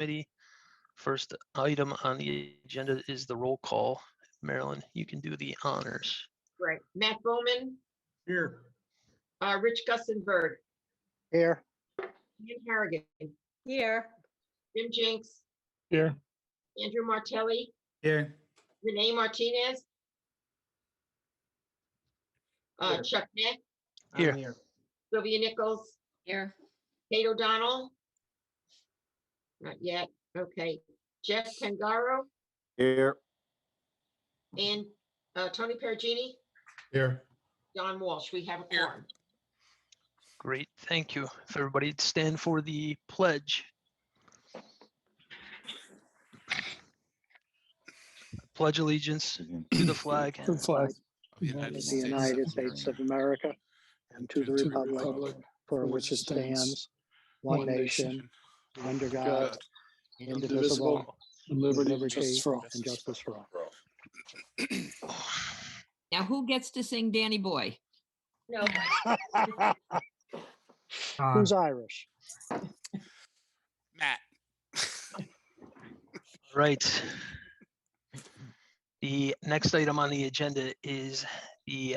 Committee. First item on the agenda is the roll call. Marilyn, you can do the honors. Right. Matt Bowman, Here. Rich Gussenberg, Here. Ian Harrigan, Here. Jim Jinks, Here. Andrew Martelli, Here. Renee Martinez, Here. Chuck Neck, Here. Sylvia Nichols, Here. Kate O'Donnell. Not yet. Okay. Jeff Tangaro Here. and Tony Perugini, Here. John Walsh. We have a Here. quorum. Great, thank you. If everybody stand for the pledge. Pledge allegiance to the flag To the flag of the United States of America and to the republic for which it stands, one nation, under God, indivisible, with liberty and justice for all. Now, who gets to sing Danny Boy? No. Who's Irish? Matt. Right. The next item on the agenda is the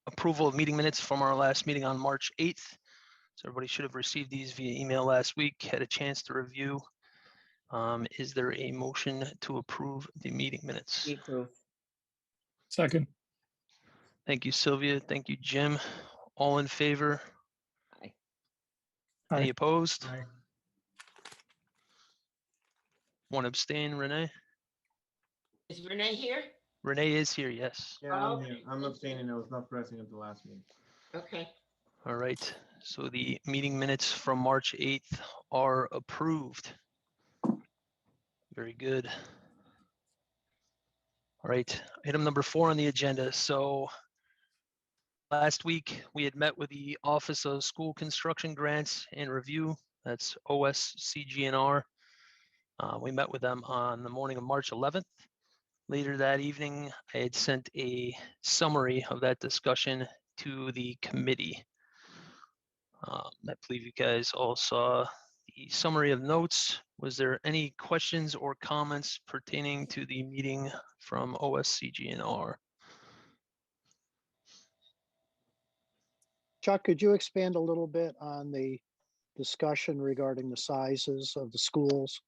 approval of meeting minutes from our last meeting on March 8th. So everybody should have received these via email last week, had a chance to review. Is there a motion to approve the meeting minutes? Second. Thank you, Sylvia. Thank you, Jim. All in favor? Aye. Any Aye. opposed? One abstain, Renee? Is Renee here? Renee is here, yes. Yeah, I'm Okay. here. I'm abstaining. I was not pressing at the last meeting. Okay. All right, so the meeting minutes from March 8th are approved. Very good. All right, item number 4 on the agenda. So last week, we had met with the Office of School Construction Grants and Review. That's OSCGNR. We met with them on the morning of March 11th. Later that evening, I had sent a summary of that discussion to the committee. I believe you guys all saw the summary of notes. Was there any questions or comments pertaining to the meeting from OSCGNR? Chuck, could you expand a little bit on the discussion regarding the sizes of the schools?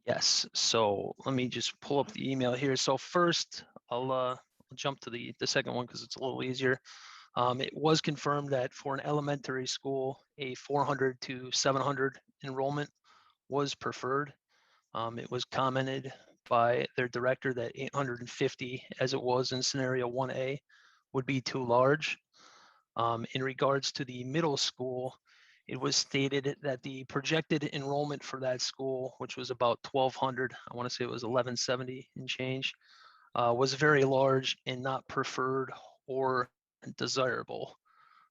Yes, so let me just pull up the email here. So first, I'll jump to the second one because it's a little easier. It was confirmed that for an elementary school, a 400 to 700 enrollment was preferred. It was commented by their director that 850, as it was in scenario 1A, would be too large. In regards to the middle school, it was stated that the projected enrollment for that school, which was about 1,200, I want to say it was 1,170 and change, was very large and not preferred or desirable.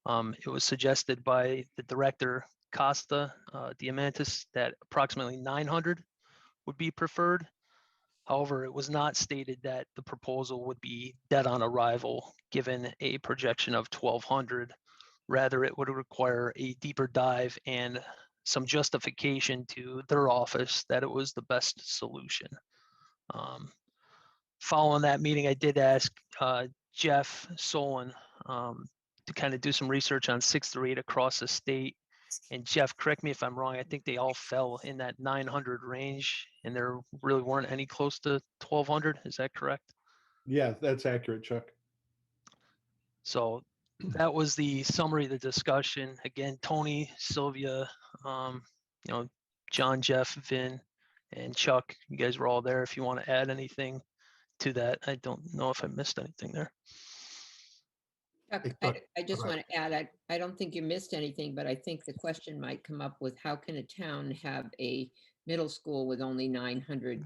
It was suggested by the director, Costa Diamantis, that approximately 900 would be preferred. However, it was not stated that the proposal would be dead on arrival, given a projection of 1,200. Rather, it would require a deeper dive and some justification to their office that it was the best solution. Following that meeting, I did ask Jeff Solon to kind of do some research on 6th through 8 across the state. And Jeff, correct me if I'm wrong, I think they all fell in that 900 range and there really weren't any close to 1,200. Is that correct? Yeah, that's accurate, Chuck. So that was the summary of the discussion. Again, Tony, Sylvia, John, Jeff, Vin, and Chuck, you guys were all there. If you want to add anything to that, I don't know if I missed anything there. Chuck, I just want to add, I don't think you missed anything, but I think the question might come up with how can a town have a middle school with only 900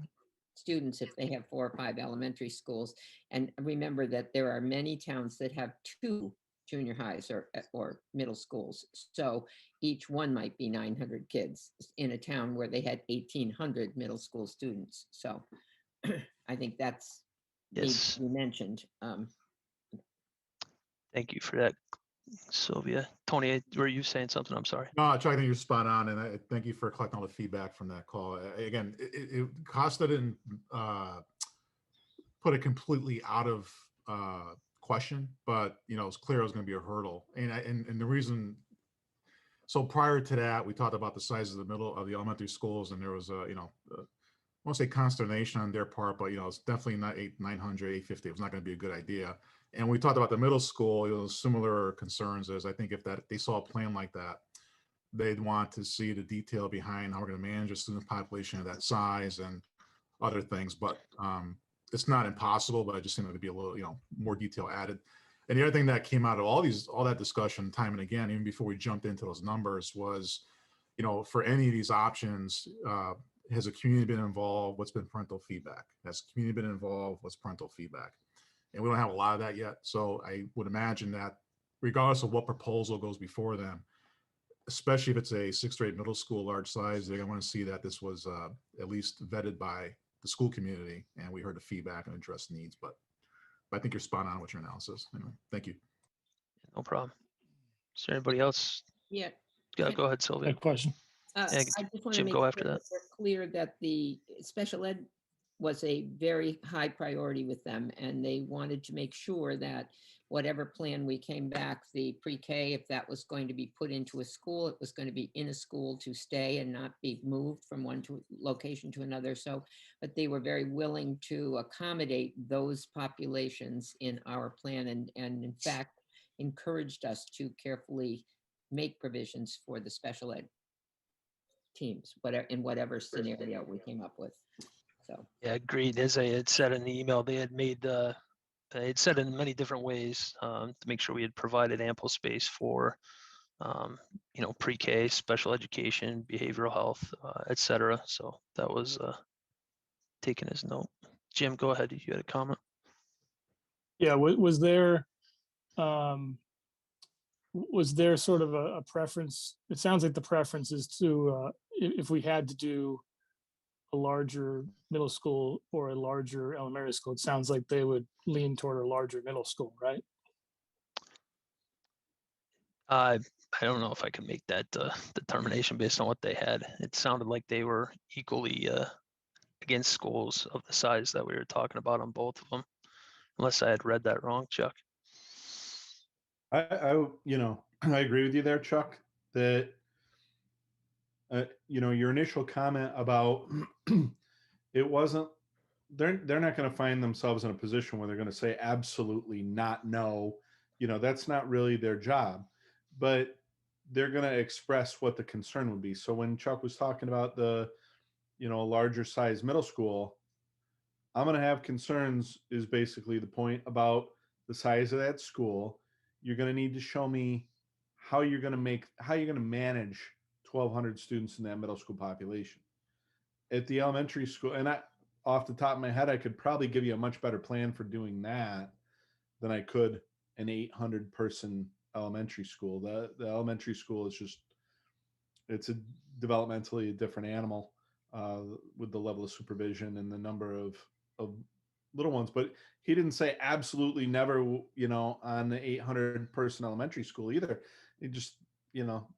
students if they have 4 or 5 elementary schools? And remember that there are many towns that have 2 junior highs or middle schools. So each one might be 900 kids in a town where they had 1,800 middle school students. So I think that's needs to be mentioned. Thank you for that Sylvia. Tony, were you saying something? I'm sorry. No, Chuck, I think you're spot on, and I thank you for collecting all the feedback from that call. Again, Costa didn't put it completely out of question, but it was clear it was going to be a hurdle, and the reason. So prior to that, we talked about the size of the elementary schools, and there was I won't say consternation on their part, but it's definitely not 900, 850. It was not going to be a good idea. And we talked about the middle school, similar concerns as I think if they saw a plan like that, they'd want to see the detail behind how we're going to manage a student population of that size and other things. But it's not impossible, but I just think it to be a little, more detail added. And the other thing that came out of all that discussion time and again, even before we jumped into those numbers was, for any of these options, has the community been involved? What's been parental feedback? Has the community been involved? What's parental feedback? And we don't have a lot of that yet. So I would imagine that regardless of what proposal goes before them, especially if it's a 6th grade middle school large size, they're gonna want to see that this was at least vetted by the school community and we heard the feedback and addressed needs. But I think you're spot on with your analysis. Anyway, thank you. No problem. Is there anybody else? Yeah. Go ahead, Sylvia. Question. I Yeah, just want to Jim, make go sure after that. we're clear that the special ed was a very high priority with them, and they wanted to make sure that whatever plan we came back, the pre-K, if that was going to be put into a school, it was going to be in a school to stay and not be moved from one location to another. So, but they were very willing to accommodate those populations in our plan, and in fact encouraged us to carefully make provisions for the special ed teams, in whatever scenario we came up with. So Yeah, agreed. As I had said in the email, they had said in many different ways to make sure we had provided ample space for, pre-K, special education, behavioral health, et cetera. So that was taken as note. Jim, go ahead. You had a comment. Yeah, was there sort of a preference? It sounds like the preference is to, if we had to do a larger middle school or a larger elementary school, it sounds like they would lean toward a larger middle school, right? I don't know if I can make that determination based on what they had. It sounded like they were equally against schools of the size that we were talking about on both of them, unless I had read that wrong, Chuck. I I agree with you there, Chuck, that your initial comment about it wasn't, they're not going to find themselves in a position where they're going to say absolutely not, no, that's not really their job, but they're going to express what the concern would be. So when Chuck was talking about the larger size middle school, I'm going to have concerns is basically the point about the size of that school. You're going to need to show me how you're going to manage 1,200 students in that middle school population. At the elementary school, and off the top of my head, I could probably give you a much better plan for doing that than I could an 800 person elementary school. The elementary school is it's developmentally a different animal with the level of supervision and the number of little ones. But he didn't say absolutely never, on the 800 person elementary school either. It just,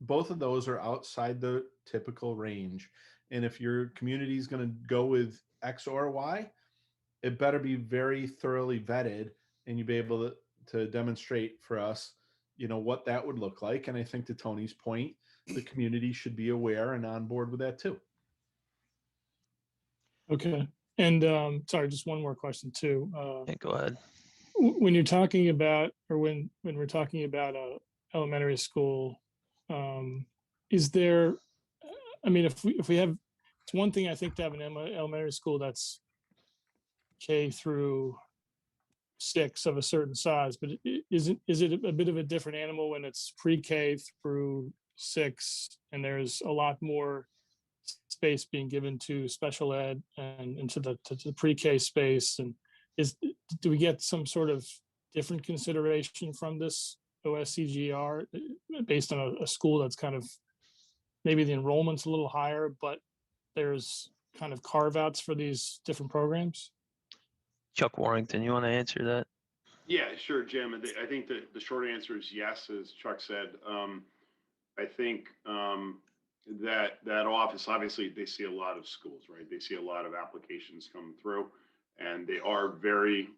both of those are outside the typical range. And if your community is going to go with X or Y, it better be very thoroughly vetted, and you be able to demonstrate for us, what that would look like. And I think to Tony's point, the community should be aware and on board with that too. Okay. And sorry, just one more question too. Yeah, go ahead. When you're talking about, or when we're talking about a elementary school, is there, I mean, if we have, it's one thing I think to have an elementary school that's K through 6 of a certain size, but is it a bit of a different animal when it's pre-K through 6 and there's a lot more space being given to special ed and into the pre-K space? And do we get some sort of different consideration from this OSCGR based on a school that's kind of, maybe the enrollment's a little higher, but there's kind of carve outs for these different programs? Chuck Warrington, you want to answer that? Yeah, sure, Jim. I think that the short answer is yes, as Chuck said. I think that office, obviously, they see a lot of schools, right? They see a lot of applications come through, and they are very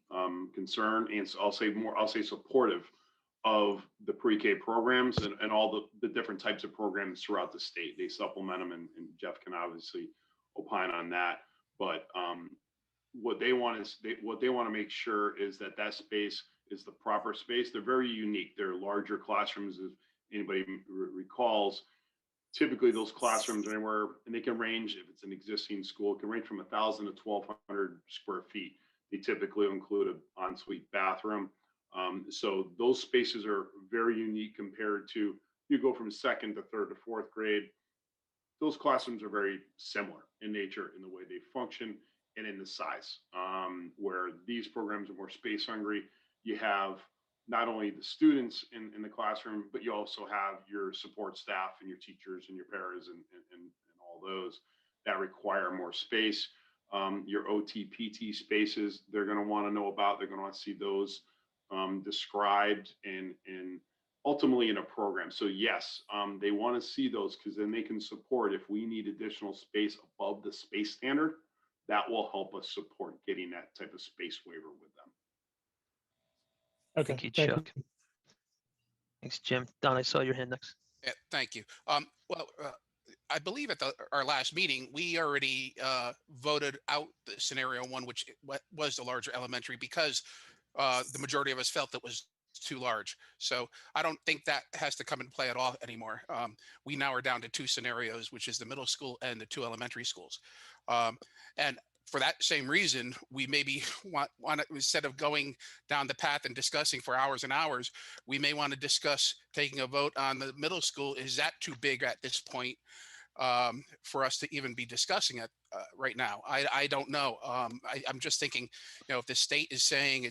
concerned, and so I'll say supportive of the pre-K programs and all the different types of programs throughout the state. They supplement them, and Jeff can obviously opine on that. But what they want to make sure is that space is the proper space. They're very unique. They're larger classrooms, if anybody recalls. Typically, those classrooms are anywhere, and they can range, if it's an existing school, it can range from 1,000 to 1,200 square feet. They typically include an ensuite bathroom. So those spaces are very unique compared to, you go from second to third to fourth grade. Those classrooms are very similar in nature, in the way they function and in the size, where these programs are more space hungry. You have not only the students in the classroom, but you also have your support staff and your teachers and your paras and all those that require more space. Your OT, PT spaces, they're going to want to know about, they're going to want to see those described and ultimately in a program. So yes, they want to see those, because then they can support, if we need additional space above the space standard, that will help us support getting that type of space waiver with them. Okay, Thank you, thank Chuck. Thanks, Jim. Don, I saw your hand next. Yeah, thank you. Well, I believe at our last meeting, we already voted out the scenario one, which was the larger elementary, because the majority of us felt it was too large. So I don't think that has to come into play at all anymore. We now are down to two scenarios, which is the middle school and the two elementary schools. And for that same reason, we maybe want to, instead of going down the path and discussing for hours and hours, we may want to discuss taking a vote on the middle school. Is that too big at this point for us to even be discussing it right now? I don't know. I'm just thinking, if the state is saying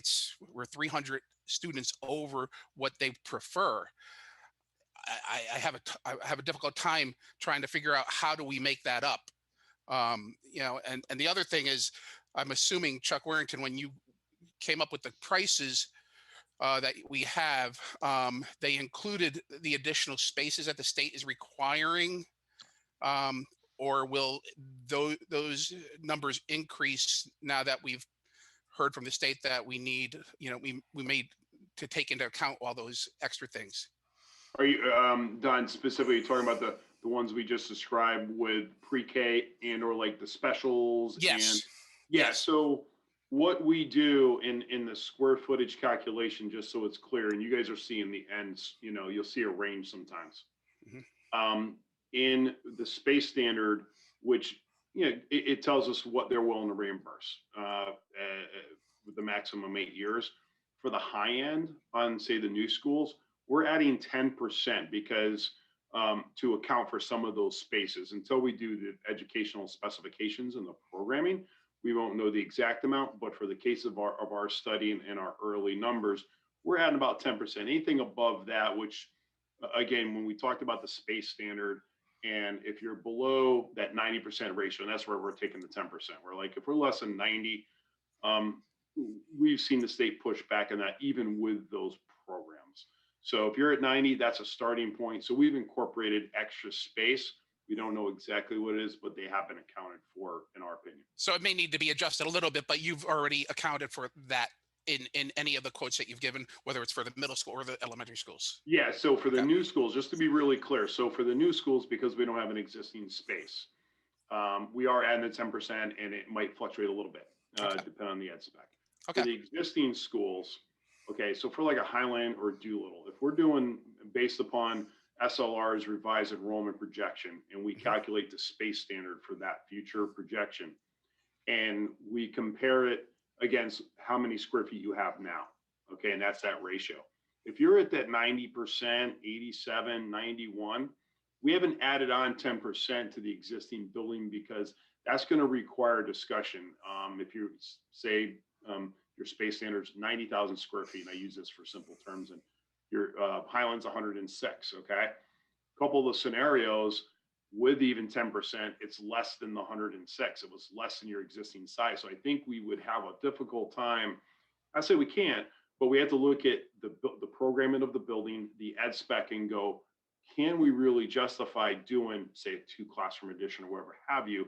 we're 300 students over what they prefer, I have a difficult time trying to figure out how do we make that up. And the other thing is, I'm assuming, Chuck Warrington, when you came up with the prices that we have, they included the additional spaces that the state is requiring, or will those numbers increase now that we've heard from the state that we need, we made to take into account all those extra things? Are you, Don, specifically talking about the ones we just described with pre-K and or like the specials? Yes. And yeah, so what we do in the square footage calculation, just so it's clear, and you guys are seeing the ends, you'll see a range sometimes. Mm-hmm. In the space standard, which, it tells us what they're willing to reimburse with the maximum 8 years. For the high end on, say, the new schools, we're adding 10% because to account for some of those spaces. Until we do the educational specifications and the programming, we won't know the exact amount. But for the case of our study and our early numbers, we're adding about 10%. Anything above that, which, again, when we talked about the space standard, and if you're below that 90% ratio, and that's where we're taking the 10%. We're like, if we're less than 90, we've seen the state push back on that, even with those programs. So if you're at 90, that's a starting point. So we've incorporated extra space. We don't know exactly what it is, but they have been accounted for, in our opinion. So it may need to be adjusted a little bit, but you've already accounted for that in any of the quotes that you've given, whether it's for the middle school or the elementary schools. Yeah, so for the new schools, just to be really clear, so for the new schools, because we don't have an existing space, we are adding the 10%, and it might fluctuate a little bit, depending on the ed spec. Okay. For the existing schools, okay, so for like a Highland or Doolittle, if we're doing based upon SLR's revised enrollment projection, and we calculate the space standard for that future projection, and we compare it against how many square feet you have now, okay, and that's that ratio. If you're at that 90%, 87, 91, we haven't added on 10% to the existing building, because that's going to require discussion. If you say your space standard's 90,000 square feet, and I use this for simple terms, and your Highland's 106, okay? A couple of the scenarios with even 10%, it's less than the 106. It was less than your existing size. So I think we would have a difficult time. I say we can't, but we have to look at the programming of the building, the ed spec, and go, can we really justify doing, say, a 2 classroom addition or whatever have you?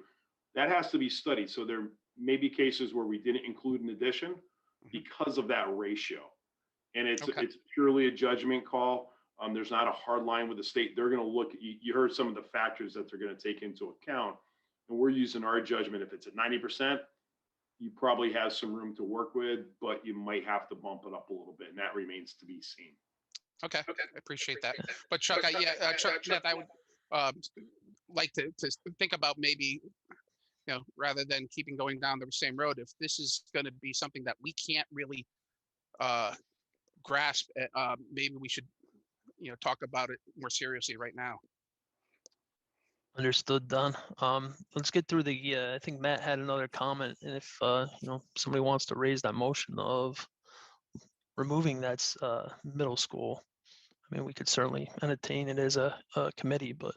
That has to be studied. So there may be cases where we didn't include an addition because of that ratio. And it's purely a judgment call. There's not a hard line with the state. They're going to look, you heard some of the factors that they're going to take into account. And we're using our judgment. If it's at 90%, you probably have some room to work with, but you might have to bump it up a little bit. And that remains to be seen. Okay, I appreciate that. But Chuck, Chuck, I would like to think about maybe, rather than keeping going down the same road, if this is going to be something that we can't really grasp, maybe we should, talk about it more seriously right now. Understood, Don. Let's get through the, I think Matt had another comment, and if, somebody wants to raise that motion of removing that middle school, I mean, we could certainly entertain it as a committee, but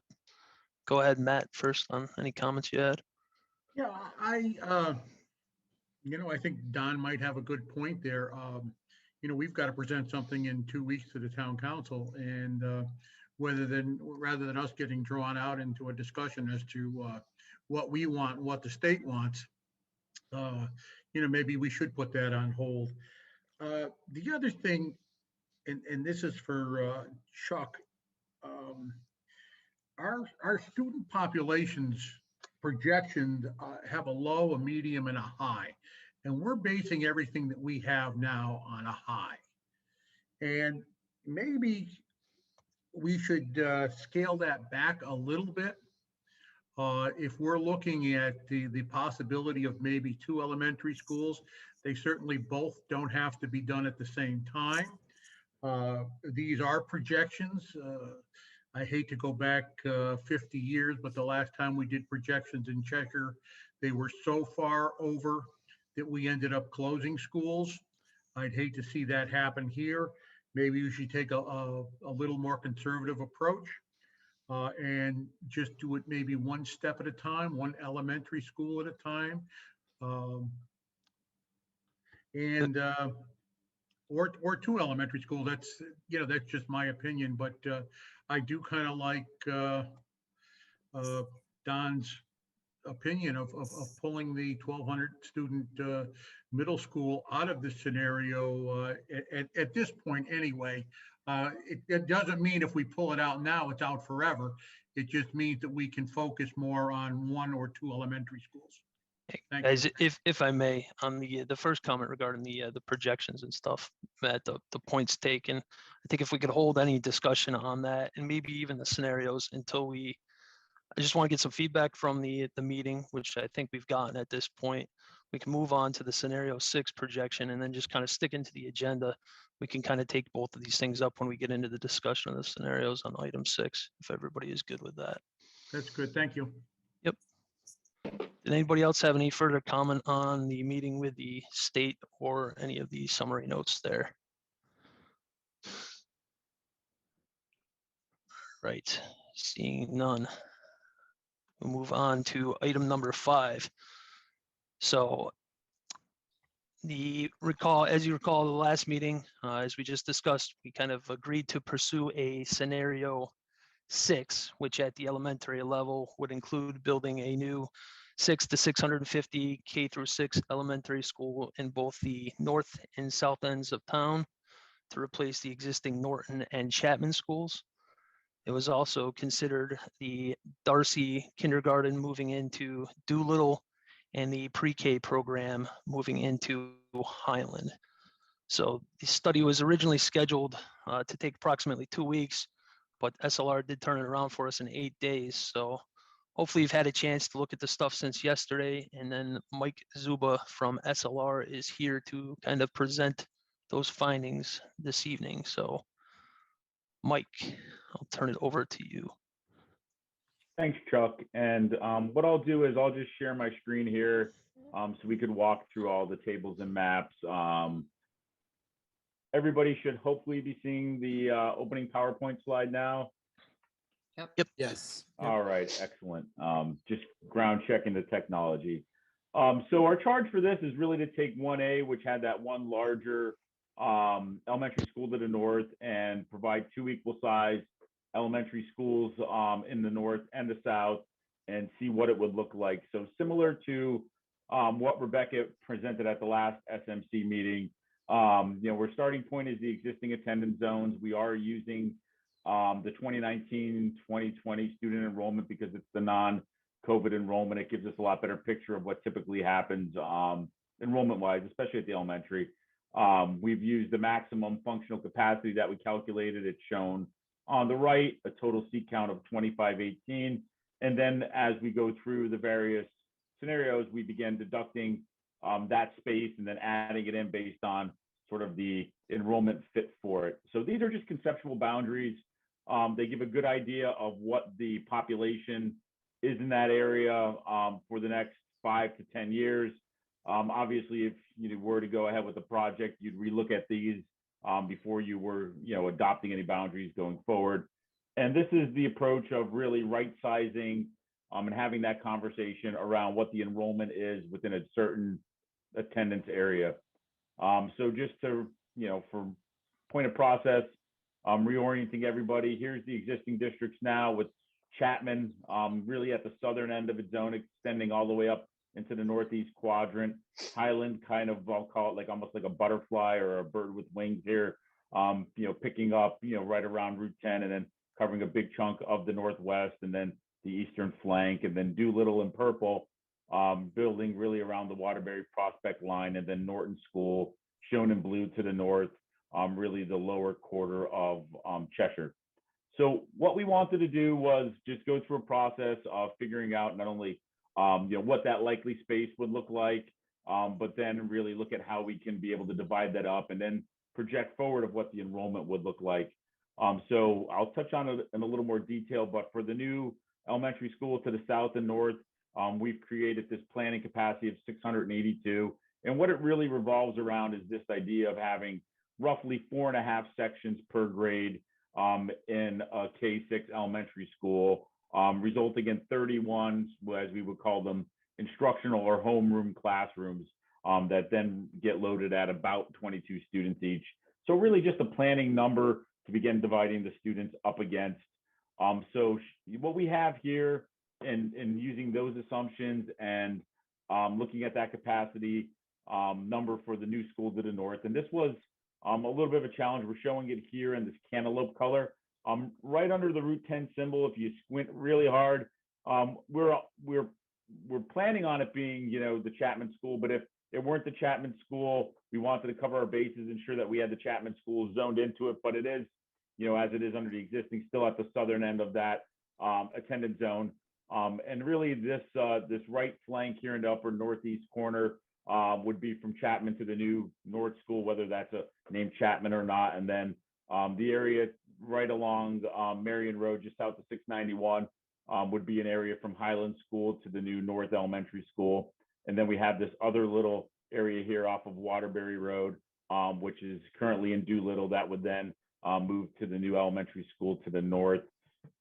go ahead, Matt, first on any comments you had. Yeah, I think Don might have a good point there. We've got to present something in 2 weeks to the town council, and rather than us getting drawn out into a discussion as to what we want, what the state wants, maybe we should put that on hold. The other thing, and this is for Chuck, our student populations projections have a low, a medium, and a high. And we're basing everything that we have now on a high. And maybe we should scale that back a little bit. If we're looking at the possibility of maybe 2 elementary schools, they certainly both don't have to be done at the same time. These are projections. I hate to go back 50 years, but the last time we did projections in Cheshire, they were so far over that we ended up closing schools. I'd hate to see that happen here. Maybe we should take a little more conservative approach and just do it maybe 1 step at a time, 1 elementary school at a time. Or 2 elementary schools. That's just my opinion, but I do kind of like Don's opinion of pulling the 1,200 student middle school out of the scenario at this point anyway. It doesn't mean if we pull it out now, it's out forever. It just means that we can focus more on 1 or 2 elementary schools. Thank Guys, you. if I may, on the first comment regarding the projections and stuff, Matt, the points taken, I think if we could hold any discussion on that and maybe even the scenarios until I just want to get some feedback from the meeting, which I think we've gotten at this point. We can move on to the scenario 6 projection and then just kind of stick into the agenda. We can kind of take both of these things up when we get into the discussion of the scenarios on item 6, if everybody is good with that. That's good. Thank you. Yep. Did anybody else have any further comment on the meeting with the state or any of the summary notes there? Right, seeing none. We'll move on to item number 5. So as you recall, the last meeting, as we just discussed, we kind of agreed to pursue a scenario 6, which at the elementary level would include building a new 6 to 650 K through 6 elementary school in both the north and south ends of town to replace the existing Norton and Chapman schools. It was also considered the Darcy kindergarten moving into Doolittle and the pre-K program moving into Highland. So the study was originally scheduled to take approximately 2 weeks, but SLR did turn it around for us in 8 days. So hopefully you've had a chance to look at the stuff since yesterday. And then Mike Zuba from SLR is here to kind of present those findings this evening. So Mike, I'll turn it over to you. Thanks, Chuck. And what I'll do is I'll just share my screen here so we could walk through all the tables and maps. Everybody should hopefully be seeing the opening PowerPoint slide now. Yep. Yes. All right, excellent. Just ground checking the technology. So our charge for this is really to take 1A, which had that one larger elementary school to the north and provide 2 equal size elementary schools in the north and the south and see what it would look like. So similar to what Rebecca presented at the last SMC meeting, our starting point is the existing attendance zones. We are using the 2019-2020 student enrollment because it's the non-COVID enrollment. It gives us a lot better picture of what typically happens enrollment-wise, especially at the elementary. We've used the maximum functional capacity that we calculated. It's shown on the right, a total seat count of 2518. And then as we go through the various scenarios, we begin deducting that space and then adding it in based on sort of the enrollment fit for it. So these are just conceptual boundaries. They give a good idea of what the population is in that area for the next 5 to 10 years. Obviously, if you were to go ahead with the project, you'd relook at these before you were, adopting any boundaries going forward. And this is the approach of really right sizing and having that conversation around what the enrollment is within a certain attendance area. So just to, for point of process, reorienting everybody, here's the existing districts now with Chapman really at the southern end of its zone, extending all the way up into the northeast quadrant. Highland kind of, I'll call it like almost like a butterfly or a bird with wings here, picking up, right around Route 10 and then covering a big chunk of the northwest and then the eastern flank, and then Doolittle in purple, building really around the Waterbury Prospect line, and then Norton School shown in blue to the north, really the lower quarter of Cheshire. So what we wanted to do was just go through a process of figuring out not only what that likely space would look like, but then really look at how we can be able to divide that up and then project forward of what the enrollment would look like. So I'll touch on it in a little more detail, but for the new elementary school to the south and north, we've created this planning capacity of 682. And what it really revolves around is this idea of having roughly 4.5 sections per grade in a K-6 elementary school, resulting in 31, as we would call them, instructional or homeroom classrooms that then get loaded at about 22 students each. So really just a planning number to begin dividing the students up against. So what we have here and using those assumptions and looking at that capacity number for the new school to the north, and this was a little bit of a challenge. We're showing it here in this cantaloupe color, right under the Route 10 symbol. If you squint really hard, we're planning on it being, the Chapman School, but if it weren't the Chapman School, we wanted to cover our bases, ensure that we had the Chapman School zoned into it, but it is, as it is under the existing, still at the southern end of that attendance zone. And really this right flank here in the upper northeast corner would be from Chapman to the new North School, whether that's named Chapman or not. And then the area right along Marion Road, just south of 691, would be an area from Highland School to the new North Elementary School. And then we have this other little area here off of Waterbury Road, which is currently in Doolittle, that would then move to the new elementary school to the north.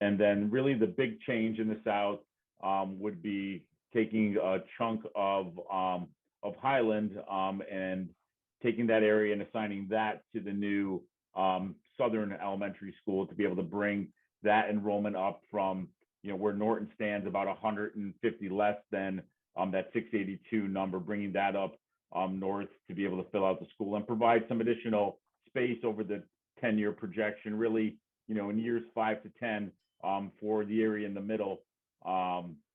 And then really the big change in the south would be taking a chunk of Highland and taking that area and assigning that to the new Southern Elementary School to be able to bring that enrollment up from, where Norton stands about 150 less than that 682 number, bringing that up north to be able to fill out the school and provide some additional space over the 10-year projection, really, in years 5 to 10 for the area in the middle,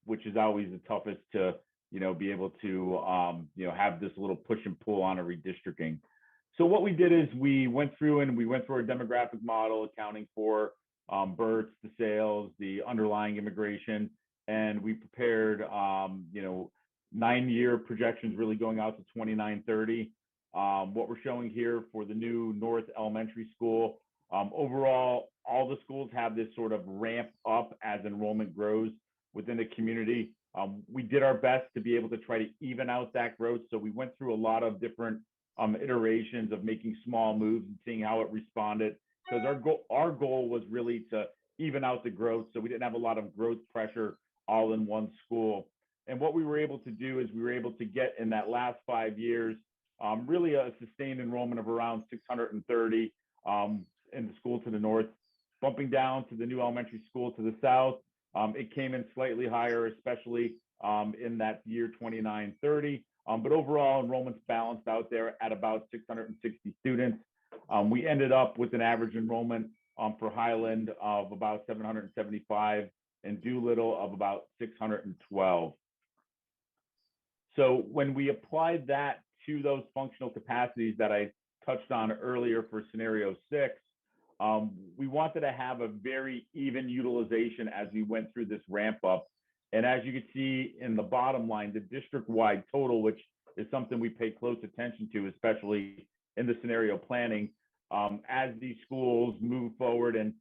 which is always the toughest to, be able to, have this little push and pull on a redistricting. So what we did is we went through our demographic model, accounting for births, the sales, the underlying immigration, and we prepared, 9-year projections really going out to 2930. What we're showing here for the new North Elementary School, overall, all the schools have this sort of ramp up as enrollment grows within the community. We did our best to be able to try to even out that growth. So we went through a lot of different iterations of making small moves and seeing how it responded. Because our goal was really to even out the growth, so we didn't have a lot of growth pressure all in one school. And what we were able to do is we were able to get in that last 5 years really a sustained enrollment of around 630 in the school to the north. Bumping down to the new elementary school to the south, it came in slightly higher, especially in that year 2930. But overall, enrollment's balanced out there at about 660 students. We ended up with an average enrollment for Highland of about 775 and Doolittle of about 612. So when we applied that to those functional capacities that I touched on earlier for scenario 6, we wanted to have a very even utilization as we went through this ramp up. And as you can see in the bottom line, the district-wide total, which is something we pay close attention to, especially in the scenario planning, as these schools move forward and,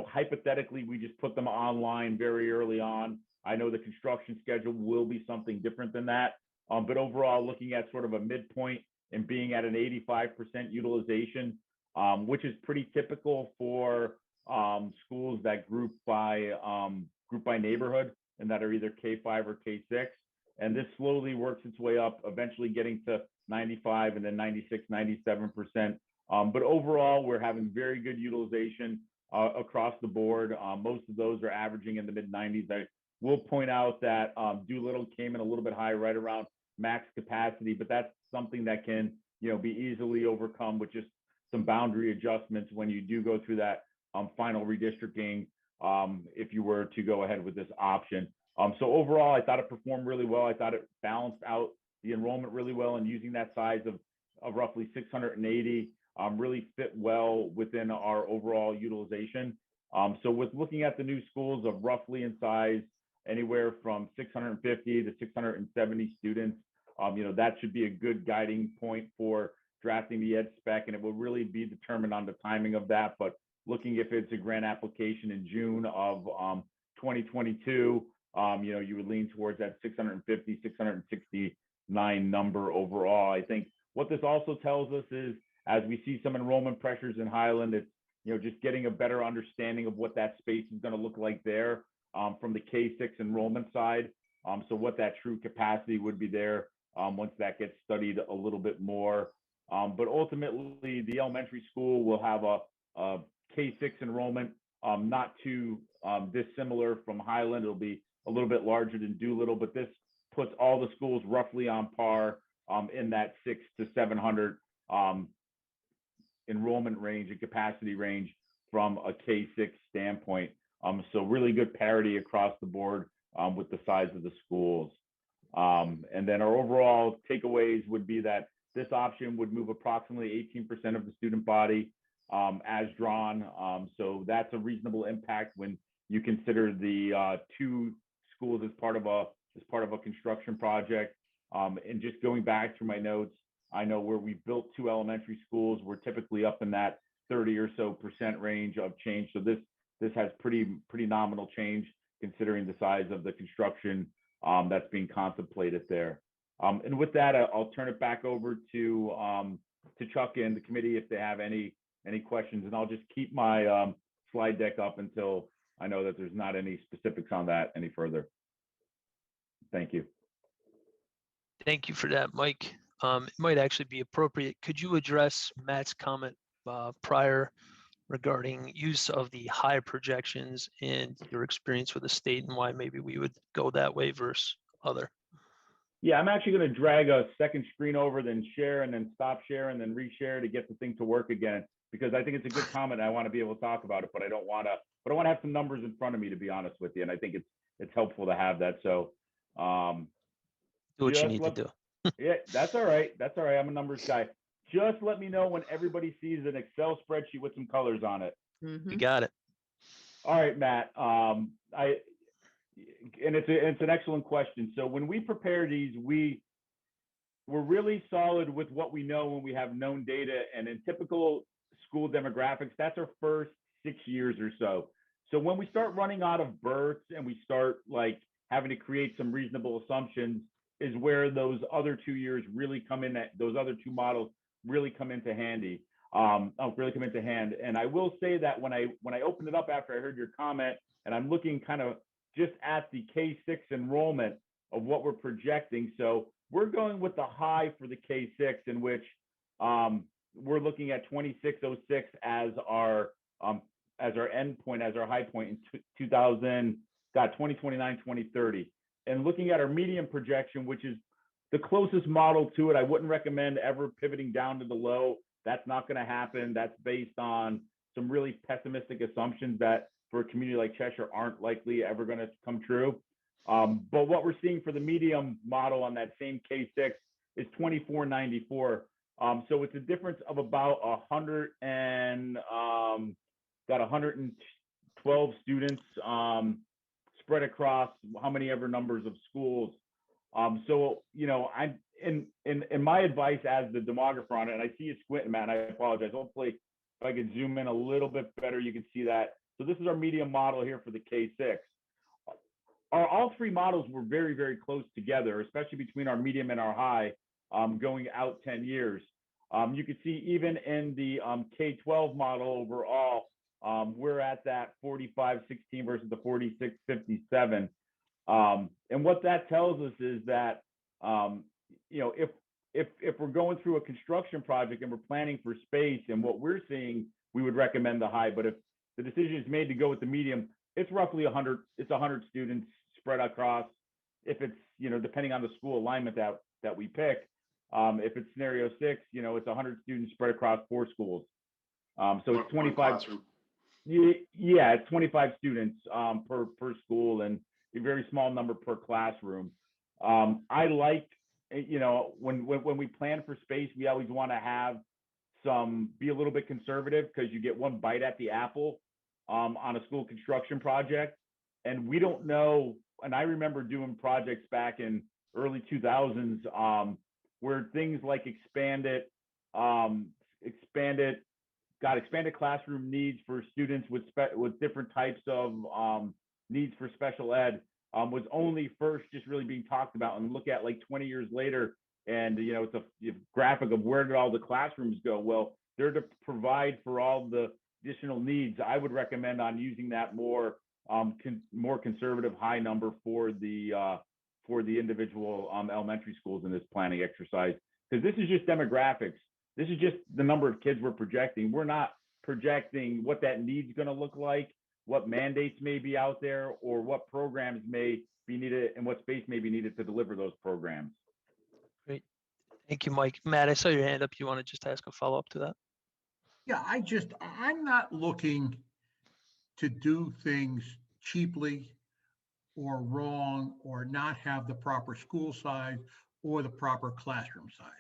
hypothetically, we just put them online very early on. I know the construction schedule will be something different than that. But overall, looking at sort of a midpoint and being at an 85% utilization, which is pretty typical for schools that group by neighborhood and that are either K5 or K6. And this slowly works its way up, eventually getting to 95 and then 96, 97%. But overall, we're having very good utilization across the board. Most of those are averaging in the mid 90s. I will point out that Doolittle came in a little bit high, right around max capacity, but that's something that can, be easily overcome with just some boundary adjustments when you do go through that final redistricting, if you were to go ahead with this option. So overall, I thought it performed really well. I thought it balanced out the enrollment really well, and using that size of roughly 680 really fit well within our overall utilization. So with looking at the new schools of roughly in size, anywhere from 650 to 670 students, that should be a good guiding point for drafting the ed spec, and it will really be determined on the timing of that. But looking if it's a grant application in June of 2022, you would lean towards that 650, 669 number overall. I think what this also tells us is, as we see some enrollment pressures in Highland, it's, just getting a better understanding of what that space is going to look like there from the K6 enrollment side. So what that true capacity would be there once that gets studied a little bit more. But ultimately, the elementary school will have a K6 enrollment, not too dissimilar from Highland. It'll be a little bit larger than Doolittle, but this puts all the schools roughly on par in that 600 to 700 enrollment range and capacity range from a K6 standpoint. So really good parity across the board with the size of the schools. And then our overall takeaways would be that this option would move approximately 18% of the student body as drawn. So that's a reasonable impact when you consider the 2 schools as part of a construction project. And just going back through my notes, I know where we built 2 elementary schools, we're typically up in that 30 or so % range of change. So this has pretty nominal change considering the size of the construction that's being contemplated there. And with that, I'll turn it back over to Chuck and the committee if they have any questions, and I'll just keep my slide deck up until I know that there's not any specifics on that any further. Thank you. Thank you for that, Mike. It might actually be appropriate. Could you address Matt's comment prior regarding use of the high projections and your experience with the state and why maybe we would go that way versus other? Yeah, I'm actually going to drag a second screen over, then share, and then stop share, and then reshare to get the thing to work again, because I think it's a good comment. I want to be able to talk about it, but I don't want to have some numbers in front of me, to be honest with you. And I think it's helpful to have that. So do what you need to do. Yeah, that's all right. That's all right. I'm a numbers guy. Just let me know when everybody sees an Excel spreadsheet with some colors on it. You got it. All right, Matt. It's an excellent question. So when we prepare these, we're really solid with what we know when we have known data. And in typical school demographics, that's our first 6 years or so. So when we start running out of births and we start like having to create some reasonable assumptions, is where those other 2 years really come in. Those other 2 models really come into handy. Really come into hand. And I will say that when I opened it up after I heard your comment, and I'm looking kind of just at the K6 enrollment of what we're projecting. So we're going with the high for the K6, in which we're looking at 2606 as our end point, as our high point in 2029, 2030. And looking at our medium projection, which is the closest model to it, I wouldn't recommend ever pivoting down to the low. That's not going to happen. That's based on some really pessimistic assumptions that for a community like Cheshire aren't likely ever going to come true. But what we're seeing for the medium model on that same K6 is 2494. So it's a difference of about 112 students spread across how many ever numbers of schools. So, you know, I'm in my advice as the demographer on it, and I see you squinting, Matt, and I apologize. Hopefully, if I could zoom in a little bit better, you can see that. So this is our medium model here for the K6. All three models were very, very close together, especially between our medium and our high, going out 10 years. You can see even in the K12 model overall, we're at that 45-16 versus the 46-57. And what that tells us is that, you know, if we're going through a construction project and we're planning for space and what we're seeing, we would recommend the high. But if the decision is made to go with the medium, it's roughly 100. It's 100 students spread across. If it's, you know, depending on the school alignment that we pick. If it's scenario 6, you know, it's 100 students spread across 4 schools. So it's 25. Yeah, it's 25 students per school and a very small number per classroom. I like, you know, when we plan for space, we always want to have be a little bit conservative because you get one bite at the apple on a school construction project. And we don't know, and I remember doing projects back in early 2000s where things like expanded classroom needs for students with different types of needs for special ed was only first just really being talked about, and look at like 20 years later, and you know, it's a graphic of where did all the classrooms go. Well, they're to provide for all the additional needs. I would recommend on using that more conservative high number for the individual elementary schools in this planning exercise, because this is just demographics. This is just the number of kids we're projecting. We're not projecting what that need's going to look like, what mandates may be out there, or what programs may be needed and what space may be needed to deliver those programs. Great. Thank you, Mike. Matt, I saw your hand up. You want to just ask a follow-up to that? Yeah, I'm not looking to do things cheaply or wrong or not have the proper school size or the proper classroom size.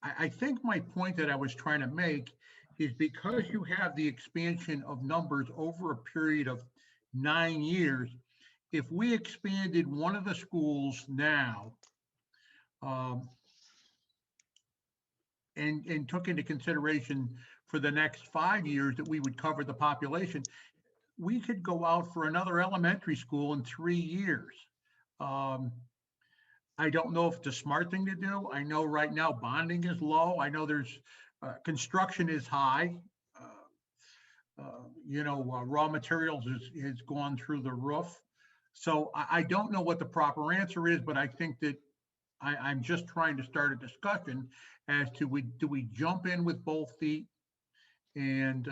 I think my point that I was trying to make is because you have the expansion of numbers over a period of 9 years, if we expanded one of the schools now and took into consideration for the next 5 years that we would cover the population, we could go out for another elementary school in 3 years. I don't know if it's a smart thing to do. I know right now bonding is low. I know there's construction is high. You know, raw materials has gone through the roof. So I don't know what the proper answer is, but I think that I'm just trying to start a discussion as to do we jump in with both feet and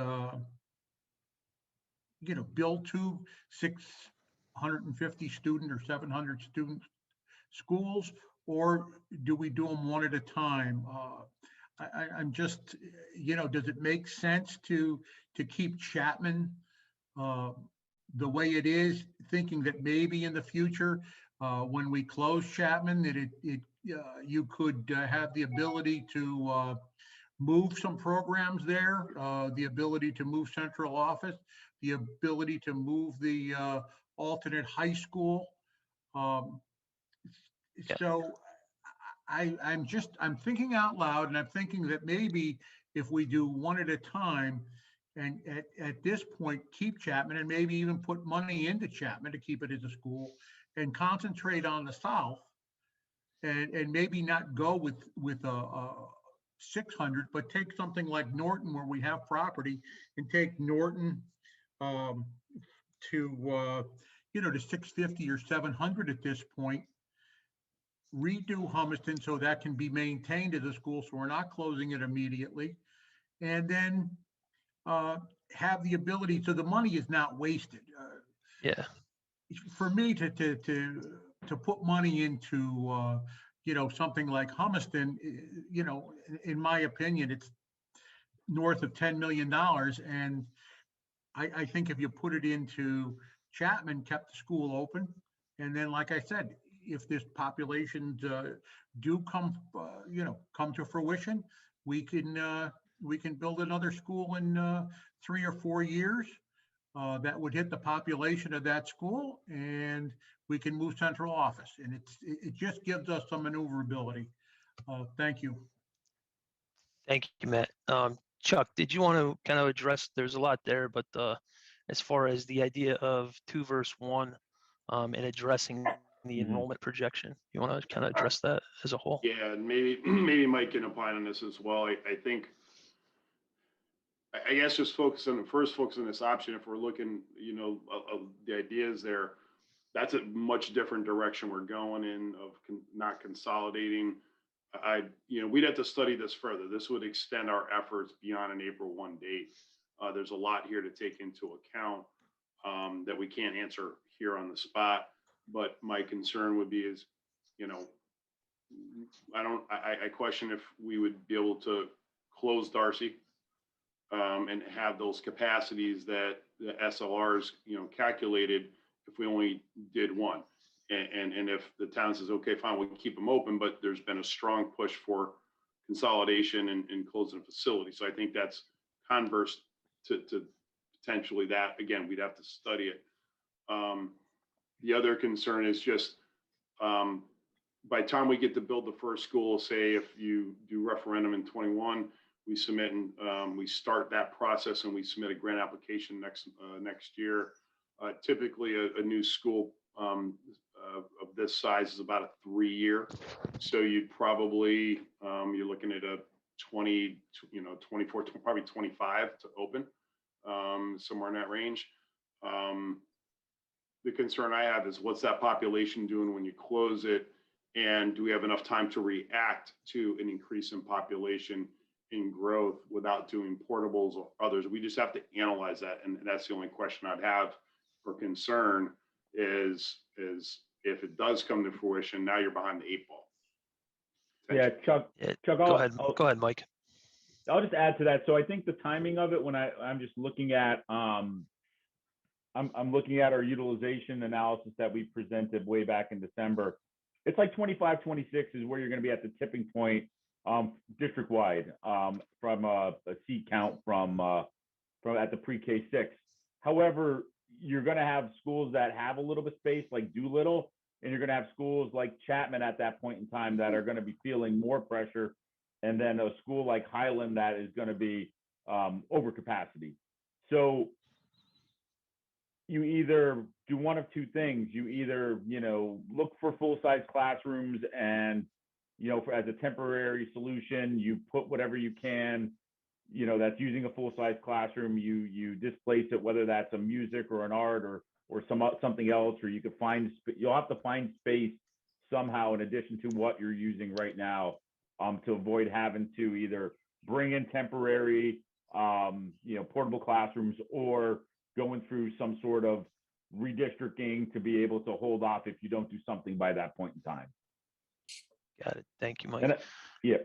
you know, build 2 650 student or 700 student schools, or do we do them one at a time? I'm just, you know, does it make sense to keep Chapman the way it is, thinking that maybe in the future, when we close Chapman, that you could have the ability to move some programs there, the ability to move central office, the ability to move the alternate high school. So I'm thinking out loud, and I'm thinking that maybe if we do one at a time, and at this point keep Chapman, and maybe even put money into Chapman to keep it as a school, and concentrate on the South, and maybe not go with a 600, but take something like Norton where we have property, and take Norton to you know, to 650 or 700 at this point, redo Humiston so that can be maintained as a school, so we're not closing it immediately. And then have the ability, so the money is not wasted. Yeah. For me to put money into something like Humiston, in my opinion, it's north of $10 million. And I think if you put it into Chapman, kept the school open, and then, like I said, if this populations do come to fruition, we can build another school in 3 or 4 years. That would hit the population of that school, and we can move central office. And it just gives us some maneuverability. Thank you. Thank you, Matt. Chuck, did you want to kind of address, there's a lot there, but as far as the idea of 2 versus 1 and addressing the enrollment projection, you want to kind of address that as a whole? Yeah, and maybe Mike can opine on this as well. I think, I guess just focus on this option. If we're looking, the ideas there, that's a much different direction we're going in of not consolidating. We'd have to study this further. This would extend our efforts beyond an April 1 date. There's a lot here to take into account that we can't answer here on the spot. But my concern would be is, I question if we would be able to close Darcy and have those capacities that the SLRs, calculated if we only did one. And if the town says, okay, fine, we can keep them open, but there's been a strong push for consolidation and closing facilities. So I think that's converse to potentially that. Again, we'd have to study it. The other concern is just by the time we get to build the first school, say if you do referendum in 21, we submit and we start that process and we submit a grant application next year. Typically a new school of this size is about a 3-year. So you'd probably, you're looking at a 24, probably 25 to open, somewhere in that range. The concern I have is what's that population doing when you close it? And do we have enough time to react to an increase in population in growth without doing portables or others? We just have to analyze that. And that's the only question I'd have for concern is if it does come to fruition, now you're behind the 8 ball. Yeah, Chuck, Go ahead, Mike. I'll just add to that. So I think the timing of it, when I'm just looking at, I'm looking at our utilization analysis that we presented way back in December. It's like 25, 26 is where you're going to be at the tipping point district-wide from a seat count from at the pre-K 6. However, you're going to have schools that have a little bit of space like Doolittle, and you're going to have schools like Chapman at that point in time that are going to be feeling more pressure, and then a school like Highland that is going to be over capacity. So you either do one of two things. You either, look for full-size classrooms and, as a temporary solution, you put whatever you can, that's using a full-size classroom, you displace it, whether that's a music or an art or something else, or you could you'll have to find space somehow in addition to what you're using right now to avoid having to either bring in temporary, portable classrooms or going through some sort of redistricting to be able to hold off if you don't do something by that point in time. Got it. Thank you, Mike. Yeah.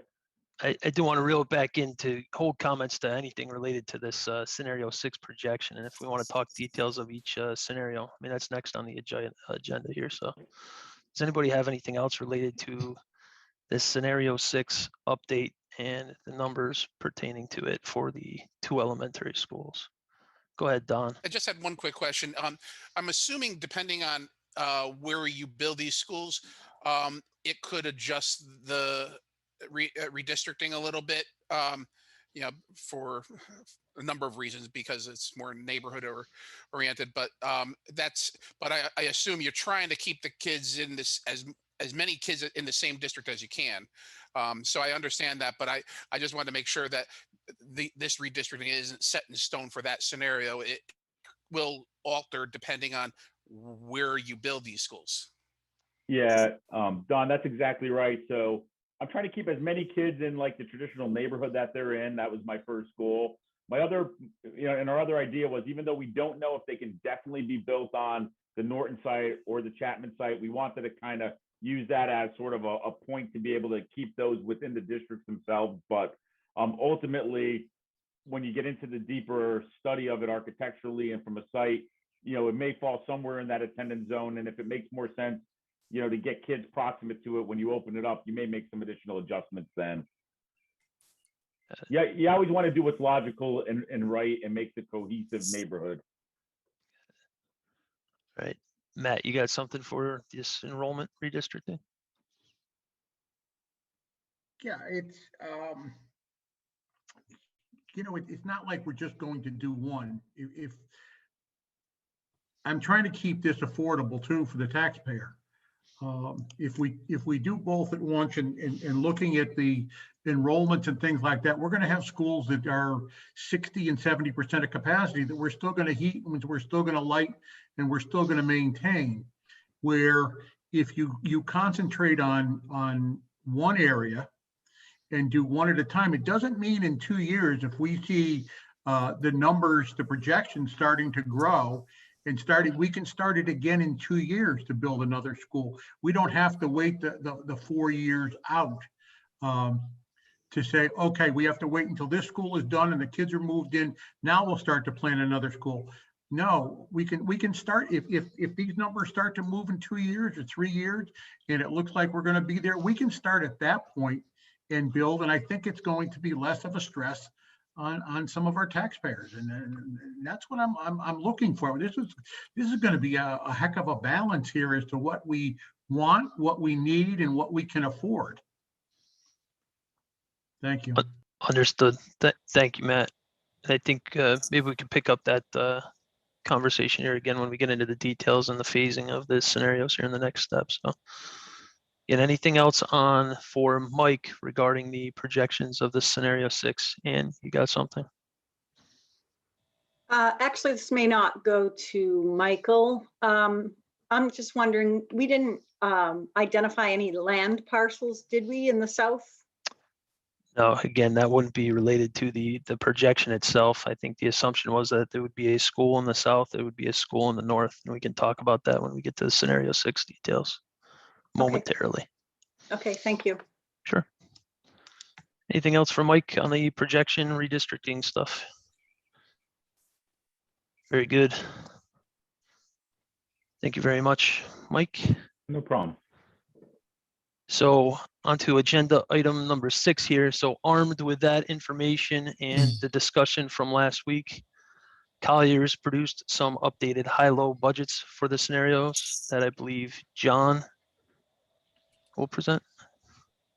I do want to reel it back into hold comments to anything related to this scenario 6 projection. And if we want to talk details of each scenario, I mean, that's next on the agenda here. So does anybody have anything else related to this scenario 6 update and the numbers pertaining to it for the 2 elementary schools? Go ahead, Don. I just had one quick question. I'm assuming depending on where you build these schools, it could adjust the redistricting a little bit, for a number of reasons, because it's more neighborhood oriented. But I assume you're trying to keep the kids in this as many kids in the same district as you can. So I understand that, but I just wanted to make sure that this redistricting isn't set in stone for that scenario. It will alter depending on where you build these schools. Yeah, Don, that's exactly right. So I'm trying to keep as many kids in like the traditional neighborhood that they're in. That was my first goal. My other, and our other idea was, even though we don't know if they can definitely be built on the Norton site or the Chapman site, we wanted to kind of use that as sort of a point to be able to keep those within the districts themselves. But ultimately, when you get into the deeper study of it architecturally and from a site, it may fall somewhere in that attendance zone. And if it makes more sense, to get kids proximate to it when you open it up, you may make some additional adjustments then. Yeah, you always want to do what's logical and right and makes a cohesive neighborhood. Right. Matt, you got something for this enrollment redistricting? Yeah, it's, it's not like we're just going to do one. If I'm trying to keep this affordable too for the taxpayer. If we do both at once and looking at the enrollments and things like that, we're going to have schools that are 60 and 70% of capacity that we're still going to heat, and we're still going to light, and we're still going to maintain. Where if you concentrate on one area and do one at a time, it doesn't mean in 2 years, if we see the numbers, the projections starting to grow, we can start it again in 2 years to build another school. We don't have to wait the 4 years out to say, okay, we have to wait until this school is done and the kids are moved in. Now we'll start to plan another school. No, we can start if these numbers start to move in 2 years or 3 years, and it looks like we're going to be there. We can start at that point and build, and I think it's going to be less of a stress on some of our taxpayers, and that's what I'm looking for. This is going to be a heck of a balance here as to what we want, what we need, and what we can afford. Thank you. Understood. Thank you, Matt. I think maybe we can pick up that conversation here again when we get into the details and the phasing of the scenarios here in the next step. So, and anything else for Mike regarding the projections of the scenario 6? And you got something? Actually, this may not go to Michael. I'm just wondering, we didn't identify any land parcels, did we, in the south? No, again, that wouldn't be related to the projection itself. I think the assumption was that there would be a school in the south, there would be a school in the north, and we can talk about that when we get to the scenario 6 details momentarily. Okay, thank you. Sure. Anything else for Mike on the projection redistricting stuff? Very good. Thank you very much, Mike. No problem. So onto agenda item number 6 here. So armed with that information and the discussion from last week, Collier's produced some updated high-low budgets for the scenarios that I believe John will present.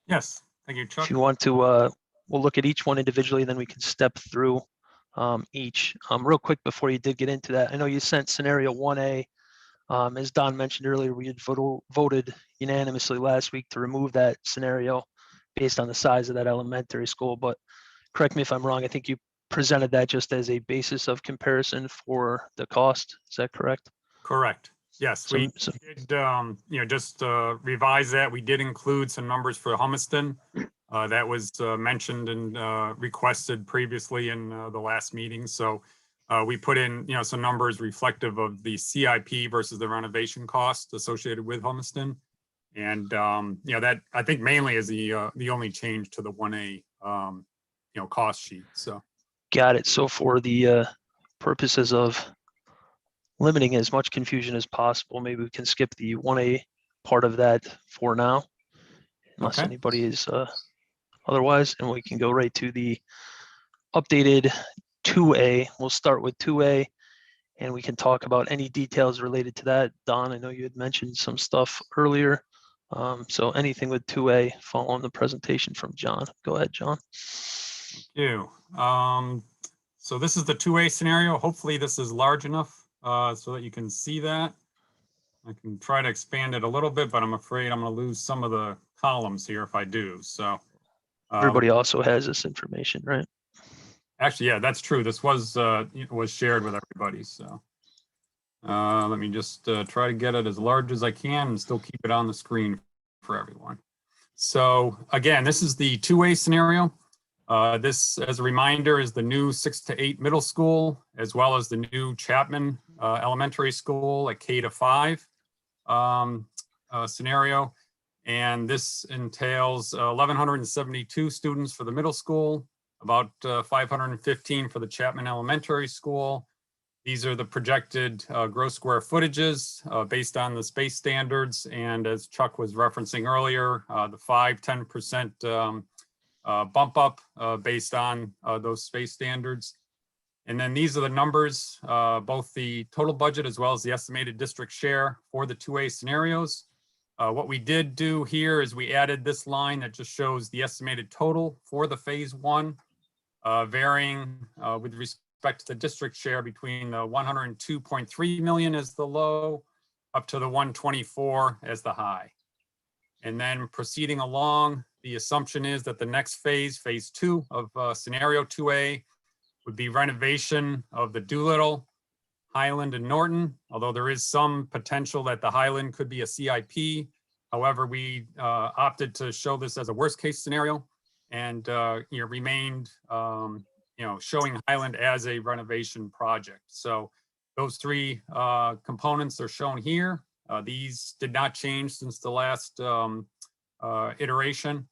Yes, thank you, Chuck. If you want to, we'll look at each one individually, then we can step through each. Real quick before you did get into that, I know you sent scenario 1A. As Don mentioned earlier, we had voted unanimously last week to remove that scenario based on the size of that elementary school. But correct me if I'm wrong, I think you presented that just as a basis of comparison for the cost. Is that correct? Correct. Yes, we did, just revise that. We did include some numbers for Humiston. That was mentioned and requested previously in the last meeting. So we put in, some numbers reflective of the CIP versus the renovation cost associated with Humiston. And, that I think mainly is the only change to the 1A, cost sheet. So. Got it. So for the purposes of limiting as much confusion as possible, maybe we can skip the 1A part of that for now, unless anybody is otherwise, and we can go right to the updated 2A. We'll start with 2A, and we can talk about any details related to that. Don, I know you had mentioned some stuff earlier. So anything with 2A following the presentation from John. Go ahead, John. Thank you. So this is the 2A scenario. Hopefully this is large enough so that you can see that. I can try to expand it a little bit, but I'm afraid I'm going to lose some of the columns here if I do. So everybody also has this information, right? Actually, yeah, that's true. This was shared with everybody. So Let me just try to get it as large as I can and still keep it on the screen for everyone. So again, this is the two-way scenario. This, as a reminder, is the new 6 to 8 middle school, as well as the new Chapman Elementary School at K to 5 scenario. And this entails 1,172 students for the middle school, about 515 for the Chapman Elementary School. These are the projected gross square footages based on the space standards. And as Chuck was referencing earlier, the 5-10% bump up based on those space standards. And then these are the numbers, both the total budget as well as the estimated district share for the 2A scenarios. What we did do here is we added this line that just shows the estimated total for the phase 1, varying with respect to the district share between the 102.3 million as the low up to the 124 as the high. And then proceeding along, the assumption is that the next phase, phase 2 of scenario 2A, would be renovation of the Doolittle, Highland, and Norton, although there is some potential that the Highland could be a CIP. However, we opted to show this as a worst case scenario and remained showing Highland as a renovation project. So those 3 components are shown here. These did not change since the last iteration.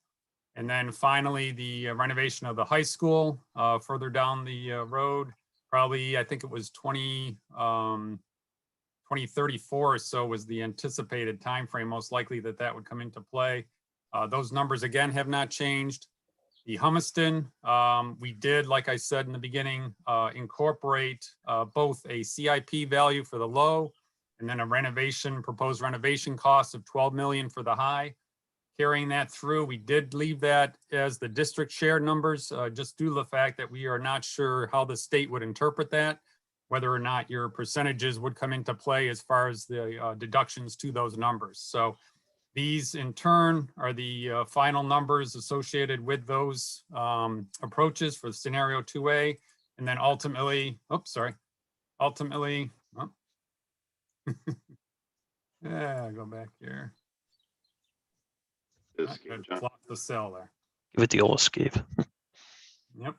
And then finally, the renovation of the high school further down the road, probably, I think it was 2034 or so was the anticipated timeframe, most likely that would come into play. Those numbers, again, have not changed. The Humiston, we did, like I said in the beginning, incorporate both a CIP value for the low and then a proposed renovation cost of 12 million for the high. Carrying that through, we did leave that as the district share numbers, just due to the fact that we are not sure how the state would interpret that, whether or not your percentages would come into play as far as the deductions to those numbers. So these in turn are the final numbers associated with those approaches for scenario 2A. And then ultimately, yeah, go back here. Block the cell there. Give it the old escape. Yep.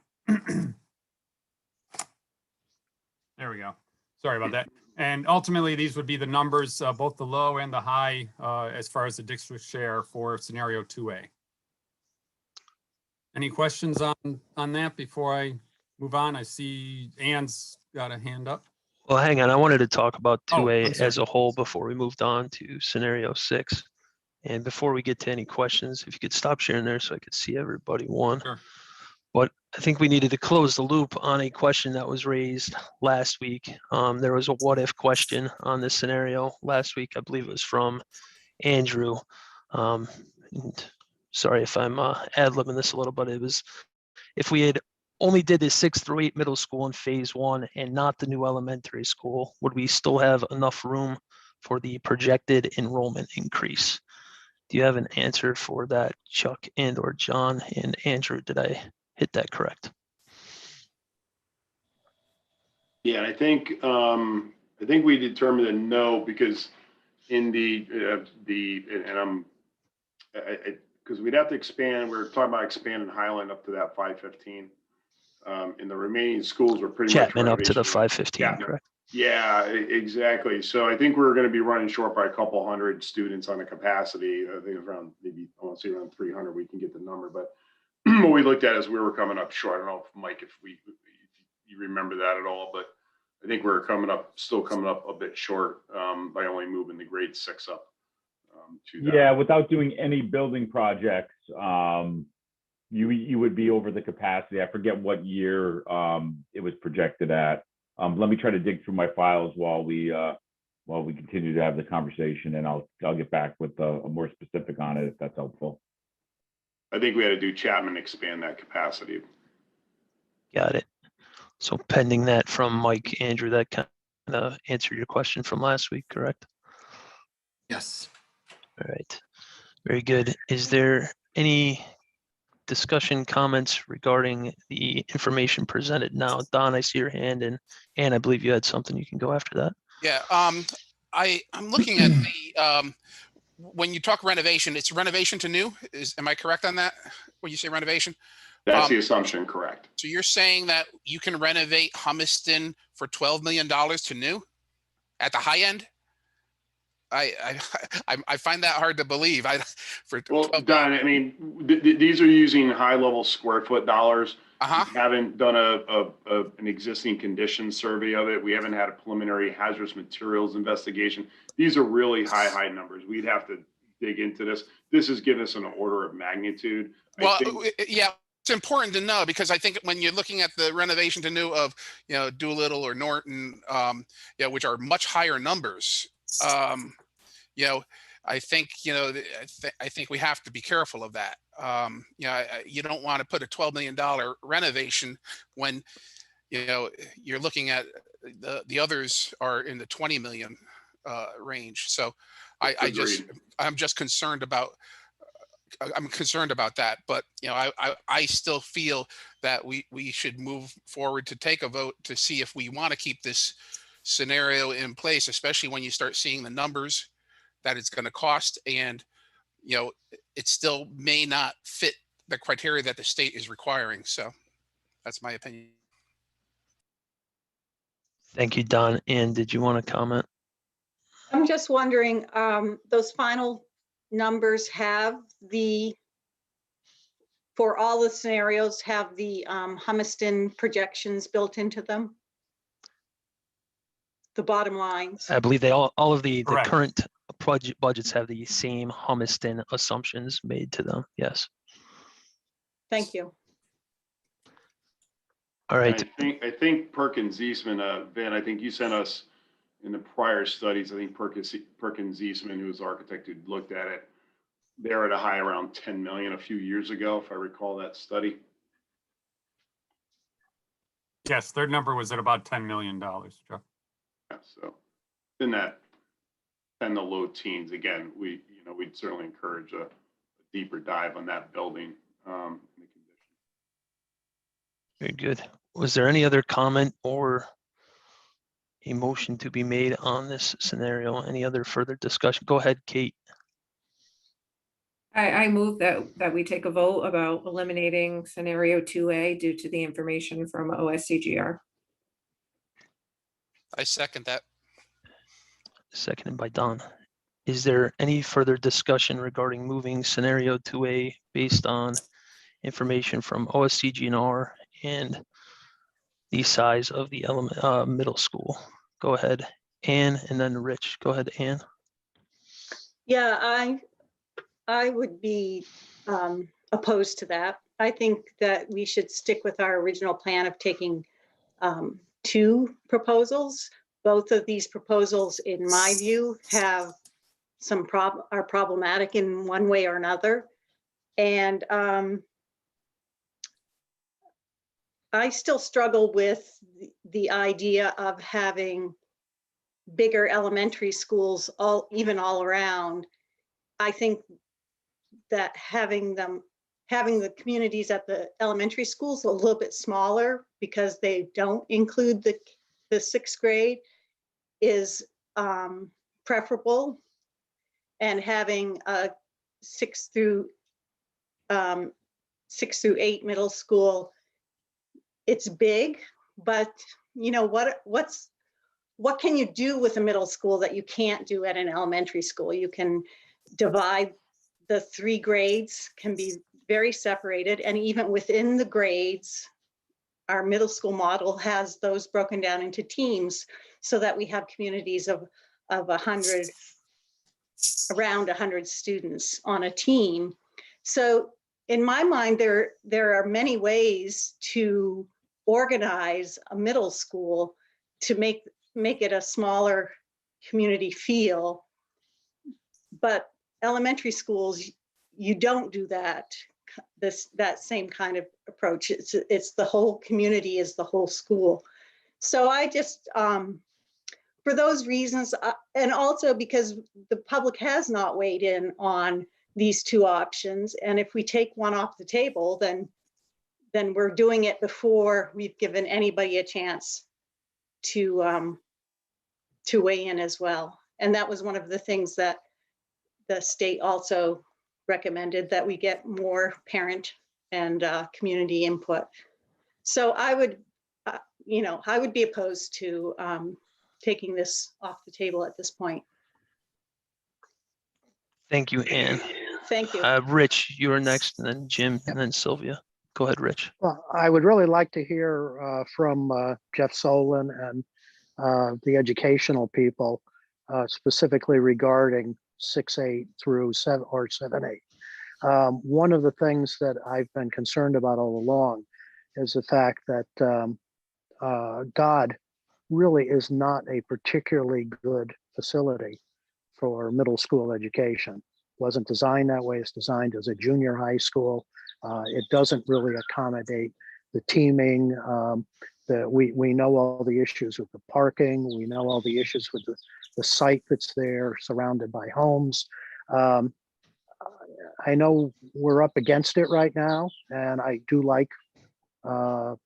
There we go. Sorry about that. And ultimately, these would be the numbers, both the low and the high, as far as the district share for scenario 2A. Any questions on that before I move on? I see Ann's got a hand up. Well, hang on. I wanted to talk about I'm 2A sorry. as a whole before we moved on to scenario 6. And before we get to any questions, if you could stop sharing there so I could see everybody. Sure. But I think we needed to close the loop on a question that was raised last week. There was a what if question on this scenario last week. I believe it was from Andrew. And sorry if I'm ad-libbing this a little, but it was if we had only did the 6 through 8 middle school in phase 1 and not the new elementary school, would we still have enough room for the projected enrollment increase? Do you have an answer for that, Chuck and or John and Andrew? Did I hit that correct? Yeah, I think we determined a no because in because we'd have to expand. We're talking about expanding Highland up to that 515. And the remaining schools were pretty Chapman much up to the renovation. 515, correct? Yeah, exactly. So I think we're going to be running short by a couple hundred students on the capacity. I think around maybe I want to say around 300. We can get the number, but what we looked at is we were coming up short. I don't know if Mike, if you remember that at all, but I think we're still coming up a bit short by only moving the grade 6 up. To that. Yeah, without doing any building projects, you would be over the capacity. I forget what year it was projected at. Let me try to dig through my files while we continue to have the conversation, and I'll get back with a more specific on it if that's helpful. I think we had to do Chapman expand that capacity. Got it. So pending that from Mike, Andrew, that kind of answered your question from last week, correct? Yes. All right. Very good. Is there any discussion, comments regarding the information presented now? Don, I see your hand, and I believe you had something. You can go after that. Yeah, I'm looking at the, when you talk renovation, it's renovation to new. Am I correct on that? When you say renovation? That's the assumption, correct? So you're saying that you can renovate Humiston for $12 million to new at the high end? I find that hard to believe. Well, Don, I mean, these are using high level square foot dollars. We haven't done an existing condition survey of it. We haven't had a preliminary hazardous materials investigation. These are really high numbers. We'd have to dig into this. This is giving us an order of magnitude. Well, yeah, it's important to know, because I think when you're looking at the renovation to new of, Doolittle or Norton, which are much higher numbers, I think, I think we have to be careful of that. You don't want to put a $12 million renovation when, you're looking at the others are in the 20 million range. So I'm just concerned about, that, but I still feel that we should move forward to take a vote to see if we want to keep this scenario in place, especially when you start seeing the numbers that it's going to cost, and it still may not fit the criteria that the state is requiring. So that's my opinion. Thank you, Don. Ann, did you want to comment? I'm just wondering, those final numbers for all the scenarios, have the Humiston projections built into them? The bottom lines? I believe all of the Correct. current budgets have the same Humiston assumptions made to them. Yes. Thank you. All right. I think Perkins Eastman, Ben, I think you sent us in the prior studies, I think Perkins Eastman, who was the architect who looked at it, they're at a high around 10 million a few years ago, if I recall that study. Yes, their number was at about $10 million, Jeff. Yeah, so in that and the low teens, again, we'd certainly encourage a deeper dive on that building. Very good. Was there any other comment or a motion to be made on this scenario? Any other further discussion? Go ahead, Kate. I move that we take a vote about eliminating scenario 2A due to the information from OSCGR. I second that. Seconded by Don. Is there any further discussion regarding moving scenario 2A based on information from OSCGR and the size of the middle school? Go ahead, Ann, and then Rich. Go ahead, Ann. Yeah, I would be opposed to that. I think that we should stick with our original plan of taking 2 proposals. Both of these proposals, in my view, have are problematic in one way or another. And I still struggle with the idea of having bigger elementary schools even all around. I think that having the communities at the elementary schools a little bit smaller, because they don't include the 6th grade, is preferable. And having a 6 through 8 middle school, it's big, but what can you do with a middle school that you can't do at an elementary school? You can divide the 3 grades, can be very separated, and even within the grades, our middle school model has those broken down into teams so that we have communities of 100, around 100 students on a team. So in my mind, there are many ways to organize a middle school to make it a smaller community feel. But elementary schools, you don't do that same kind of approach. It's the whole community is the whole school. So I just for those reasons, and also because the public has not weighed in on these 2 options, and if we take one off the table, then we're doing it before we've given anybody a chance to to weigh in as well. And that was one of the things that the state also recommended, that we get more parent and community input. So I would, I would be opposed to taking this off the table at this point. Thank you, Ann. Thank you. Rich, you are next, and then Jim, and then Sylvia. Go ahead, Rich. Well, I would really like to hear from Jeff Solon and the educational people, specifically regarding 6-8 through 7 or 7-8. One of the things that I've been concerned about all along is the fact that God really is not a particularly good facility for middle school education. Wasn't designed that way. It's designed as a junior high school. It doesn't really accommodate the teaming. We know all the issues with the parking. We know all the issues with the site that's there, surrounded by homes. I know we're up against it right now, and I do like our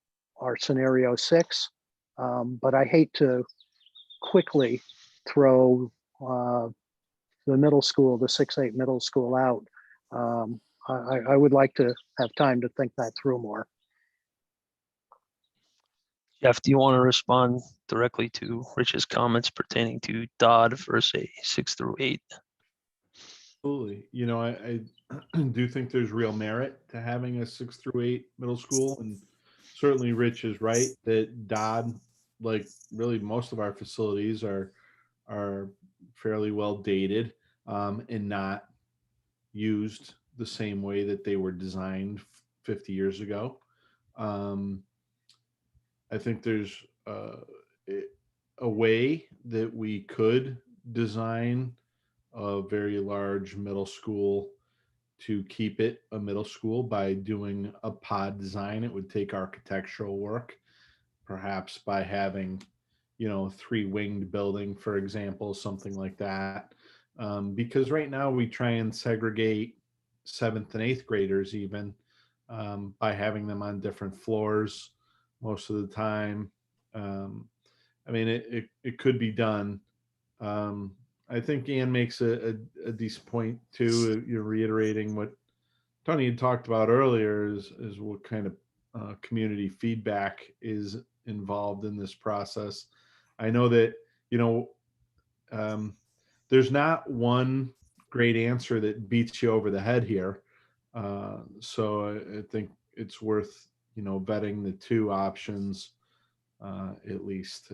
scenario 6, but I hate to quickly throw the middle school, the 6-8 middle school out. I would like to have time to think that through more. Jeff, do you want to respond directly to Rich's comments pertaining to Dodd versus a 6 through 8? Absolutely. I do think there's real merit to having a 6 through 8 middle school, and certainly Rich is right that Dodd, like really most of our facilities, are fairly well dated and not used the same way that they were designed 50 years ago. I think there's a way that we could design a very large middle school to keep it a middle school by doing a pod design. It would take architectural work, perhaps by having, 3-winged building, for example, something like that. Because right now we try and segregate 7th and 8th graders even by having them on different floors most of the time. It could be done. I think Ann makes a decent point too. You're reiterating what Tony had talked about earlier is what kind of community feedback is involved in this process. I know that, there's not one great answer that beats you over the head here. So I think it's worth, vetting the 2 options, at least.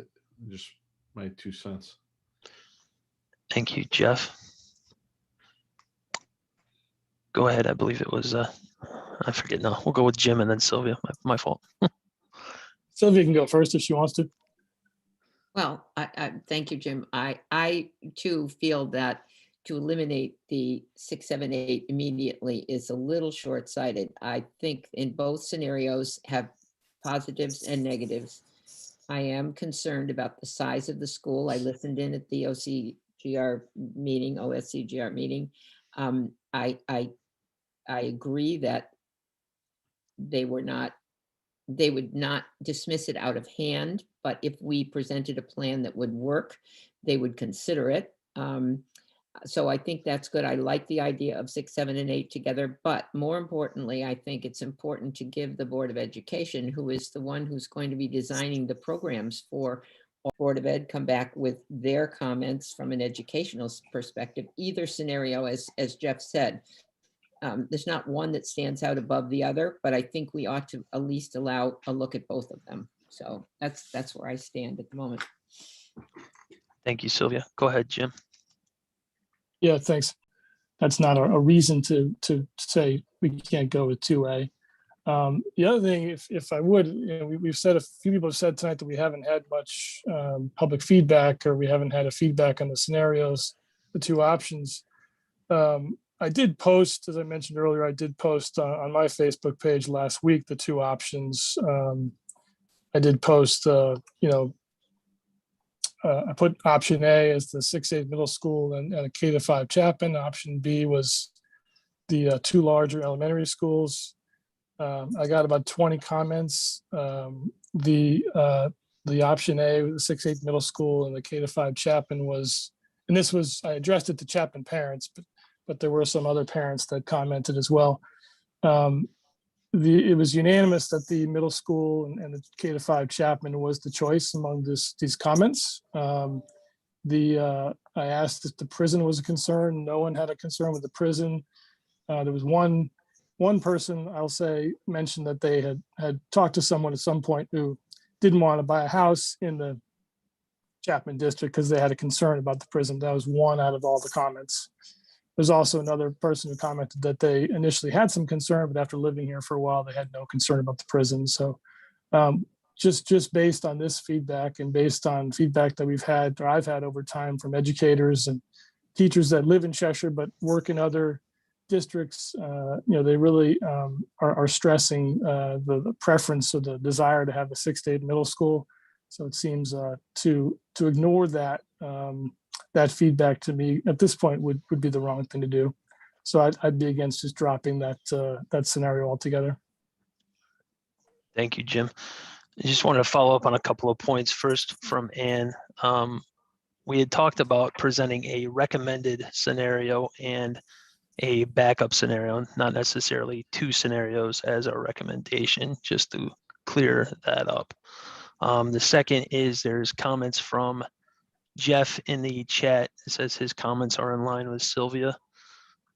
Just my 2 cents. Thank you, Jeff. Go ahead. I believe it was, I forget now. We'll go with Jim and then Sylvia. My fault. Sylvia can go first if she wants to. Well, I thank you, Jim. I too feel that to eliminate the 6, 7, 8 immediately is a little short-sighted. I think in both scenarios have positives and negatives. I am concerned about the size of the school. I listened in at the OSCGR meeting. I agree that they would not dismiss it out of hand, but if we presented a plan that would work, they would consider it. So I think that's good. I like the idea of 6, 7, and 8 together, but more importantly, I think it's important to give the Board of Education, who is the one who's going to be designing the programs for Board of Ed, come back with their comments from an educational perspective. Either scenario, as Jeff said, there's not one that stands out above the other, but I think we ought to at least allow a look at both of them. So that's where I stand at the moment. Thank you, Sylvia. Go ahead, Jim. Yeah, thanks. That's not a reason to say we can't go with 2A. The other thing, if I would, we've said, a few people have said tonight that we haven't had much public feedback, or we haven't had a feedback on the scenarios, the 2 options. I did post, as I mentioned earlier, I did post on my Facebook page last week the 2 options. I did post, I put option A as the 6-8 middle school and a K-5 Chapman. Option B was the 2 larger elementary schools. I got about 20 comments. The the option A, the 6-8 middle school and the K-5 Chapman was, and this was, I addressed it to Chapman parents, but there were some other parents that commented as well. It was unanimous that the middle school and the K-5 Chapman was the choice among these comments. I asked if the prison was a concern. No one had a concern with the prison. There was one person, I'll say, mentioned that they had talked to someone at some point who didn't want to buy a house in the Chapman district because they had a concern about the prison. That was one out of all the comments. There's also another person who commented that they initially had some concern, but after living here for a while, they had no concern about the prison. So just based on this feedback and based on feedback that we've had, or I've had over time from educators and teachers that live in Cheshire but work in other districts, they really are stressing the preference or the desire to have a 6-8 middle school. So it seems to ignore that that feedback to me at this point would be the wrong thing to do. So I'd be against just dropping that scenario altogether. Thank you, Jim. I just wanted to follow up on a couple of points. First, from Ann, we had talked about presenting a recommended scenario and a backup scenario, not necessarily two scenarios as a recommendation, just to clear that up. The second is there's comments from Jeff in the chat. It says his comments are in line with Sylvia.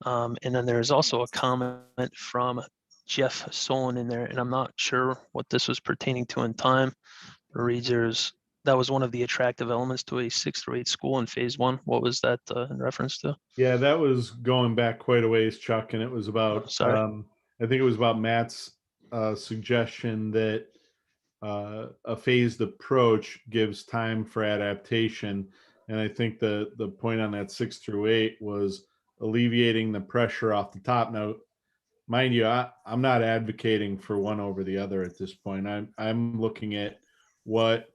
And then there's also a comment from Jeff Solon in there, and I'm not sure what this was pertaining to in time. It reads, that was one of the attractive elements to a 6-8 school in phase 1. What was that in reference to? Yeah, that was going back quite a ways, Chuck, and it was about, I think it was about Matt's suggestion that a phased approach gives time for adaptation. And I think the point on that 6-8 was alleviating the pressure off the top. Now, mind you, I'm not advocating for one over the other at this point. I'm looking at what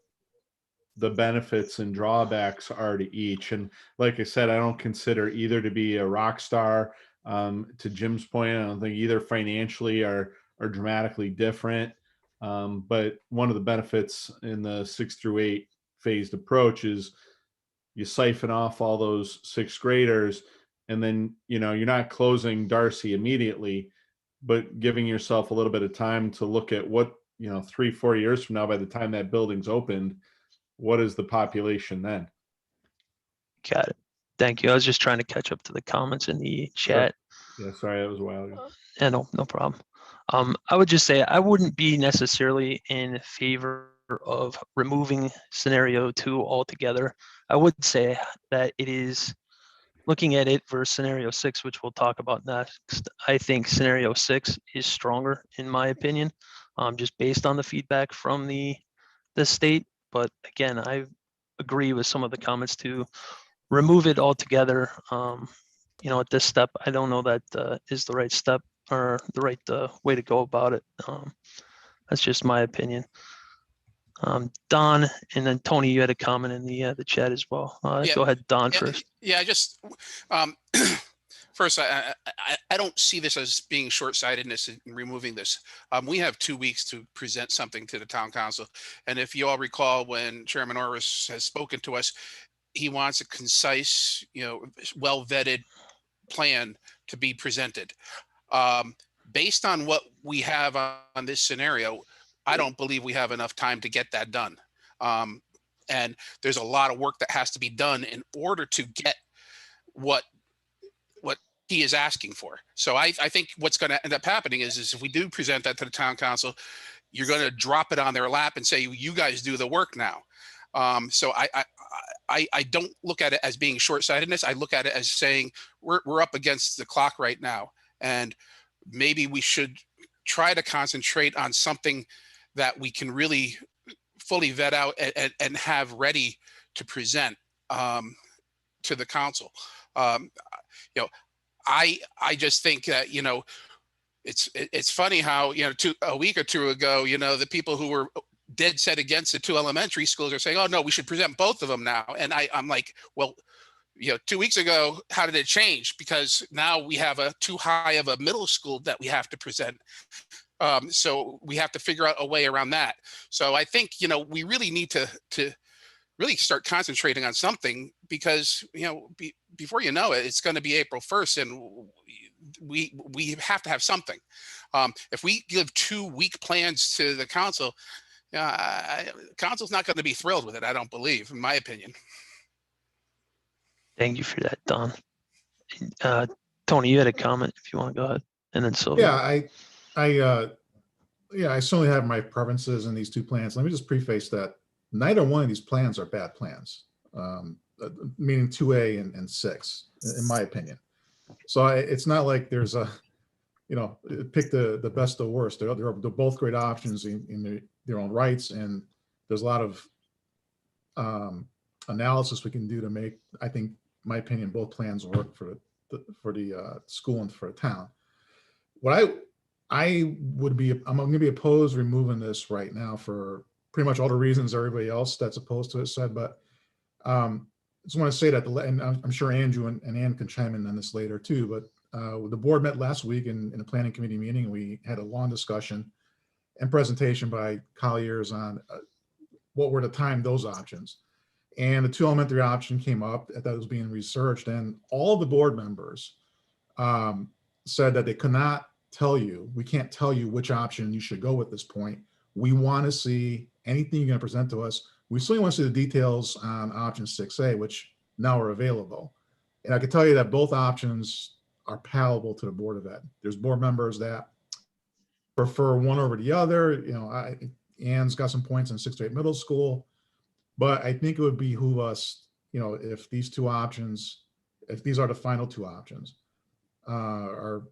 the benefits and drawbacks are to each. And like I said, I don't consider either to be a rock star. To Jim's point, I don't think either financially are dramatically different. But one of the benefits in the 6-8 phased approach is you siphon off all those 6th graders, and then, you're not closing Darcy immediately, but giving yourself a little bit of time to look at what, 3-4 years from now, by the time that building's opened, what is the population then? Got it. Thank you. I was just trying to catch up to the comments in the chat. Yeah, sorry, that was a while ago. Yeah, no problem. I would just say I wouldn't be necessarily in favor of removing scenario 2 altogether. I would say that it is looking at it versus scenario 6, which we'll talk about next. I think scenario 6 is stronger in my opinion, just based on the feedback from the state. But again, I agree with some of the comments to remove it altogether. At this step, I don't know that is the right step or the right way to go about it. That's just my opinion. Don, and then Tony, you had a comment in the chat as well. Go ahead, Don, first. Yeah, just first, I don't see this as being short-sightedness in removing this. We have 2 weeks to present something to the town council. And if you all recall, when Chairman Orris has spoken to us, he wants a concise, well-vetted plan to be presented. Based on what we have on this scenario, I don't believe we have enough time to get that done. And there's a lot of work that has to be done in order to get what he is asking for. So I think what's going to end up happening is if we do present that to the town council, you're going to drop it on their lap and say, you guys do the work now. So I don't look at it as being short-sightedness. I look at it as saying we're up against the clock right now, and maybe we should try to concentrate on something that we can really fully vet out and have ready to present to the council. I just think that, it's funny how, a week or two ago, the people who were dead set against the 2 elementary schools are saying, oh no, we should present both of them now. And I'm like, well, 2 weeks ago, how did it change? Because now we have a too high of a middle school that we have to present. So we have to figure out a way around that. So I think, we really need to really start concentrating on something, because, before you know it, it's going to be April 1st and we have to have something. If we give 2 week plans to the council, council's not going to be thrilled with it, I don't believe, in my opinion. Thank you for that, Don. Tony, you had a comment if you want to go ahead, and then Sylvia. Yeah, I certainly have my preferences in these 2 plans. Let me just preface that neither one of these plans are bad plans, meaning 2A and 6, in my opinion. So it's not like there's a, pick the best or worst. They're both great options in their own rights, and there's a lot of analysis we can do to make, I think, my opinion, both plans work for the school and for the town. What I'm going to be opposed removing this right now for pretty much all the reasons everybody else that's opposed to it said, but I just want to say that, and I'm sure Andrew and Ann can chime in on this later too, but the board met last week in a planning committee meeting. We had a long discussion and presentation by Colliers on what were to time those options. And the 2 elementary option came up that was being researched, and all the board members said that they could not tell you, we can't tell you which option you should go at this point. We want to see anything you're going to present to us. We still want to see the details on option 6A, which now are available. And I can tell you that both options are palatable to the Board of Ed. There's board members that prefer one over the other. Ann's got some points in 6th grade middle school, but I think it would behoove us, if these 2 options, if these are the final 2 options, are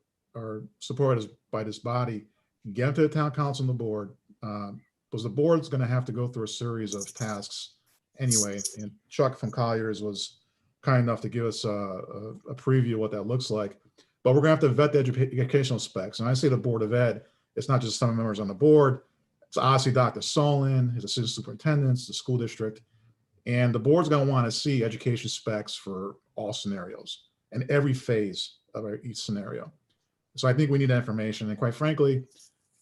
supported by this body, get them to the town council and the board, because the board's going to have to go through a series of tasks anyway. And Chuck from Colliers was kind enough to give us a preview of what that looks like. But we're going to have to vet the educational specs. And I say the Board of Ed, it's not just some members on the board. It's obviously Dr. Solon, his assistant superintendents, the school district. And the board's going to want to see education specs for all scenarios and every phase of each scenario. So I think we need that information. And quite frankly,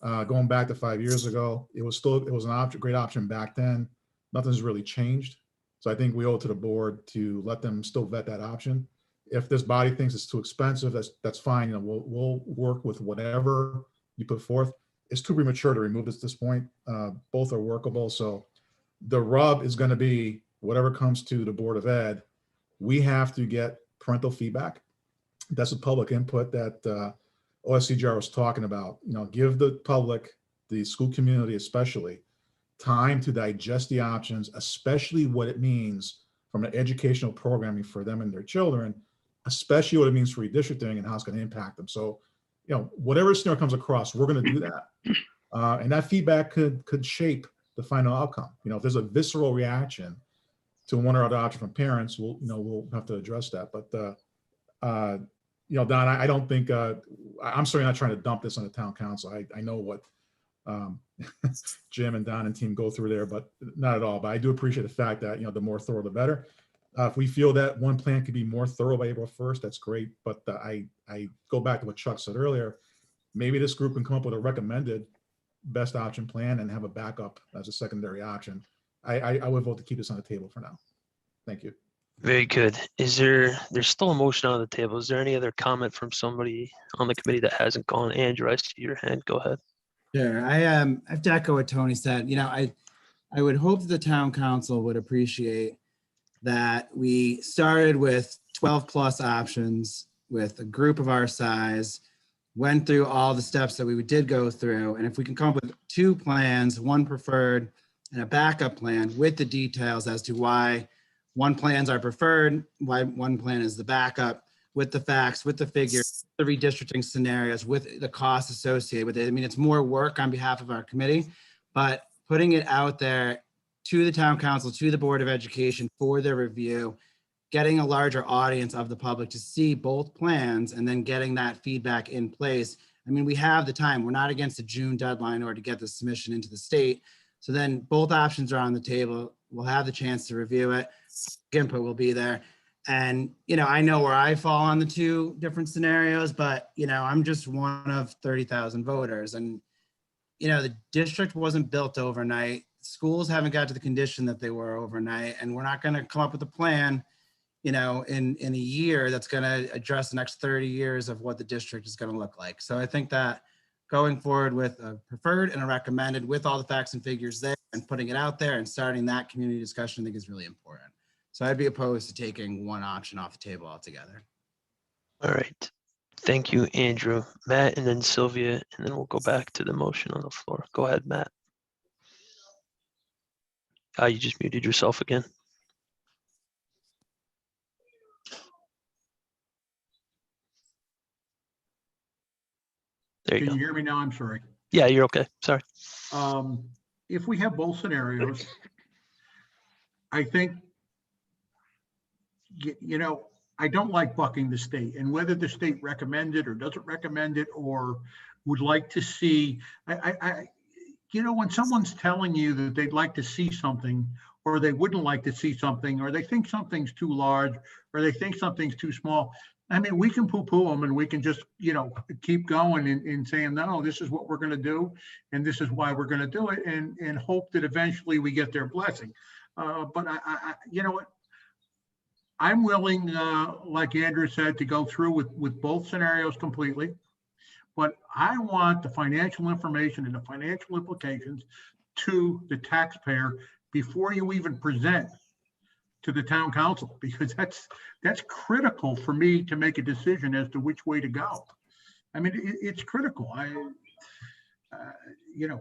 going back to 5 years ago, it was an great option back then. Nothing's really changed. So I think we owe it to the board to let them still vet that option. If this body thinks it's too expensive, that's fine. We'll work with whatever you put forth. It's too premature to remove this at this point. Both are workable. So the rub is going to be whatever comes to the Board of Ed, we have to get parental feedback. That's the public input that OSCGR was talking about. Give the public, the school community especially, time to digest the options, especially what it means from an educational programming for them and their children, especially what it means for redistricting and how it's going to impact them. So, whatever scenario comes across, we're going to do that. And that feedback could shape the final outcome. If there's a visceral reaction to one or other option from parents, we'll have to address that. But Don, I don't think I'm certainly not trying to dump this on the town council. I know what Jim and Don and team go through there, but not at all. But I do appreciate the fact that the more thorough, the better. If we feel that one plan could be more thorough by April 1st, that's great. But I go back to what Chuck said earlier. Maybe this group can come up with a recommended best option plan and have a backup as a secondary option. I would vote to keep this on the table for now. Thank you. Very good. There's still a motion on the table. Is there any other comment from somebody on the committee that hasn't gone? Andrew, I see your hand. Go ahead. Sure. I have to echo what Tony said. I would hope that the town council would appreciate that we started with 12 plus options with a group of our size, went through all the steps that we did go through. And if we can come up with 2 plans, one preferred and a backup plan with the details as to why one plans are preferred, why one plan is the backup, with the facts, with the figures, the redistricting scenarios, with the costs associated with it. I mean, it's more work on behalf of our committee, but putting it out there to the town council, to the Board of Education for their review, getting a larger audience of the public to see both plans and then getting that feedback in place. I mean, we have the time. We're not against a June deadline or to get the submission into the state. So then both options are on the table. We'll have the chance to review it. Input will be there. And, I know where I fall on the two different scenarios, but, I'm just one of 30,000 voters. And, the district wasn't built overnight. Schools haven't got to the condition that they were overnight. And we're not going to come up with a plan, in a year that's going to address the next 30 years of what the district is going to look like. So I think that going forward with a preferred and a recommended with all the facts and figures there and putting it out there and starting that community discussion, I think is really important. So I'd be opposed to taking one option off the table altogether. All right. Thank you, Andrew. Matt, and then Sylvia, and then we'll go back to the motion on the floor. Go ahead, Matt. You just muted yourself again. There you Can go. you hear me now? I'm sorry. Yeah, you're okay. Sorry. If we have both scenarios, I think, I don't like bucking the state, and whether the state recommends it or doesn't recommend it or would like to see, when someone's telling you that they'd like to see something or they wouldn't like to see something, or they think something's too large or they think something's too small, I mean, we can poo-poo them and we can just, keep going and saying, no, this is what we're going to do. And this is why we're going to do it, and hope that eventually we get their blessing. But you know what? I'm willing, like Andrew said, to go through with both scenarios completely. But I want the financial information and the financial implications to the taxpayer before you even present to the town council, because that's critical for me to make a decision as to which way to go. I mean, it's critical. I don't know.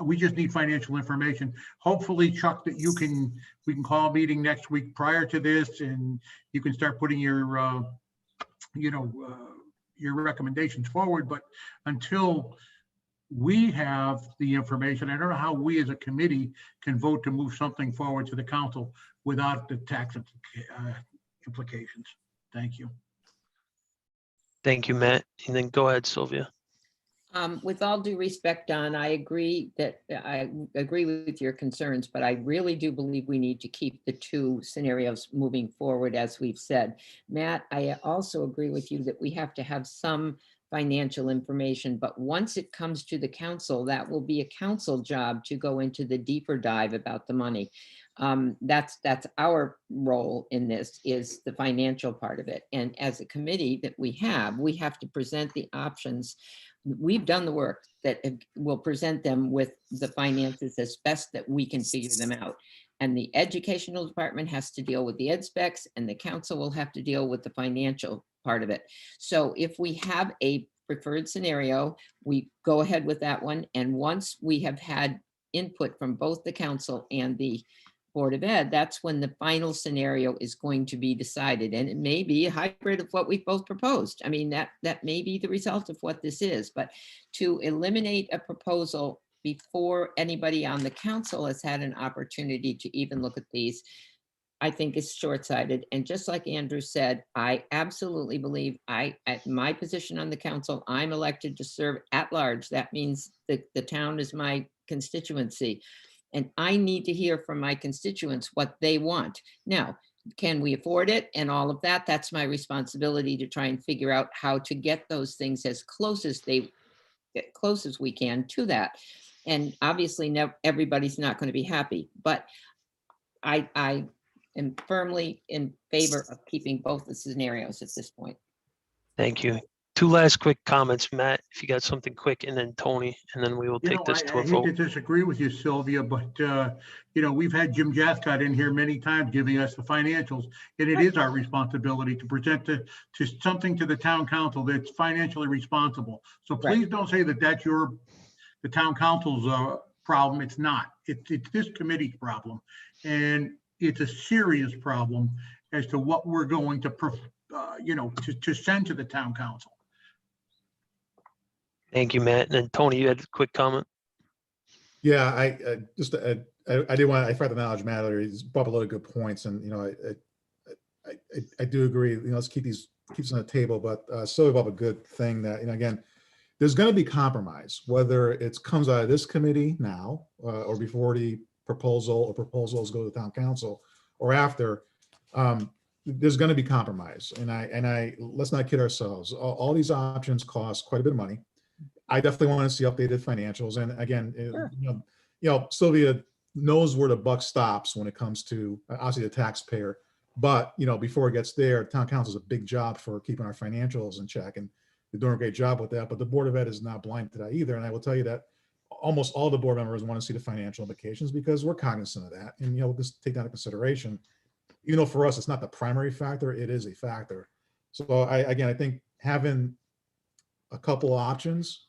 We just need financial information. Hopefully, Chuck, that we can call a meeting next week prior to this, and you can start putting your recommendations forward. But until we have the information, I don't know how we as a committee can vote to move something forward to the council without the tax implications. Thank you. Thank you, Matt. And then go ahead, Sylvia. With all due respect, Don, I agree with your concerns, but I really do believe we need to keep the two scenarios moving forward, as we've said. Matt, I also agree with you that we have to have some financial information, but once it comes to the council, that will be a council job to go into the deeper dive about the money. That's our role in this, is the financial part of it. And as a committee that we have to present the options. We've done the work that will present them with the finances as best that we can figure them out. And the educational department has to deal with the ed specs, and the council will have to deal with the financial part of it. So if we have a preferred scenario, we go ahead with that one. And once we have had input from both the council and the Board of Ed, that's when the final scenario is going to be decided. And it may be a hybrid of what we've both proposed. I mean, that may be the result of what this is, but to eliminate a proposal before anybody on the council has had an opportunity to even look at these, I think is short-sighted. And just like Andrew said, I absolutely believe at my position on the council, I'm elected to serve at large. That means that the town is my constituency. And I need to hear from my constituents what they want. Now, can we afford it and all of that? That's my responsibility to try and figure out how to get those things as close as we can to that. And obviously, everybody's not going to be happy, but I am firmly in favor of keeping both the scenarios at this point. Thank you. Two last quick comments, Matt, if you got something quick, and then Tony, and then we will take this to a vote. I hate to disagree with you, Sylvia, but we've had Jim Jascott in here many times giving us the financials, and it is our responsibility to present to something to the town council that's financially responsible. So please don't say that that's the town council's problem. It's not. It's this committee's problem, and it's a serious problem as to what we're going to to send to the town council. Thank you, Matt. And then Tony, you had a quick comment? Yeah, I did want to, I forgot to acknowledge Matt earlier. He's brought up a lot of good points, and I do agree. Let's keep this on the table. But Sylvia brought up a good thing that again, there's going to be compromise, whether it comes out of this committee now or before the proposals go to the town council, or after, there's going to be compromise. And I let's not kid ourselves. All these options cost quite a bit of money. I definitely want to see updated financials. And again, Sylvia knows where the buck stops when it comes to obviously the taxpayer. But before it gets there, town council is a big job for keeping our financials in check, and they're doing a great job with that. But the Board of Ed is not blind to that either. And I will tell you that almost all the board members want to see the financial implications because we're cognizant of that, and we'll just take that into consideration. Even though for us it's not the primary factor, it is a factor. So I think having a couple of options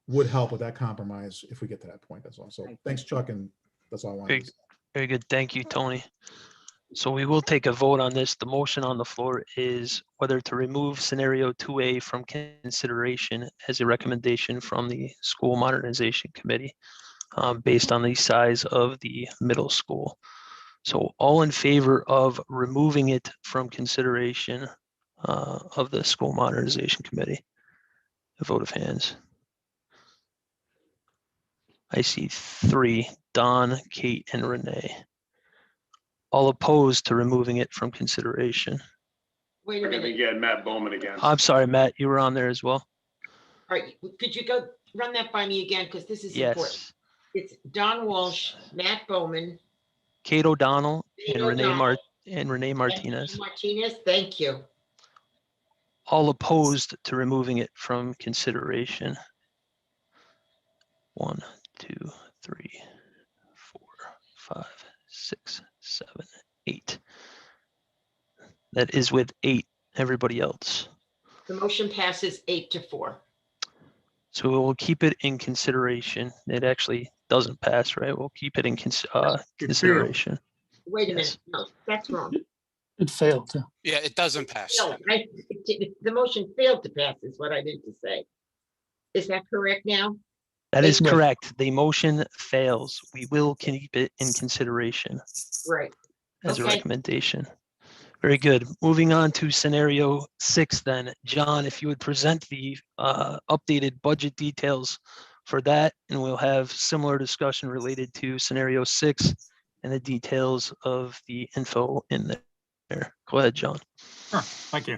would help with that compromise if we get to that point. That's all. So thanks, Chuck, and that's all I wanted to say. Very good. Thank you, Tony. So we will take a vote on this. The motion on the floor is whether to remove scenario 2A from consideration as a recommendation from the School Modernization Committee based on the size of the middle school. So all in favor of removing it from consideration of the School Modernization Committee? A vote of hands. I see 3, Don, Kate, and Renee. All opposed to removing it from consideration? Wait a I minute. think you had Matt Bowman again. I'm sorry, Matt, you were on there as well? All right, could you go run that by me again? Because this is important. Yes. It's Don Walsh, Matt Bowman, Kate O'Donnell Kate and O'Donnell, Renee Martinez. Martinez, thank you. All opposed to removing it from consideration? 1, 2, 3, 4, 5, 6, 7, 8. That is with 8, everybody else. The motion passes 8-4. So we'll keep it in consideration. It actually doesn't pass, right? We'll keep it in consideration. Wait a minute, no, that's wrong. It failed. Yeah. Yeah, it doesn't pass. No, the motion failed to pass is what I meant to say. Is that correct now? That is correct. The motion fails. We will keep it in consideration Right. as a recommendation. Very good. Moving on to scenario 6 then. John, if you would present the updated budget details for that, and we'll have similar discussion related to scenario 6 and the details of the info in there. Go ahead, John. Sure, thank you.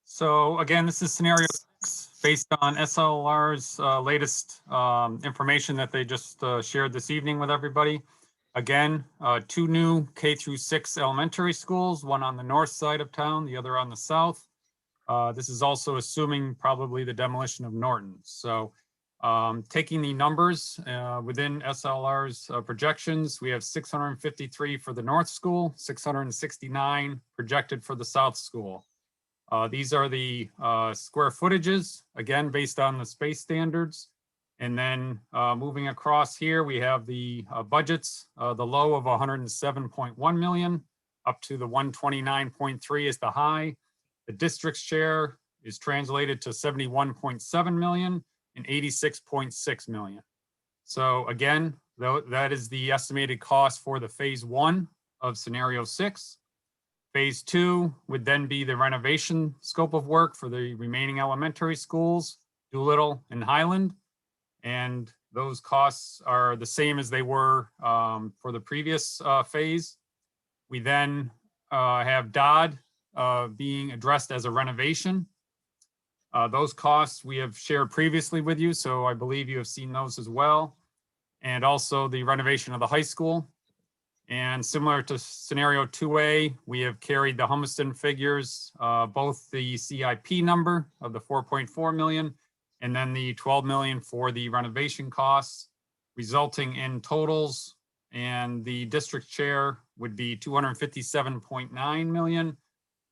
So again, this is scenario 6 based on SLR's latest information that they just shared this evening with everybody. Again, 2 new K-6 elementary schools, one on the north side of town, the other on the south. This is also assuming probably the demolition of Norton. So taking the numbers within SLR's projections, we have 653 for the north school, 669 projected for the south school. These are the square footages, again, based on the space standards. And then moving across here, we have the budgets, the low of 107.1 million up to the 129.3 is the high. The district's share is translated to 71.7 million and 86.6 million. So again, that is the estimated cost for the phase 1 of scenario 6. Phase 2 would then be the renovation scope of work for the remaining elementary schools, Doolittle and Highland. And those costs are the same as they were for the previous phase. We then have Dodd being addressed as a renovation. Those costs we have shared previously with you, so I believe you have seen those as well. And also the renovation of the high school. And similar to scenario 2A, we have carried the Humeston figures, both the CIP number of the 4.4 million and then the 12 million for the renovation costs, resulting in totals. And the district share would be 257.9 million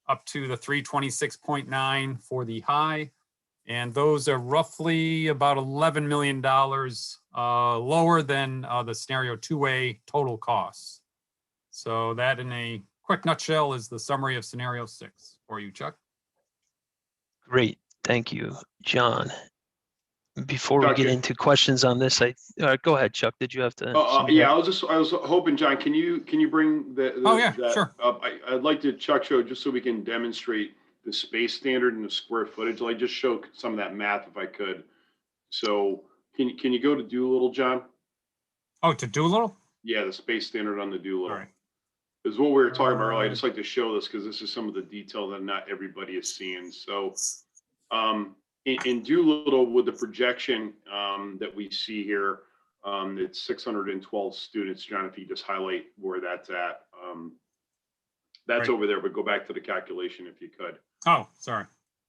up to the 326.9 for the high. And those are roughly about $11 million lower than the scenario 2A total costs. So that in a quick nutshell is the summary of scenario 6 for you, Chuck. Great, thank you, John. Before we get into questions on this, go ahead, Chuck. Did you have to? Yeah, I was hoping, John, can you bring that sure. up? I'd like to, Chuck, show just so we can demonstrate the space standard and the square footage. Like just show some of that math if I could. So can you go to Doolittle, John? Oh, to Doolittle? Yeah, the space standard on the Doolittle. All right. is what we were talking about earlier. I just like to show this because this is some of the detail that not everybody is seeing. So in Doolittle, with the projection that we see here, it's 612 students. John, if you just highlight where that's at. That's Right. over there, but go back to the calculation if you could. Oh, sorry.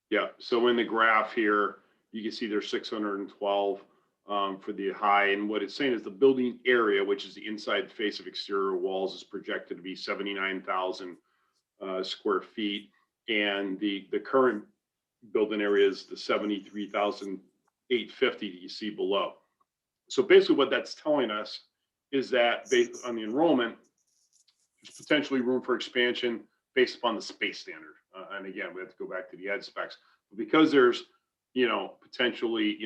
Yeah, so in the graph here, you can see there's 612 for the high. And what it's saying is the building area, which is the inside face of exterior walls, is projected to be 79,000 square feet. And the current building area is the 73,850 that you see below. So basically what that's telling us is that based on the enrollment, there's potentially room for expansion based upon the space standard. And again, we have to go back to the ed specs. But because there's, potentially,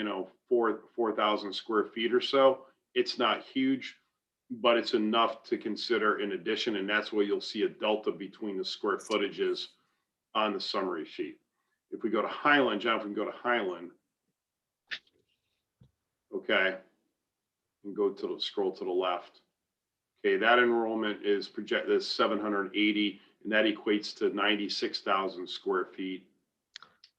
4,000 square feet or so, it's not huge, but it's enough to consider in addition. And that's where you'll see a delta between the square footages on the summary sheet. If we go to Highland, John, if we can go to Highland, okay, and go to the scroll to the left. Okay, that enrollment is projected as 780, and that equates to 96,000 square feet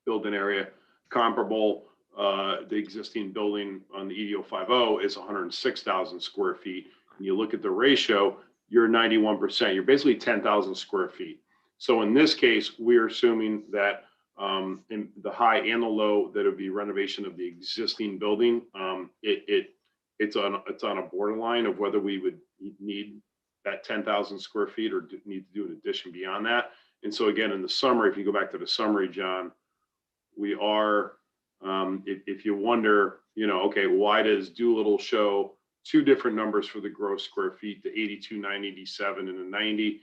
building area. Comparable, the existing building on the EDO 50 is 106,000 square feet. And you look at the ratio, you're 91%. You're basically 10,000 square feet. So in this case, we're assuming that in the high and the low, that would be renovation of the existing building. It's on a borderline of whether we would need that 10,000 square feet or need to do an addition beyond that. And so again, in the summary, if you go back to the summary, John, we are, if you wonder, okay, why does Doolittle show two different numbers for the gross square feet, the 82,987 and the 90,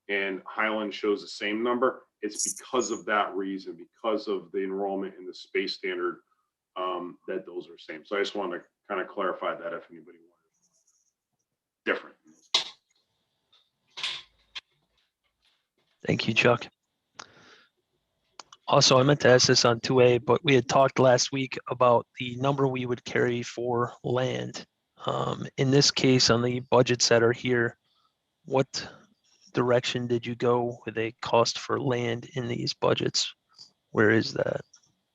and Highland shows the same number? It's because of that reason, because of the enrollment and the space standard, that those are same. So I just want to kind of clarify that if anybody wanted different. Thank you, Chuck. Also, I meant to ask this on 2A, but we had talked last week about the number we would carry for land. In this case, on the budgets that are here, what direction did you go with a cost for land in these budgets? Where is that?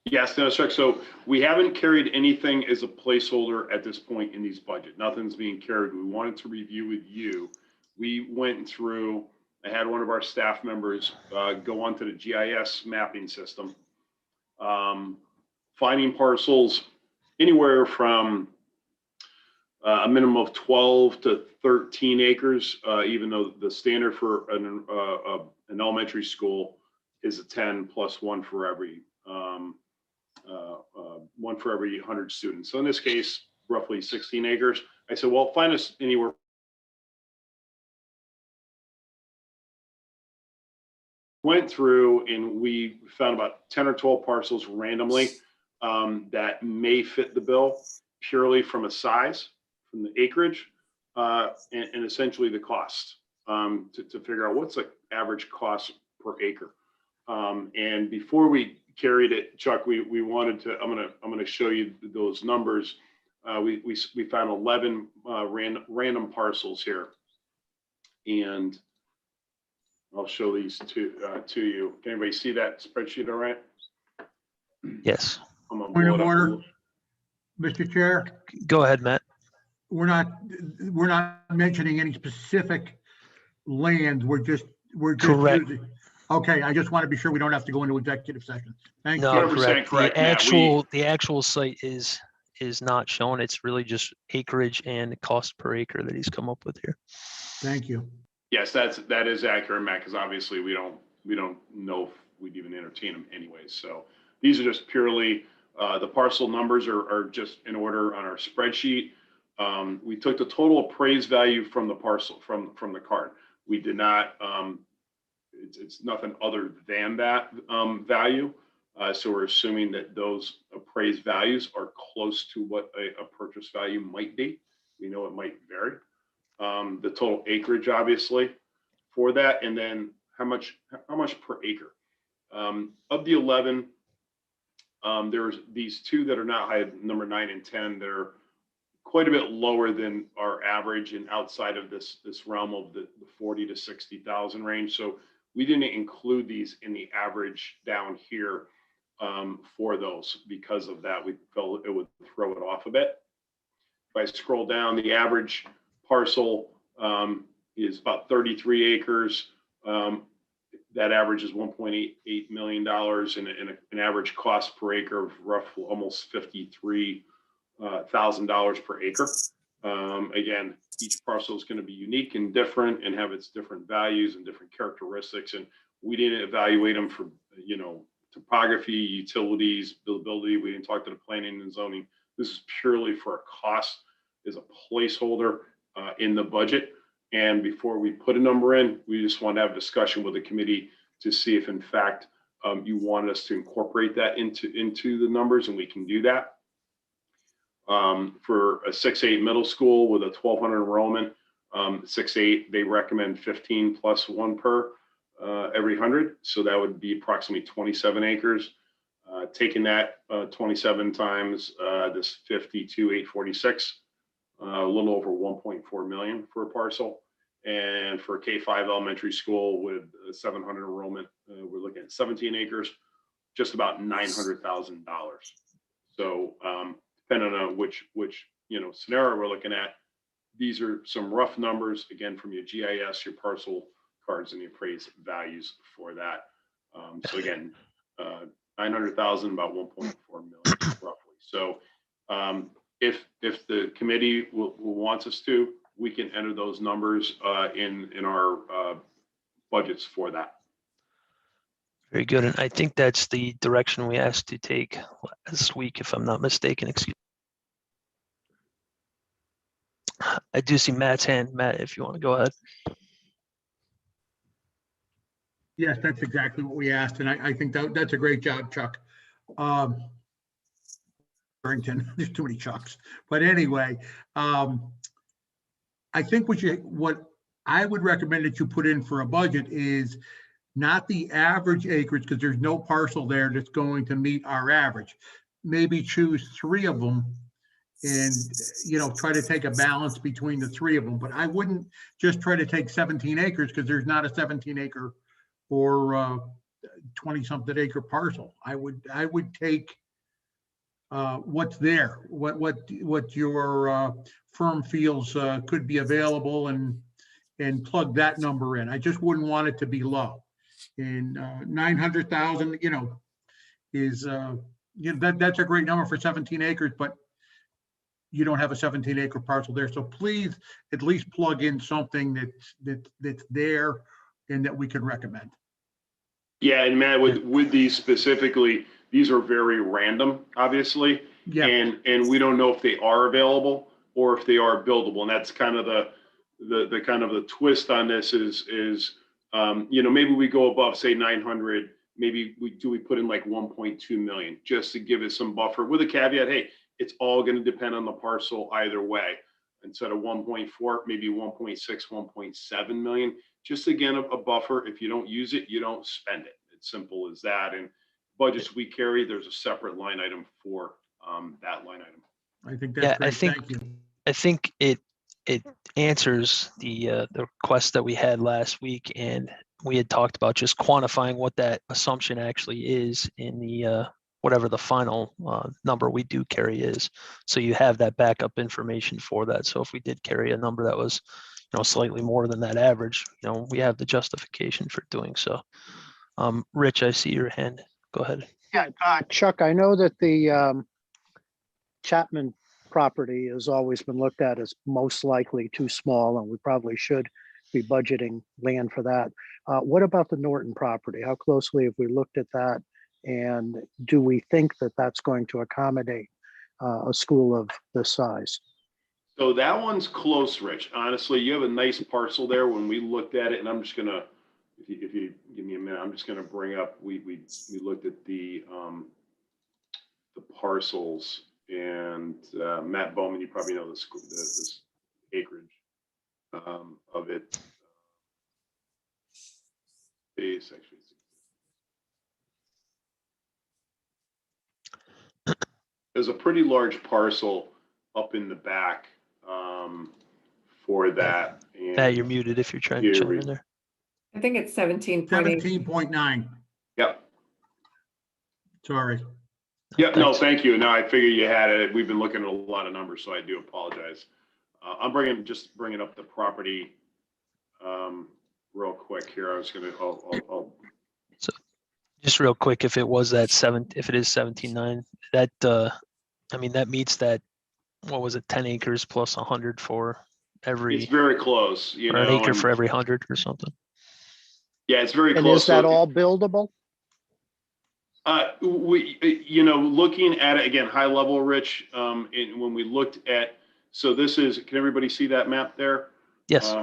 Yes, no, Chuck. So we haven't carried anything as a placeholder at this point in these budget. Nothing's being carried. We wanted to review with you. We went through, I had one of our staff members go onto the GIS mapping system, finding parcels anywhere from a minimum of 12 to 13 acres, even though the standard for an elementary school is a 10 plus one for every 100 students. So in this case, roughly 16 acres. I said, well, find us anywhere. Went through and we found about 10 or 12 parcels randomly that may fit the bill purely from a size, from the acreage, and essentially the cost to figure out what's the average cost per acre. And before we carried it, Chuck, we wanted to, I'm gonna show you those numbers. We found 11 random parcels here, and I'll show these to you. Can anybody see that spreadsheet all right? Yes. Point of order, Mr. Chair. Go ahead, Matt. We're not mentioning any specific land. We're just correct. Using, okay, I just want to be sure we don't have to go into executive session. Thank you. No, correct. The actual site is not shown. It's really just acreage and cost per acre that he's come up with here. Thank you. Yes, that is accurate, Matt, because obviously we don't know if we'd even entertain them anyways. So these are just purely the parcel numbers are just in order on our spreadsheet. We took the total appraised value from the parcel from the card. We did not. It's nothing other than that value. So we're assuming that those appraised values are close to what a purchase value might be. We know it might vary. The total acreage, obviously, for that, and then how much per acre. Of the 11, there's these two that are not high, number 9 and 10. They're quite a bit lower than our average and outside of this realm of the 40 to 60,000 range. So we didn't include these in the average down here for those. Because of that, we felt it would throw it off a bit. If I scroll down, the average parcel is about 33 acres. That average is $1.88 million and an average cost per acre of roughly almost $53,000 per acre. Again, each parcel is going to be unique and different and have its different values and different characteristics. And we didn't evaluate them for, topography, utilities, buildability. We didn't talk to the planning and zoning. This is purely for a cost, as a placeholder in the budget. And before we put a number in, we just want to have a discussion with the committee to see if in fact you want us to incorporate that into the numbers, and we can do that. For a 6-8 middle school with a 1,200 enrollment, 6-8, they recommend 15 plus 1 per every 100. So that would be approximately 27 acres. Taking that 27 times this 52,846, a little over 1.4 million for a parcel. And for a K-5 elementary school with 700 enrollment, we're looking at 17 acres, just about $900,000. So depending on which scenario we're looking at, these are some rough numbers, again, from your GIS, your parcel cards, and the appraised values for that. So again, 900,000, about 1.4 million roughly. So if the committee wants us to, we can enter those numbers in our budgets for that. Very good. And I think that's the direction we asked to take this week, if I'm not mistaken. Excuse me. I do see Matt's hand. Matt, if you want to go ahead. Yes, that's exactly what we asked. And I think that's a great job, Chuck. Barrington, there's too many Chucks. But anyway, I think what I would recommend that you put in for a budget is not the average acreage, because there's no parcel there that's going to meet our average. Maybe choose 3 of them and, try to take a balance between the 3 of them. But I wouldn't just try to take 17 acres because there's not a 17 acre or 20 something acre parcel. I would take what's there, what your firm feels could be available, and plug that number in. I just wouldn't want it to be low. And 900,000, is that's a great number for 17 acres, but you don't have a 17 acre parcel there. So please at least plug in something that's there and that we could recommend. Yeah, and Matt, with these specifically, these are very random, obviously. Yeah. And we don't know if they are available or if they are buildable. And that's kind of the kind of the twist on this is maybe we go above, say, 900. Maybe we put in like 1.2 million just to give it some buffer with a caveat. Hey, it's all going to depend on the parcel either way. Instead of 1.4, maybe 1.6, 1.7 million. Just again, a buffer. If you don't use it, you don't spend it. It's simple as that. And budgets we carry, there's a separate line item for that line item. I think that's great. Thank you. I think it answers the request that we had last week, and we had talked about just quantifying what that assumption actually is in the whatever the final number we do carry is. So you have that backup information for that. So if we did carry a number that was slightly more than that average, we have the justification for doing so. Rich, I see your hand. Go ahead. Yeah, Chuck, I know that the Chapman property has always been looked at as most likely too small, and we probably should be budgeting land for that. What about the Norton property? How closely have we looked at that? And do we think that that's going to accommodate a school of this size? So that one's close, Rich. Honestly, you have a nice parcel there. When we looked at it, and I'm just gonna, if you give me a minute, I'm just gonna bring up. We looked at the parcels, and Matt Bowman, you probably know this acreage of it. Base actually. There's a pretty large parcel up in the back for that. Matt, And you're muted if you're trying to here chime we- in there. I think it's 17.8. 17.9. Yep. Sorry. Yeah, no, Thanks. thank you. No, I figured you had it. We've been looking at a lot of numbers, so I do apologize. I'm just bringing up the property real quick here. I was gonna, I'll So just real quick, if it was that if it is 17.9, that I mean that meets that, what was it, 10 acres plus 100 for it's every, very close, you or an know, acre and for every 100 or something. yeah, it's very And close. is that So, all buildable? you know, looking at it again, high level, Rich, and when we looked at, so this is, can everybody see that map there? Yes.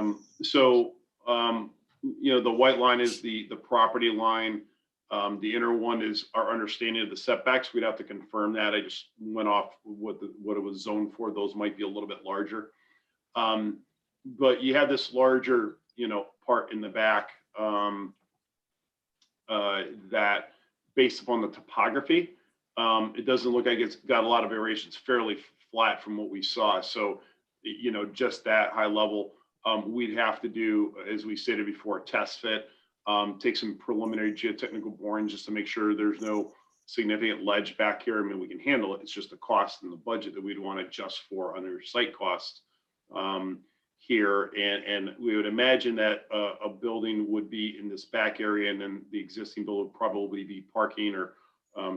You know, the white line is the property line. The inner one is our understanding of the setbacks. We'd have to confirm that. I just went off what it was zoned for. Those might be a little bit larger. But you have this larger, you know, part in the back that, based upon the topography, it doesn't look like it's got a lot of variations, fairly flat from what we saw. So, you know, just that high level, we'd have to do, as we stated before, a test fit, take some preliminary geotechnical boring just to make sure there's no significant ledge back here. I mean, we can handle it. It's just the cost and the budget that we'd want to adjust for under site costs here. And we would imagine that a building would be in this back area, and then the existing building would probably be parking or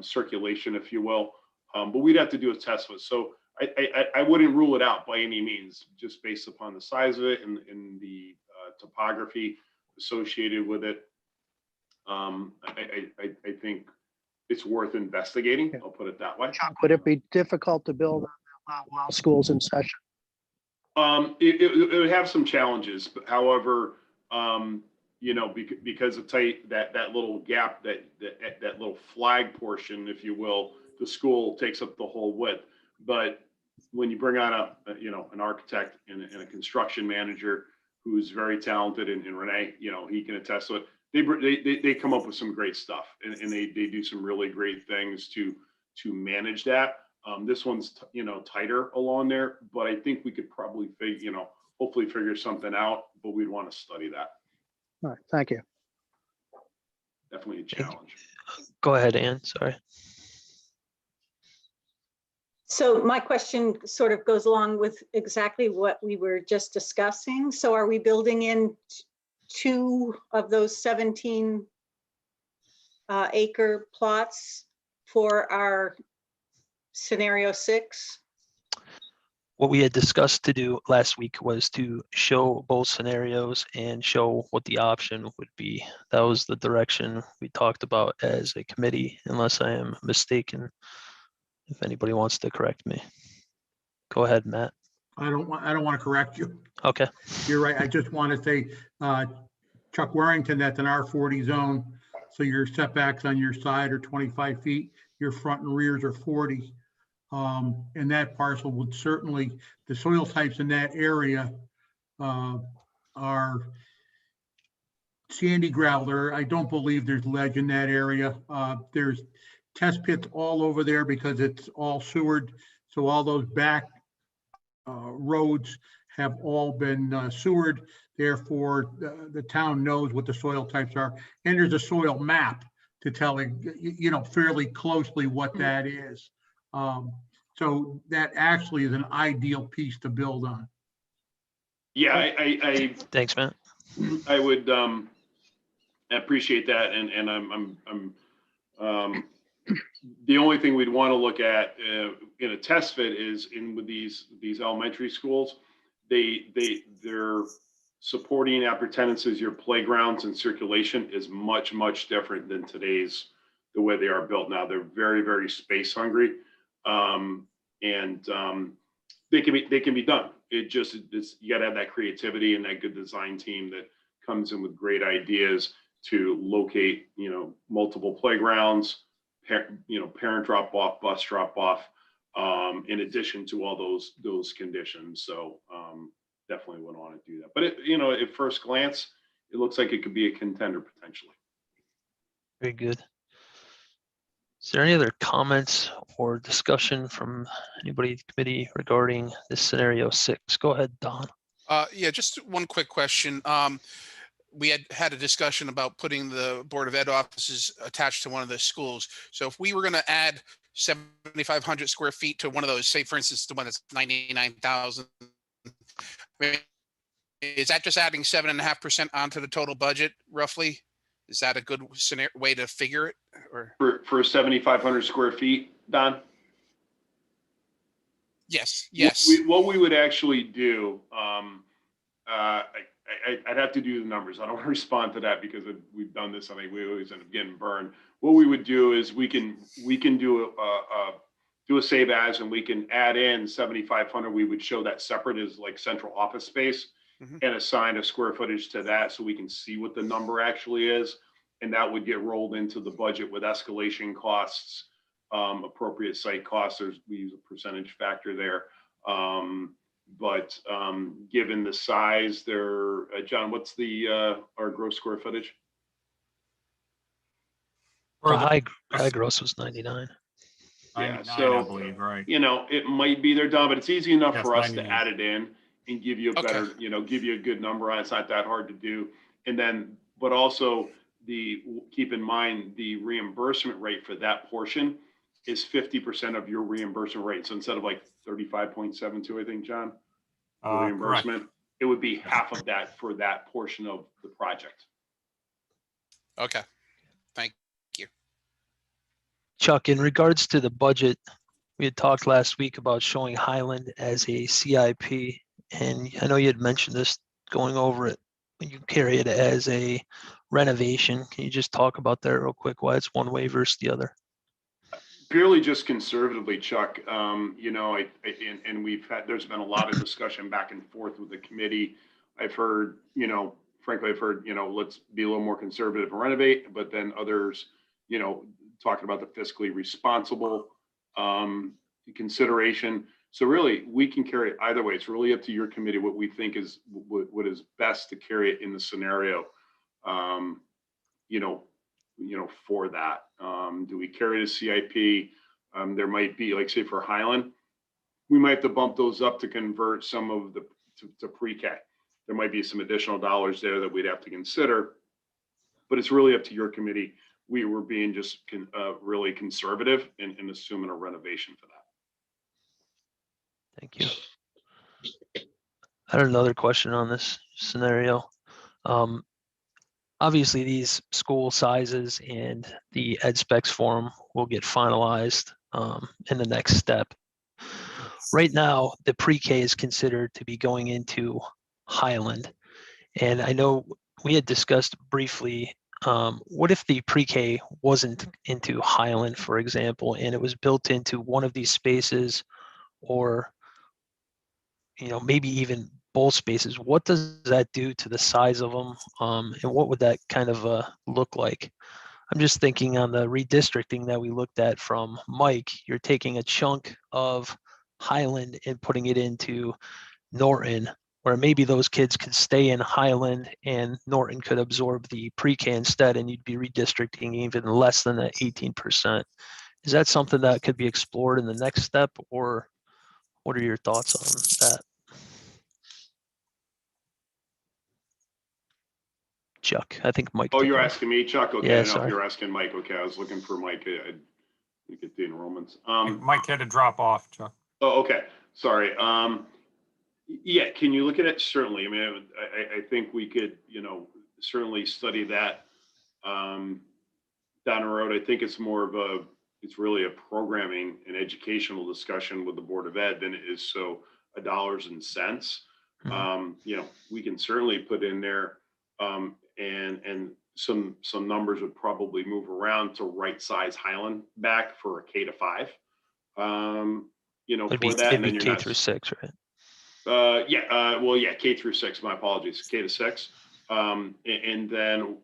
circulation, if you will. But we'd have to do a test with. So I wouldn't rule it out by any means, just based upon the size of it and the topography associated with it. I think it's worth investigating. I'll put it that way. Would it be difficult to build while school's in session? It would have some challenges, but however, you know, because of that little gap, that little flag portion, if you will, the school takes up the whole width. But when you bring on you know, an architect and a construction manager who's very talented, and Renee, you know, he can attest to it. They come up with some great stuff, and they do some really great things to manage that. This one's, you know, tighter along there, but I think we could probably you know, hopefully figure something out, but we'd want to study that. All right, thank you. Definitely a challenge. Go ahead, Ann, sorry. So my question sort of goes along with exactly what we were just discussing. So are we building in 2 of those 17 acre plots for our scenario 6? What we had discussed to do last week was to show both scenarios and show what the option would be. That was the direction we talked about as a committee, unless I am mistaken. If anybody wants to correct me. Go ahead, Matt. I don't want to correct you. Okay. You're right. I just want to say, Chuck Warrington, that's an R40 zone. So your setbacks on your side are 25 feet. Your front and rears are 40. And that parcel would certainly, the soil types in that area are sandy gravel. I don't believe there's ledge in that area. There's test pits all over there because it's all sewered. So all those back roads have all been sewered. Therefore, the town knows what the soil types are. And there's a soil map to tell it, you know, fairly closely what that is. So that actually is an ideal piece to build on. Yeah, I thanks, Matt. I would appreciate that, and I'm the only thing we'd want to look at in a test fit is with these elementary schools, their supporting appurtenances, your playgrounds and circulation is much different than today's, the way they are built now. They're very space hungry, and they can be done. You got to have that creativity and that good design team that comes in with great ideas to locate, you know, multiple playgrounds, parent drop off, bus drop off, in addition to all those conditions. So definitely would want to do that. But you know, at first glance, it looks like it could be a contender potentially. Very good. Is there any other comments or discussion from anybody in the committee regarding this scenario 6? Go ahead, Don. Yeah, just one quick question. We had a discussion about putting the Board of Ed offices attached to one of the schools. So if we were going to add 7,500 square feet to one of those, say for instance, the one that's 99,000, is that just adding 7.5% onto the total budget roughly? Is that a good way to figure it? Or For 7,500 square feet, Don? yes, yes. What we would actually do, I'd have to do the numbers. I don't want to respond to that because we've done this. I think we always end up getting burned. What we would do is we can do a save as, and we can add in 7,500. We would show that separate as like central office space and assign a square footage to that so we can see what the number actually is. And that would get rolled into the budget with escalation costs, appropriate site costs. We use a percentage factor there. But given the size there, John, what's our gross square footage? The high gross was 99. Yeah, 99, so I believe, right? it might be there, Don, but it's easy enough Yes, for us 99. to add it in and give you a better, give you a good number on it. It's not that hard to do. And then, but also keep in mind the reimbursement rate for that portion is 50% of your reimbursement rate. So instead of like 35.72, I think, John, the reimbursement, it would be half of that for that portion of the project. Okay, thank you. Chuck, in regards to the budget, we had talked last week about showing Highland as a CIP, and I know you had mentioned this going over it when you carry it as a renovation. Can you just talk about that real quick, why it's one way versus the other? Purely just conservatively, Chuck, and there's been a lot of discussion back and forth with the committee. I've heard, frankly, let's be a little more conservative and renovate, but then others, talking about the fiscally responsible consideration. So really, we can carry it either way. It's really up to your committee what we think is what is best to carry it in the scenario. For that. Do we carry the CIP? There might be, like say for Highland, we might have to bump those up to convert some of to pre-K. There might be some additional dollars there that we'd have to consider, but it's really up to your committee. We were being just really conservative in assuming a renovation for that. Thank you. I had another question on this scenario. Obviously, these school sizes and the ed specs form will get finalized in the next step. Right now, the pre-K is considered to be going into Highland. And I know we had discussed briefly, what if the pre-K wasn't into Highland, for example, and it was built into one of these spaces, or maybe even both spaces? What does that do to the size of them, and what would that kind of look like? I'm just thinking on the redistricting that we looked at from Mike, you're taking a chunk of Highland and putting it into Norton, where maybe those kids could stay in Highland and Norton could absorb the pre-K instead, and you'd be redistricting even less than that 18%. Is that something that could be explored in the next step, or what are your thoughts on that? Chuck, I think Mike. Oh, you're asking me, Chuck? Okay, yeah, I don't know if you're asking Mike. Okay, I was looking for Mike. I get the enrollments. Mike had to drop off, Chuck. Oh, okay. Sorry. Yeah, can you look at it? Certainly. I mean, I think we could, certainly study that down the road. I think it's more of it's really a programming and educational discussion with the Board of Ed than it is so a dollars and cents. We can certainly put in there and some numbers would probably move around to right size Highland back for a K-5. It'd for that, and then you're K not through 6, right? K through 6. My apologies, K-6. And then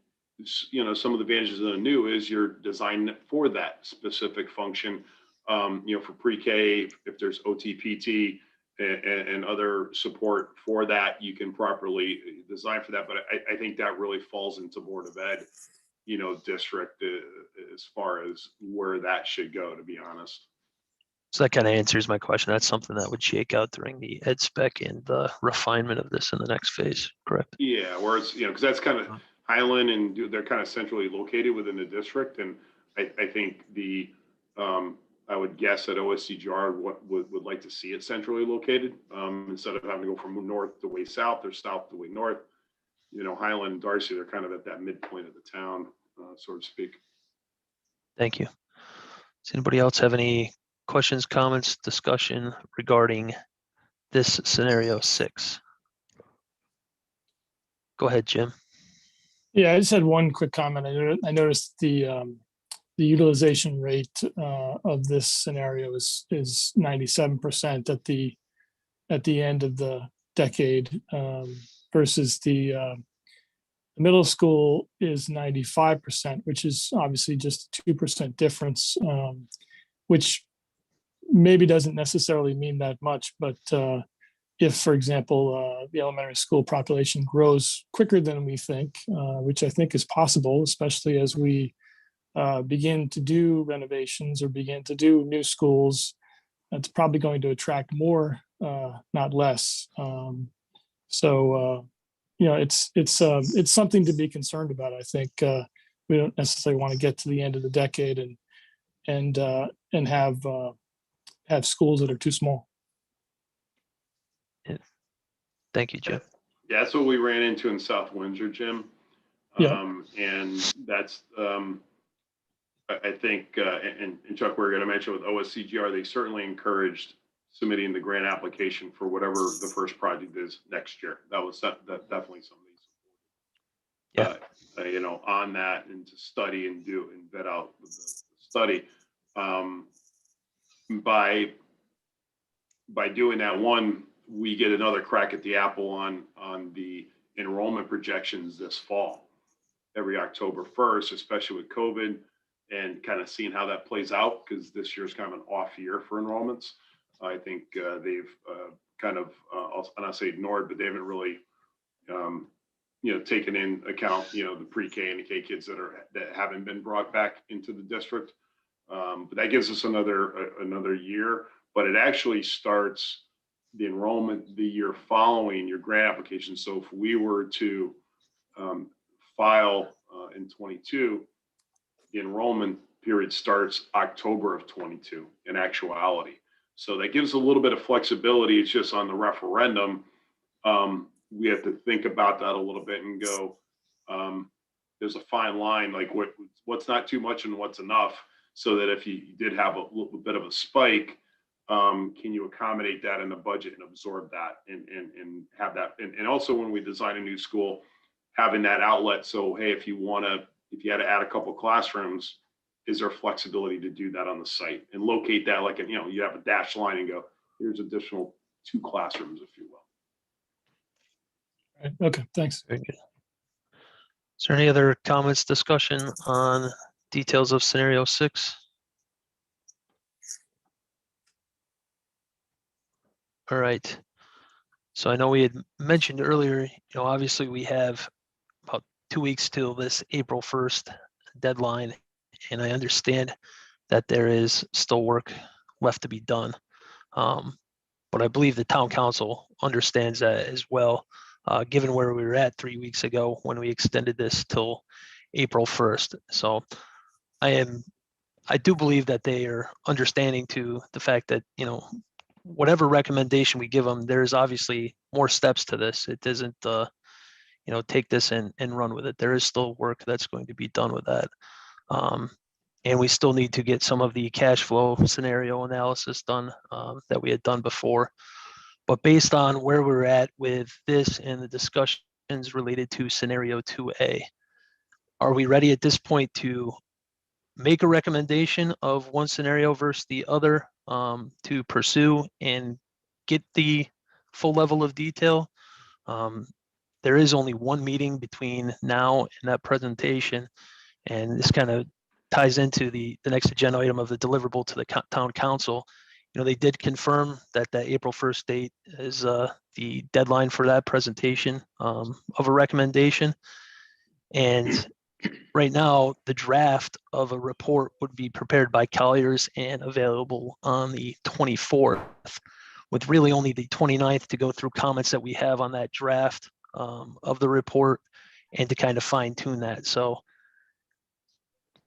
some of the advantages of the new is you're designing it for that specific function. For pre-K, if there's OT-PT and other support for that, you can properly design for that. But I think that really falls into Board of Ed district as far as where that should go, to be honest. So that kind of answers my question. That's something that would shake out during the ed spec and the refinement of this in the next phase, correct? Yeah, where it's, because that's kind of Highland and they're kind of centrally located within the district. And I think I would guess that OSCGR would like to see it centrally located instead of having to go from north to way south or south to way north. Highland and Darcy, they're kind of at that midpoint of the town, so to speak. Thank you. Does anybody else have any questions, comments, discussion regarding this scenario 6? Go ahead, Jim. Yeah, I just had one quick comment. I noticed the utilization rate of this scenario is 97% at the end of the decade versus the middle school is 95%, which is obviously just a 2% difference, which maybe doesn't necessarily mean that much, but if, for example, the elementary school population grows quicker than we think, which I think is possible, especially as we begin to do renovations or begin to do new schools, it's probably going to attract more, not less. It's something to be concerned about. I think we don't necessarily want to get to the end of the decade and have schools that are too small. Thank you, Jim. Yeah, that's what we ran into in South Windsor, Jim. Yeah. And that's, I think, and Chuck, we're going to mention with OSCGR, they certainly encouraged submitting the grant application for whatever the first project is next year. That was definitely something. Yeah. On that and to study and do and vet out the study. By doing that, one, we get another crack at the apple on the enrollment projections this fall, every October 1st, especially with COVID and kind of seeing how that plays out, because this year's kind of an off year for enrollments. I think they've kind of, I'll not say ignored, but they haven't really, taken in account, the pre-K and the K kids that haven't been brought back into the district. But that gives us another year, but it actually starts the enrollment the year following your grant application. So if we were to file in 22, the enrollment period starts October of 22 in actuality. So that gives a little bit of flexibility. It's just on the referendum. We have to think about that a little bit and go, there's a fine line, like what's not too much and what's enough, so that if you did have a little bit of a spike, can you accommodate that in the budget and absorb that and have that? And also when we design a new school, having that outlet. So, hey, if you had to add a couple classrooms, is there flexibility to do that on the site and locate that like, you have a dashed line and go, here's additional 2 classrooms, if you will. Right. Okay, thanks. Very good. Is there any other comments, discussion on details of scenario 6? All right. So I know we had mentioned earlier, obviously we have about 2 weeks till this April 1st deadline, and I understand that there is still work left to be done. But I believe the town council understands that as well, given where we were at 3 weeks ago when we extended this till April 1st. So I do believe that they are understanding to the fact that, whatever recommendation we give them, there's obviously more steps to this. It doesn't, take this and run with it. There is still work that's going to be done with that. And we still need to get some of the cash flow scenario analysis done that we had done before. But based on where we're at with this and the discussions related to scenario 2A, are we ready at this point to make a recommendation of one scenario versus the other to pursue and get the full level of detail? There is only one meeting between now and that presentation, and this kind of ties into the next agenda item of the deliverable to the town council. They did confirm that the April 1st date is the deadline for that presentation of a recommendation. And right now, the draft of a report would be prepared by Colliers and available on the 24th, with really only the 29th to go through comments that we have on that draft of the report and to kind of fine tune that. So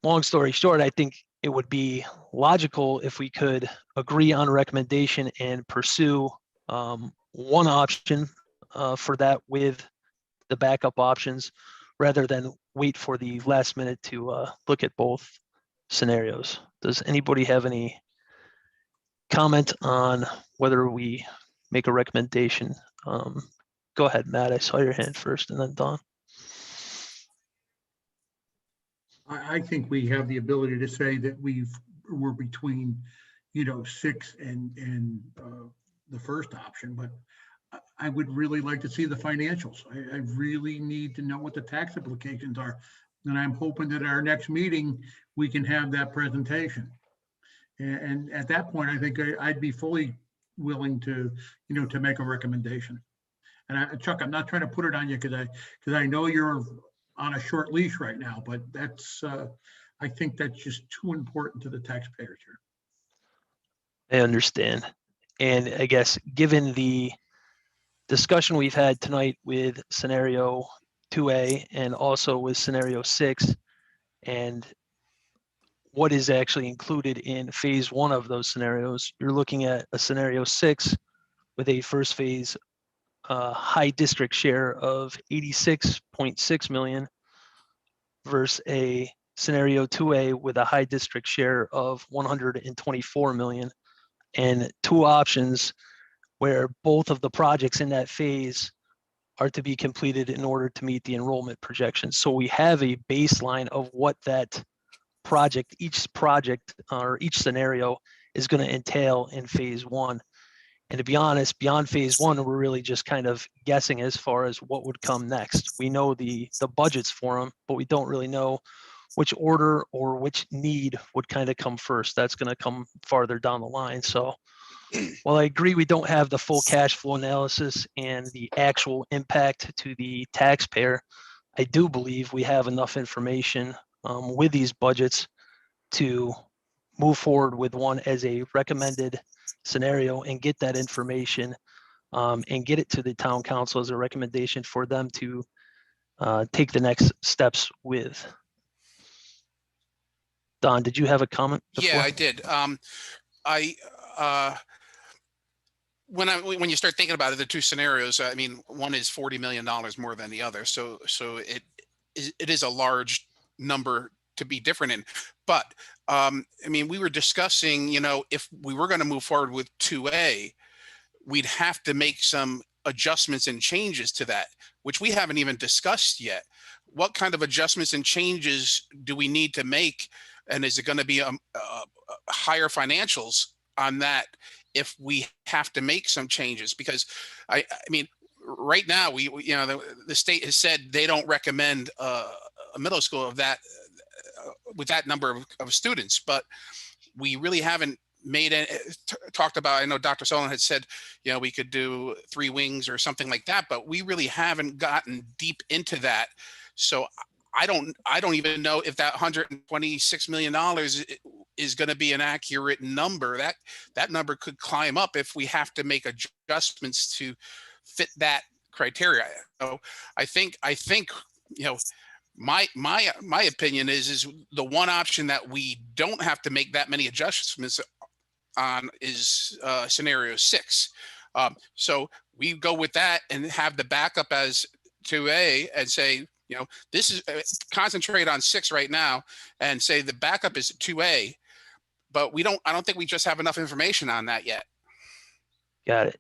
long story short, I think it would be logical if we could agree on a recommendation and pursue one option for that with the backup options, rather than wait for the last minute to look at both scenarios. Does anybody have any comment on whether we make a recommendation? Go ahead, Matt. I saw your hand first, and then Don. I think we have the ability to say that we're between, 6 and the first option, but I would really like to see the financials. I really need to know what the tax implications are. And I'm hoping that at our next meeting, we can have that presentation. And at that point, I think I'd be fully willing to, to make a recommendation. And Chuck, I'm not trying to put it on you because I know you're on a short leash right now, but that's, I think that's just too important to the taxpayers here. I understand. And I guess given the discussion we've had tonight with scenario 2A and also with scenario 6, and what is actually included in phase 1 of those scenarios, you're looking at a scenario 6 with a first phase high district share of 86.6 million versus a scenario 2A with a high district share of 124 million, and two options where both of the projects in that phase are to be completed in order to meet the enrollment projections. So we have a baseline of what that project, each project or each scenario is going to entail in phase 1. And to be honest, beyond phase 1, we're really just kind of guessing as far as what would come next. We know the budgets for them, but we don't really know which order or which need would kind of come first. That's going to come farther down the line. So while I agree we don't have the full cash flow analysis and the actual impact to the taxpayer, I do believe we have enough information with these budgets to move forward with one as a recommended scenario and get that information and get it to the town council as a recommendation for them to take the next steps with. Don, did you have a comment before? Yeah, I did. When you start thinking about it, the two scenarios, I mean, one is $40 million more than the other. So it is a large number to be different in. But I mean, we were discussing, if we were going to move forward with 2A, we'd have to make some adjustments and changes to that, which we haven't even discussed yet. What kind of adjustments and changes do we need to make? And is it going to be higher financials on that if we have to make some changes? Because I mean, right now the state has said they don't recommend a middle school of that with that number of students, but we really haven't made it talked about. I know Dr. Sullivan had said, we could do 3 wings or something like that, but we really haven't gotten deep into that. So I don't even know if that $126 million is going to be an accurate number. That number could climb up if we have to make adjustments to fit that criteria. So I think my opinion is the one option that we don't have to make that many adjustments on is scenario 6. So we go with that and have the backup as 2A and say, this is concentrate on 6 right now and say the backup is 2A, but I don't think we just have enough information on that yet. Got it.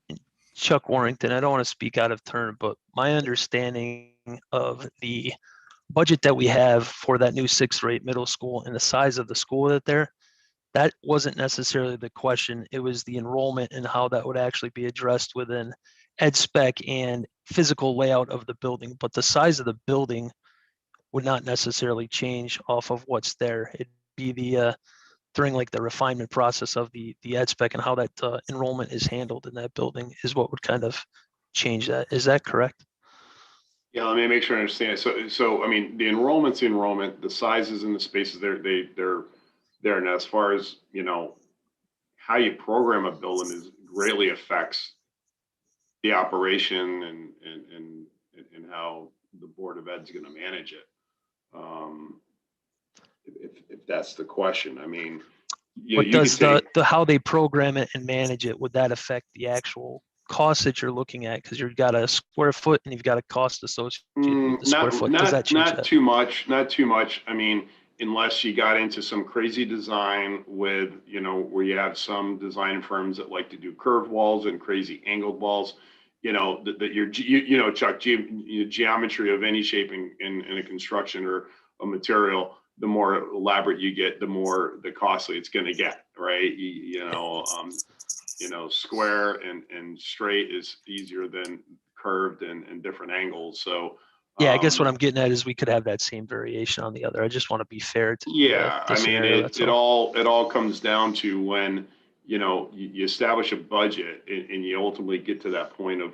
Chuck Warrington, I don't want to speak out of turn, but my understanding of the budget that we have for that new 6th rate middle school and the size of the school that wasn't necessarily the question. It was the enrollment and how that would actually be addressed within ed spec and physical layout of the building. But the size of the building would not necessarily change off of what's there. It'd be during like the refinement process of the ed spec and how that enrollment is handled in that building is what would kind of change that. Is that correct? Yeah, let me make sure I understand. So I mean, the enrollment's the enrollment, the sizes and the spaces, they're there. And as far as, you know, how you program a building is greatly affects the operation and how the Board of Ed's going to manage it. If that's the question, I mean, What you does could take, the how they program it and manage it, would that affect the actual cost that you're looking at? Because you've got a square foot and you've got a cost associated with the square foot. Does that change not that? too much, not too much. I mean, unless you got into some crazy design with, you know, where you have some design firms that like to do curved walls and crazy angled walls, you know, that you know, Chuck, geometry of any shape in a construction or a material, the more elaborate you get, the more the costly it's going to get, right? You know, square and straight is easier than curved and different angles. So Yeah, I guess what I'm getting at is we could have that same variation on the other. I just want to be fair to yeah, the I mean, scenario, that's all. it all comes down to when, you know, you establish a budget and you ultimately get to that point of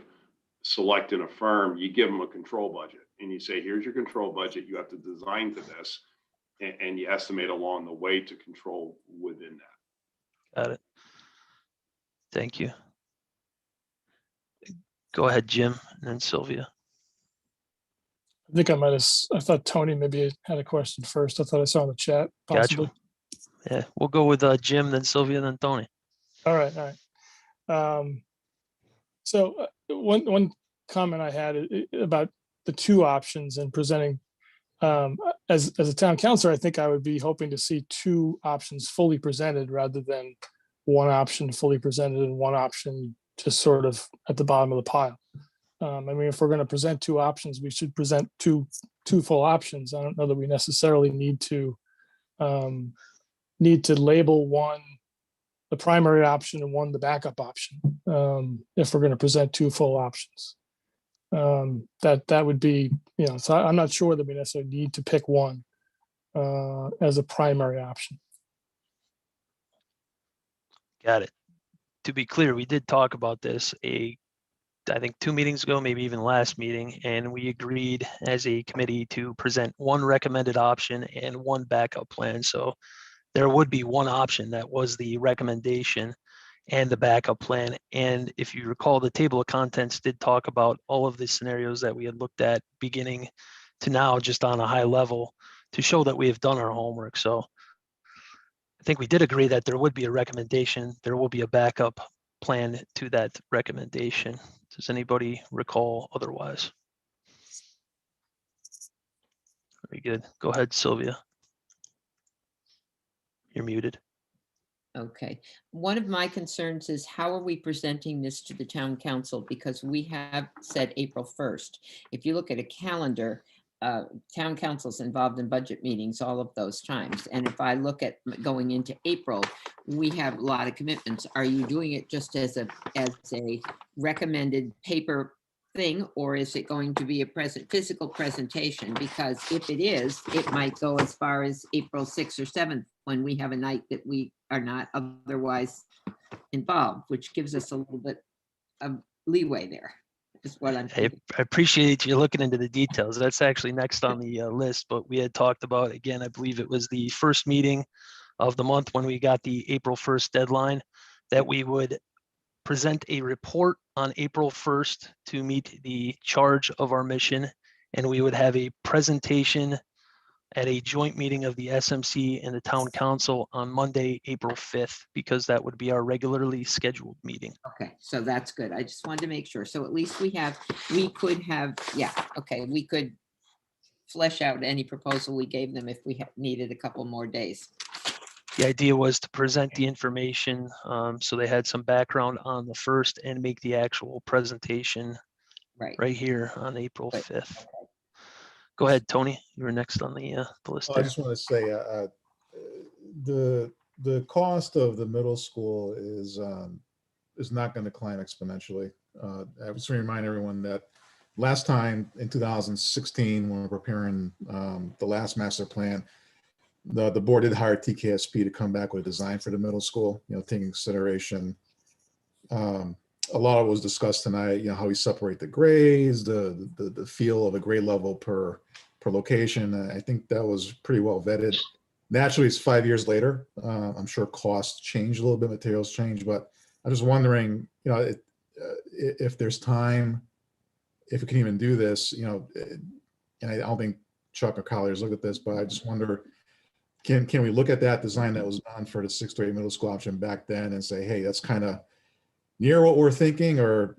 selecting a firm, you give them a control budget and you say, here's your control budget. You have to design to this and you estimate along the way to control within that. Got it. Thank you. Go ahead, Jim, and then Sylvia. I think I thought Tony maybe had a question first. I thought I saw in the chat, possibly. Gotcha. Yeah, we'll go with Jim, then Sylvia, then Tony. All right, all right. So one comment I had about the two options and presenting, as a town councilor, I think I would be hoping to see two options fully presented rather than one option fully presented and one option just sort of at the bottom of the pile. I mean, if we're going to present two options, we should present two full options. I don't know that we necessarily need to label one the primary option and one the backup option. If we're going to present two full options, that would be, you know. So I'm not sure that we necessarily need to pick one as a primary option. Got it. To be clear, we did talk about this I think 2 meetings ago, maybe even last meeting, and we agreed as a committee to present one recommended option and one backup plan. So there would be one option that was the recommendation and the backup plan. And if you recall, the table of contents did talk about all of the scenarios that we had looked at beginning to now, just on a high level, to show that we have done our homework. So I think we did agree that there would be a recommendation. There will be a backup plan to that recommendation. Does anybody recall otherwise? Very good. Go ahead, Sylvia. You're muted. Okay. One of my concerns is how are we presenting this to the town council? Because we have said April 1st. If you look at a calendar, town council's involved in budget meetings all of those times. And if I look at going into April, we have a lot of commitments. Are you doing it just as a recommended paper thing, or is it going to be a physical presentation? Because if it is, it might go as far as April 6th or 7th when we have a night that we are not otherwise involved, which gives us a little bit of leeway there. Is what I'm I appreciate you looking into the details. That's actually next on the list, but we had talked about, again, I believe it was the first meeting of the month when we got the April 1st deadline, that we would present a report on April 1st to meet the charge of our mission. And we would have a presentation at a joint meeting of the SMC and the town council on Monday, April 5th, because that would be our regularly scheduled meeting. Okay, so that's good. I just wanted to make sure. So at least we could have, yeah, okay, we could flesh out any proposal we gave them if we needed a couple more days. The idea was to present the information so they had some background on the first and make the actual presentation right here on April 5th. Go ahead, Tony. You were next on the list. I just want to say the cost of the middle school is not going to climb exponentially. I just want to remind everyone that last time in 2016, when we were preparing the last master plan, the board did hire TKSP to come back with a design for the middle school, you know, taking consideration a lot of it was discussed tonight, how we separate the grades, the feel of a grade level per location. I think that was pretty well vetted. Naturally, it's 5 years later. I'm sure costs change a little bit, materials change, but I'm just wondering, if there's time, if we can even do this, and I don't think Chuck or Colliers looked at this, but I just wonder, can we look at that design that was done for the 6th to 8th middle school option back then and say, hey, that's kind of near what we're thinking, or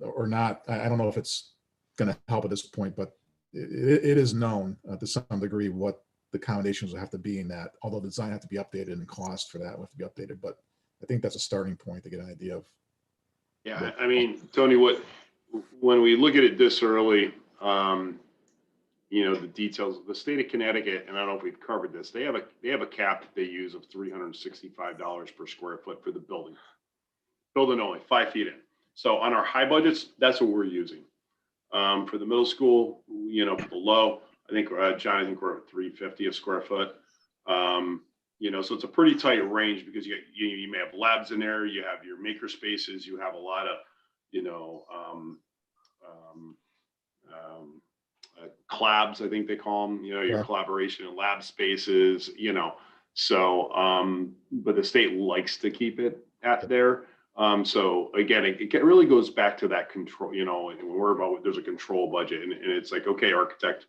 or not? I don't know if it's going to help at this point, but it is known to some degree what the accommodations will have to be in that, although the design have to be updated and cost for that will have to be updated. But I think that's a starting point to get an idea of. Yeah, I mean, Tony, when we look at it this early, the details, the state of Connecticut, and I don't know if we've covered this, they have a cap that they use of $365 per square foot for the building only 5 feet in. So on our high budgets, that's what we're using. For the middle school, for the low, I think, John, I think we're at $350 a square foot. So it's a pretty tight range because you may have labs in there, you have your maker spaces, you have a lot of, collabs, I think they call them, your collaboration and lab spaces, so, but the state likes to keep it at there. So again, it really goes back to that control, and we're about, there's a control budget, and it's like, okay, architect,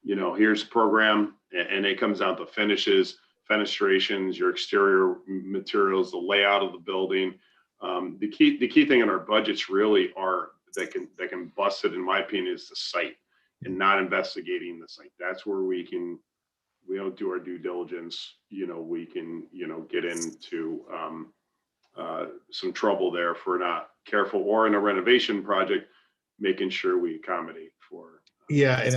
here's the program, and it comes down to finishes, fenestrations, your exterior materials, the layout of the building. The key thing in our budgets really are that can bust it, in my opinion, is the site and not investigating the site. That's where we don't do our due diligence. We can, get into some trouble there if we're not careful, or in a renovation project, making sure we accommodate for. Yeah, and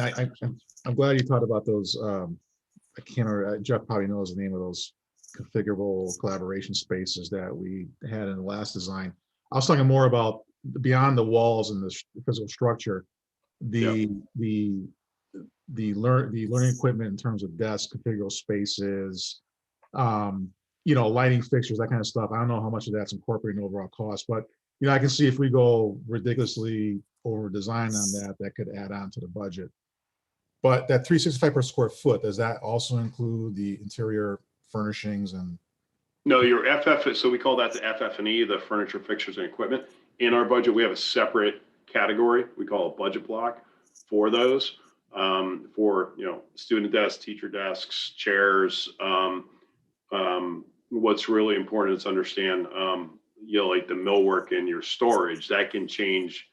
I'm glad you thought about those. I can't remember, Jeff probably knows the name of those configurable collaboration spaces that we had in the last design. I was talking more about beyond the walls and the physical structure, the learning equipment in terms of desks, configurable spaces, lighting fixtures, that kind of stuff. I don't know how much of that's incorporated in overall cost, but I can see if we go ridiculously over design on that, that could add on to the budget. But that $365 per square foot, does that also include the interior furnishings and? No, your FF, so we call that the FF&E, the furniture, fixtures, and equipment. In our budget, we have a separate category we call a budget block for those, for student desks, teacher desks, chairs. What's really important is to understand, like the millwork in your storage that can change.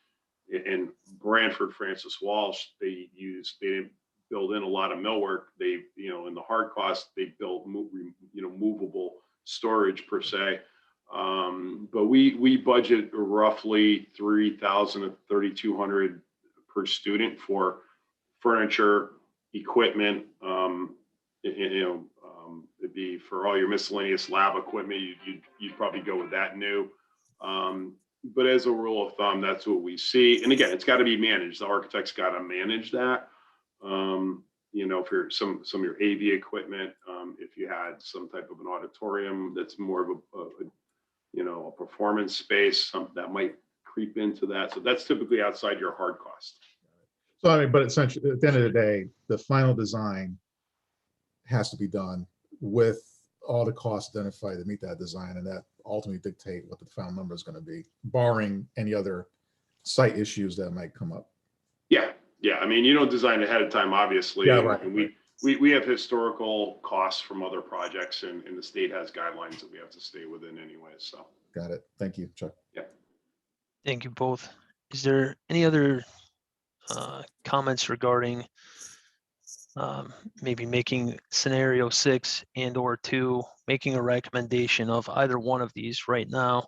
In Branford Francis Walsh, they didn't build in a lot of millwork. They, in the hard cost, they built movable storage per se. But we budget roughly $3,000 to $3,200 per student for furniture, equipment. It'd be for all your miscellaneous lab equipment. You'd probably go with that new. But as a rule of thumb, that's what we see. And again, it's got to be managed. The architect's got to manage that. For some of your AV equipment, if you had some type of an auditorium that's more of a performance space, that might creep into that. So that's typically outside your hard cost. So but essentially, at the end of the day, the final design has to be done with all the costs identified to meet that design, and that ultimately dictate what the final number is going to be, barring any other site issues that might come up. Yeah. I mean, you don't design ahead of time, obviously. Yeah, right. And we have historical costs from other projects, and the state has guidelines that we have to stay within anyway. So. Got it. Thank you, Chuck. Yeah. Thank you both. Is there any other comments regarding maybe making scenario 6 and/or 2, making a recommendation of either one of these right now,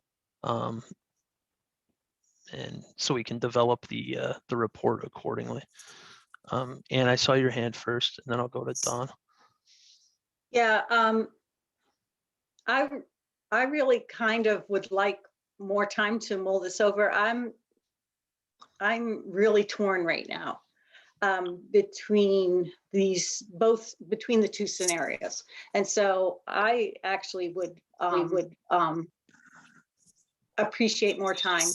and so we can develop the report accordingly. And I saw your hand first, and then I'll go to Dawn. Yeah, I really kind of would like more time to mull this over. I'm really torn right now between between the two scenarios, and so I actually would appreciate more time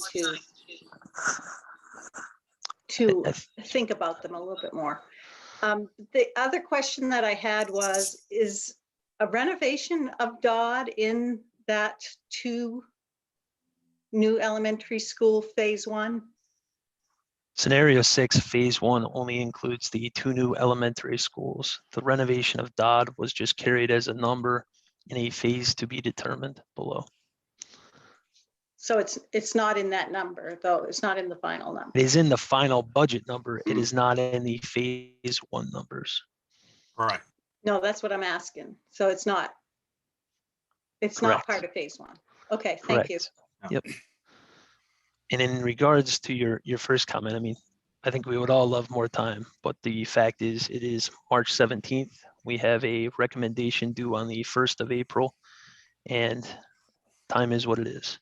to think about them a little bit more. The other question that I had was, is a renovation of Dodd in that 2 new elementary school phase 1? Scenario 6, phase 1 only includes the 2 new elementary schools. The renovation of Dodd was just carried as a number in a phase to be determined below. So it's not in that number, though. It's not in the final number. It is in the final budget number. It is not in the phase 1 numbers. All right. No, that's what I'm asking. So it's not Correct. part of phase 1. Okay, thank you. Yep. And in regards to your first comment, I mean, I think we would all love more time, but the fact is it is March 17th. We have a recommendation due on the 1st of April, and time is what it is.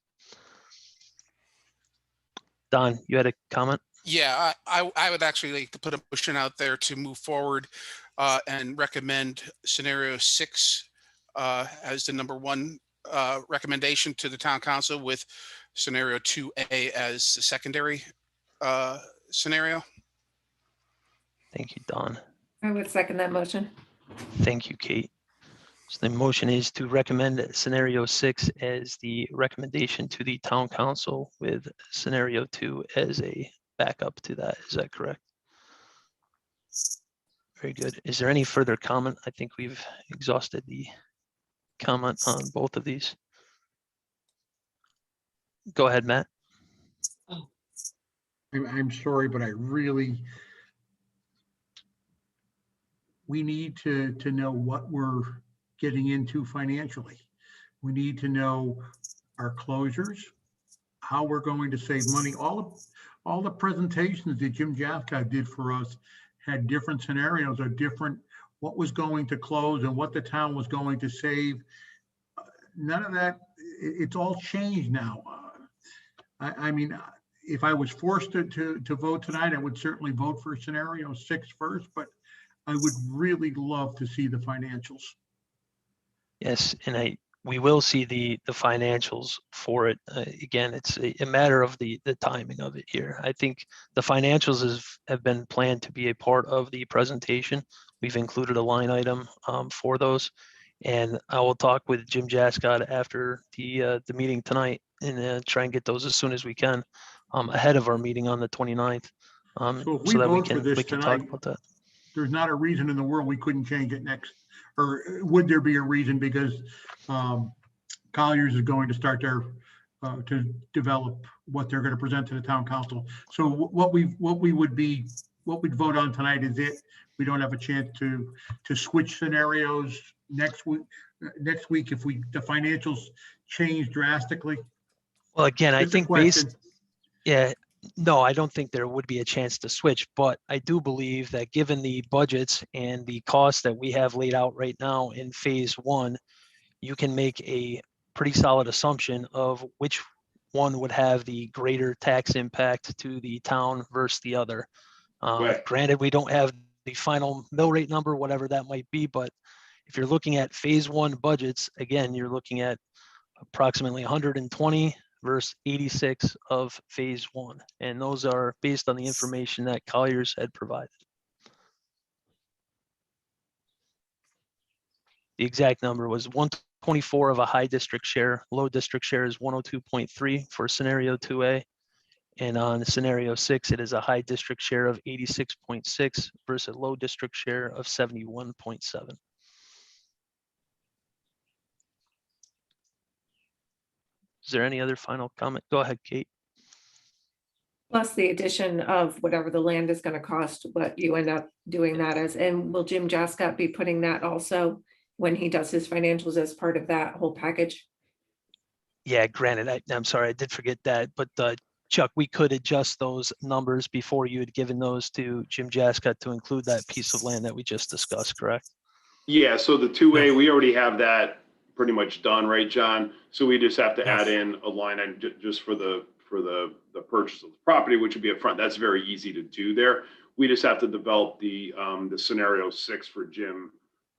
Don, you had a comment? Yeah, I would actually like to put a motion out there to move forward and recommend scenario 6 as the number 1 recommendation to the town council, with scenario 2A as the secondary scenario. Thank you, Don. I would second that motion. Thank you, Kate. So the motion is to recommend scenario 6 as the recommendation to the town council, with scenario 2 as a backup to that. Is that correct? Very good. Is there any further comment? I think we've exhausted the comment on both of these. Go ahead, Matt. I'm sorry, but we need to know what we're getting into financially. We need to know our closures, how we're going to save money. All the presentations that Jim Jaska did for us had different scenarios or different, what was going to close and what the town was going to save. None of that, it's all changed now. I mean, if I was forced to vote tonight, I would certainly vote for scenario 6 first, but I would really love to see the financials. Yes, and we will see the financials for it. Again, it's a matter of the timing of it here. I think the financials have been planned to be a part of the presentation. We've included a line item for those, and I will talk with Jim Jascott after the meeting tonight and try and get those as soon as we can ahead of our meeting on the 29th, So if we so that vote for this we can talk tonight, about that. there's not a reason in the world we couldn't change it next, or would there be a reason? Because Colliers is going to start to develop what they're going to present to the town council. So what we'd vote on tonight is it. We don't have a chance to switch scenarios next week. Next week, if the financials change drastically. Well, again, I Just a think question. no, I don't think there would be a chance to switch, but I do believe that given the budgets and the costs that we have laid out right now in phase 1, you can make a pretty solid assumption of which one would have the greater tax impact to the town versus the other. Right. Granted, we don't have the final mill rate number, whatever that might be, but if you're looking at phase 1 budgets, again, you're looking at approximately 120 versus 86 of phase 1. And those are based on the information that Colliers had provided. The exact number was 124 of a high district share. Low district share is 102.3 for scenario 2A. And on scenario 6, it is a high district share of 86.6 versus a low district share of 71.7. Is there any other final comment? Go ahead, Kate. Plus the addition of whatever the land is going to cost, what you end up doing that as. And will Jim Jascott be putting that also when he does his financials as part of that whole package? Yeah, granted, I'm sorry, I did forget that, but Chuck, we could adjust those numbers before you had given those to Jim Jascott to include that piece of land that we just discussed, correct? Yeah, so the 2A, we already have that pretty much done, right, John? So we just have to add in a line item just for the purchase of the property, which would be up front. That's very easy to do there. We just have to develop the scenario 6 for Jim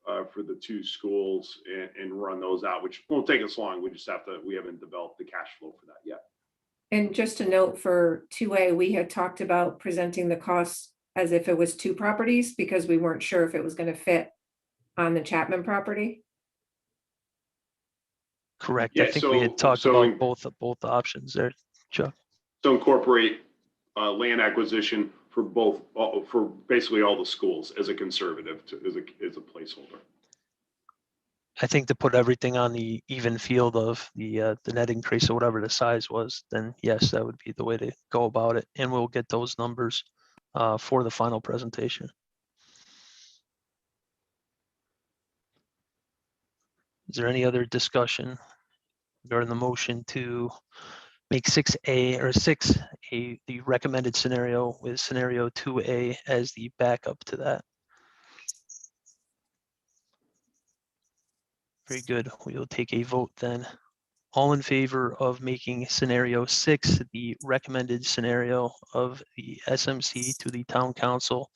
for the 2 schools and run those out, which won't take us long. We haven't developed the cash flow for that yet. And just a note for 2A, we had talked about presenting the costs as if it was 2 properties because we weren't sure if it was going to fit on the Chapman property. Correct. Yeah, I think we had talked so about both options there, Chuck. So incorporate land acquisition for for basically all the schools as a conservative, as a placeholder. I think to put everything on the even field of the net increase or whatever the size was, then yes, that would be the way to go about it. And we'll get those numbers for the final presentation. Is there any other discussion regarding the motion to make 6A or 6A the recommended scenario with scenario 2A as the backup to that? Very good. We will take a vote then. All in favor of making scenario 6 the recommended scenario of the SMC to the town council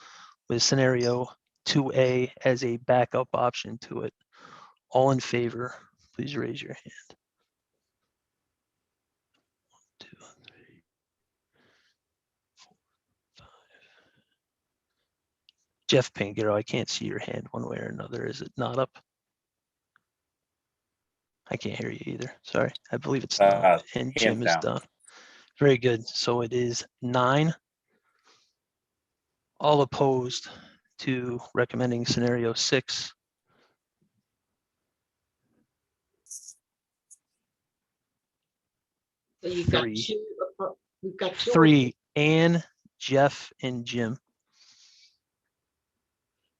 with scenario 2A as a backup option to it. All in favor, please raise your hand. 1, 2, 3, 4, 5. Jeff Pingaro, I can't see your hand one way or another. Is it not up? I can't hear you either. Sorry. I believe it's not. And Jim is done. Very good. So it is 9. All opposed to recommending scenario 6. So you've got 3. 2, we've got 2. 3, Ann, Jeff, and Jim.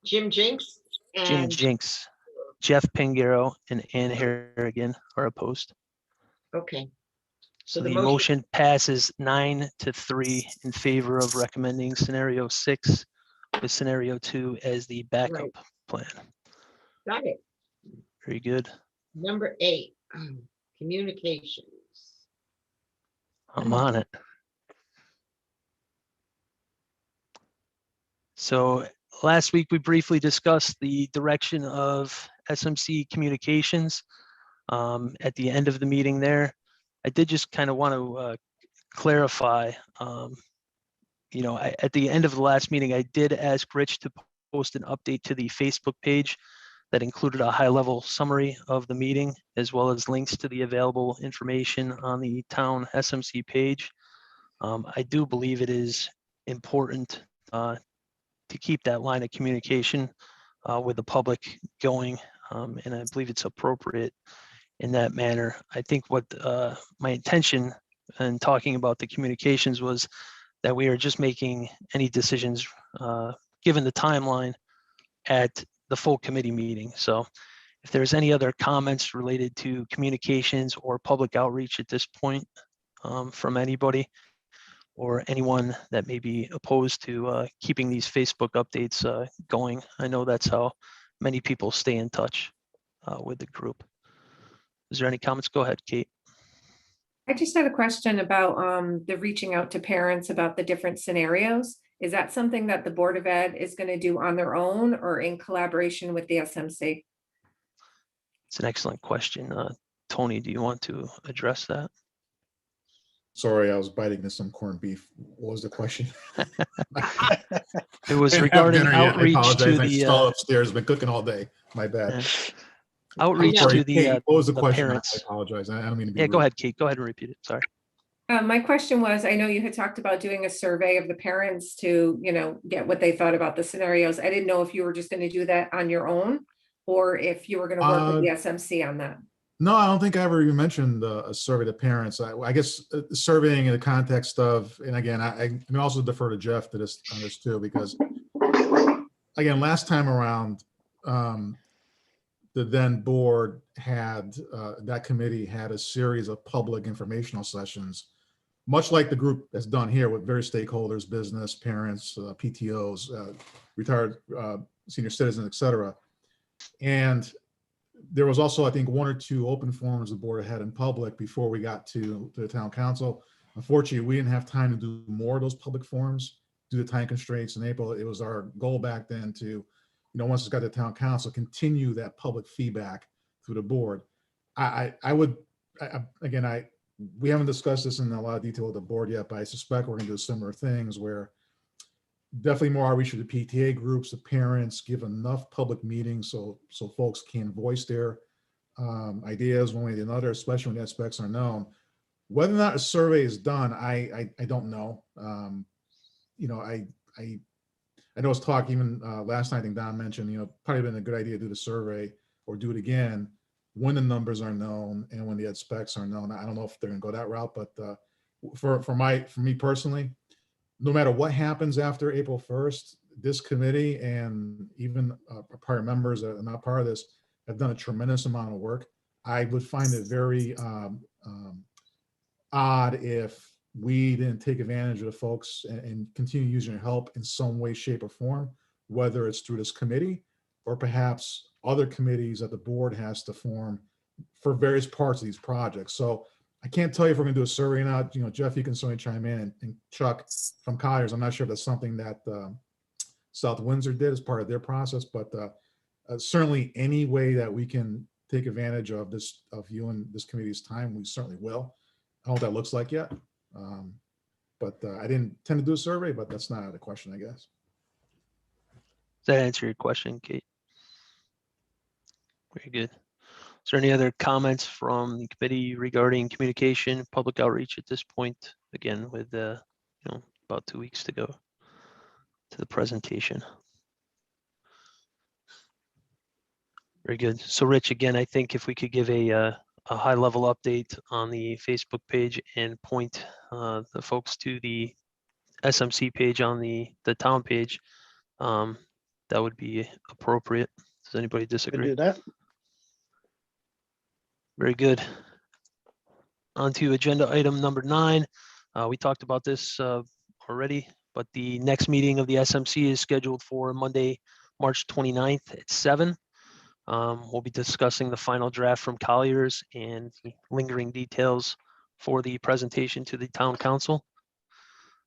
Jim Jinks Jim and, Jinks, Jeff Pingaro, and Ann Harrigan are opposed. okay. So the the motion passes 9-3 in favor of recommending scenario 6 with scenario 2 as the backup plan. Got it. Very good. Number 8, communications. I'm on it. So last week we briefly discussed the direction of SMC communications. At the end of the meeting there, I did just kind of want to clarify, at the end of the last meeting, I did ask Rich to post an update to the Facebook page that included a high-level summary of the meeting, as well as links to the available information on the town SMC page. I do believe it is important to keep that line of communication with the public going, and I believe it's appropriate in that manner. I think what my intention in talking about the communications was that we are just making any decisions given the timeline at the full committee meeting. So if there's any other comments related to communications or public outreach at this point from anybody or anyone that may be opposed to keeping these Facebook updates going, I know that's how many people stay in touch with the group. Is there any comments? Go ahead, Kate. I just had a question about the reaching out to parents about the different scenarios. Is that something that the Board of Ed is going to do on their own or in collaboration with the SMC? It's an excellent question. Tony, do you want to address that? Sorry, I was biting into some corned beef. What was the question? It was regarding outreach to the. I stalled upstairs. Been cooking all day. My bad. Outreach Sorry, to the. Kate, what was the question? Parents. I apologize. I don't mean to be. Yeah, rude. go ahead, Kate. Go ahead and repeat it. Sorry. My question was, I know you had talked about doing a survey of the parents to, get what they thought about the scenarios. I didn't know if you were just going to do that on your own or if you were going to work with the SMC on that. No, I don't think I ever even mentioned a survey to parents. I guess surveying in the context of, and again, I can also defer to Jeff to this on this too, because again, last time around, the then board had, that committee had a series of public informational sessions, much like the group has done here with various stakeholders, business, parents, PTOs, retired senior citizens, et cetera. And there was also, I think, 1 or 2 open forums the board had in public before we got to the town council. Unfortunately, we didn't have time to do more of those public forums due to time constraints in April. It was our goal back then to, once it's got to town council, continue that public feedback through the board. Again, we haven't discussed this in a lot of detail with the board yet, but I suspect we're gonna do similar things where definitely more outreach to the PTA groups, the parents, give enough public meetings so folks can voice their ideas one way or another, especially when the aspects are known. Whether or not a survey is done, I don't know. You know, I know it's talk even last night, I think Don mentioned, you know, probably been a good idea to do the survey or do it again when the numbers are known and when the ed specs are known. I don't know if they're gonna go that route, but for me personally, no matter what happens after April 1st, this committee and even prior members that are not part of this have done a tremendous amount of work. I would find it very odd if we didn't take advantage of the folks and continue using your help in some way, shape, or form, whether it's through this committee or perhaps other committees that the board has to form for various parts of these projects. So I can't tell you if we're going to do a survey or not. You know, Jeff, you can certainly chime in, and Chuck from Colliers. I'm not sure if that's something that South Windsor did as part of their process, but certainly any way that we can take advantage of this, of you and this committee's time, we certainly will. I don't know what that looks like yet, but I didn't tend to do a survey, but that's not out of the question, I guess. Does that answer your question, Kate? Very good. Is there any other comments from the committee regarding communication, public outreach at this point? Again, with you know, about 2 weeks to go to the presentation. Very good. So Rich, again, I think if we could give a high level update on the Facebook page and point the folks to the SMC page on the town page, that would be appropriate. Does anybody disagree? Do that. Very good. On to agenda item number 9. We talked about this already, but the next meeting of the SMC is scheduled for Monday, March 29th at 7. We'll be discussing the final draft from Colliers and the lingering details for the presentation to the town council.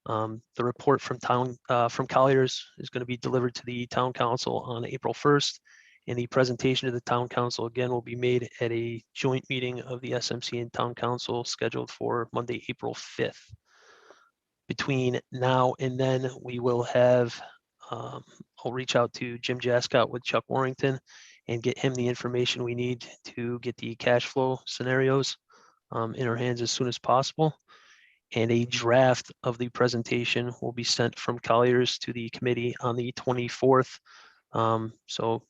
The report from Colliers is going to be delivered to the town council on April 1st. And the presentation to the town council again will be made at a joint meeting of the SMC and town council scheduled for Monday, April 5th. Between now and then, we will have, I'll reach out to Jim Jascott with Chuck Warrington and get him the information we need to get the cash flow scenarios in our hands as soon as possible. And a draft of the presentation will be sent from Colliers to the committee on the 24th. So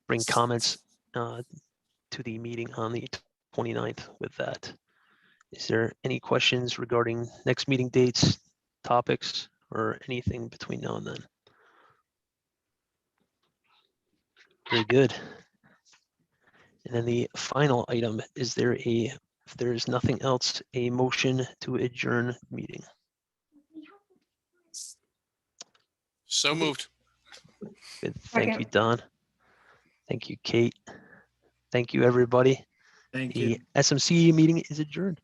bring comments to the meeting on the 29th with that. Is there any questions regarding next meeting dates, topics, or anything between now and then? Very good. And then the final item, is there if there is nothing else, a motion to adjourn the meeting? So moved. Good. Thank you, Don. Thank you, Kate. Thank you, everybody. Thank The you. SMC meeting is adjourned.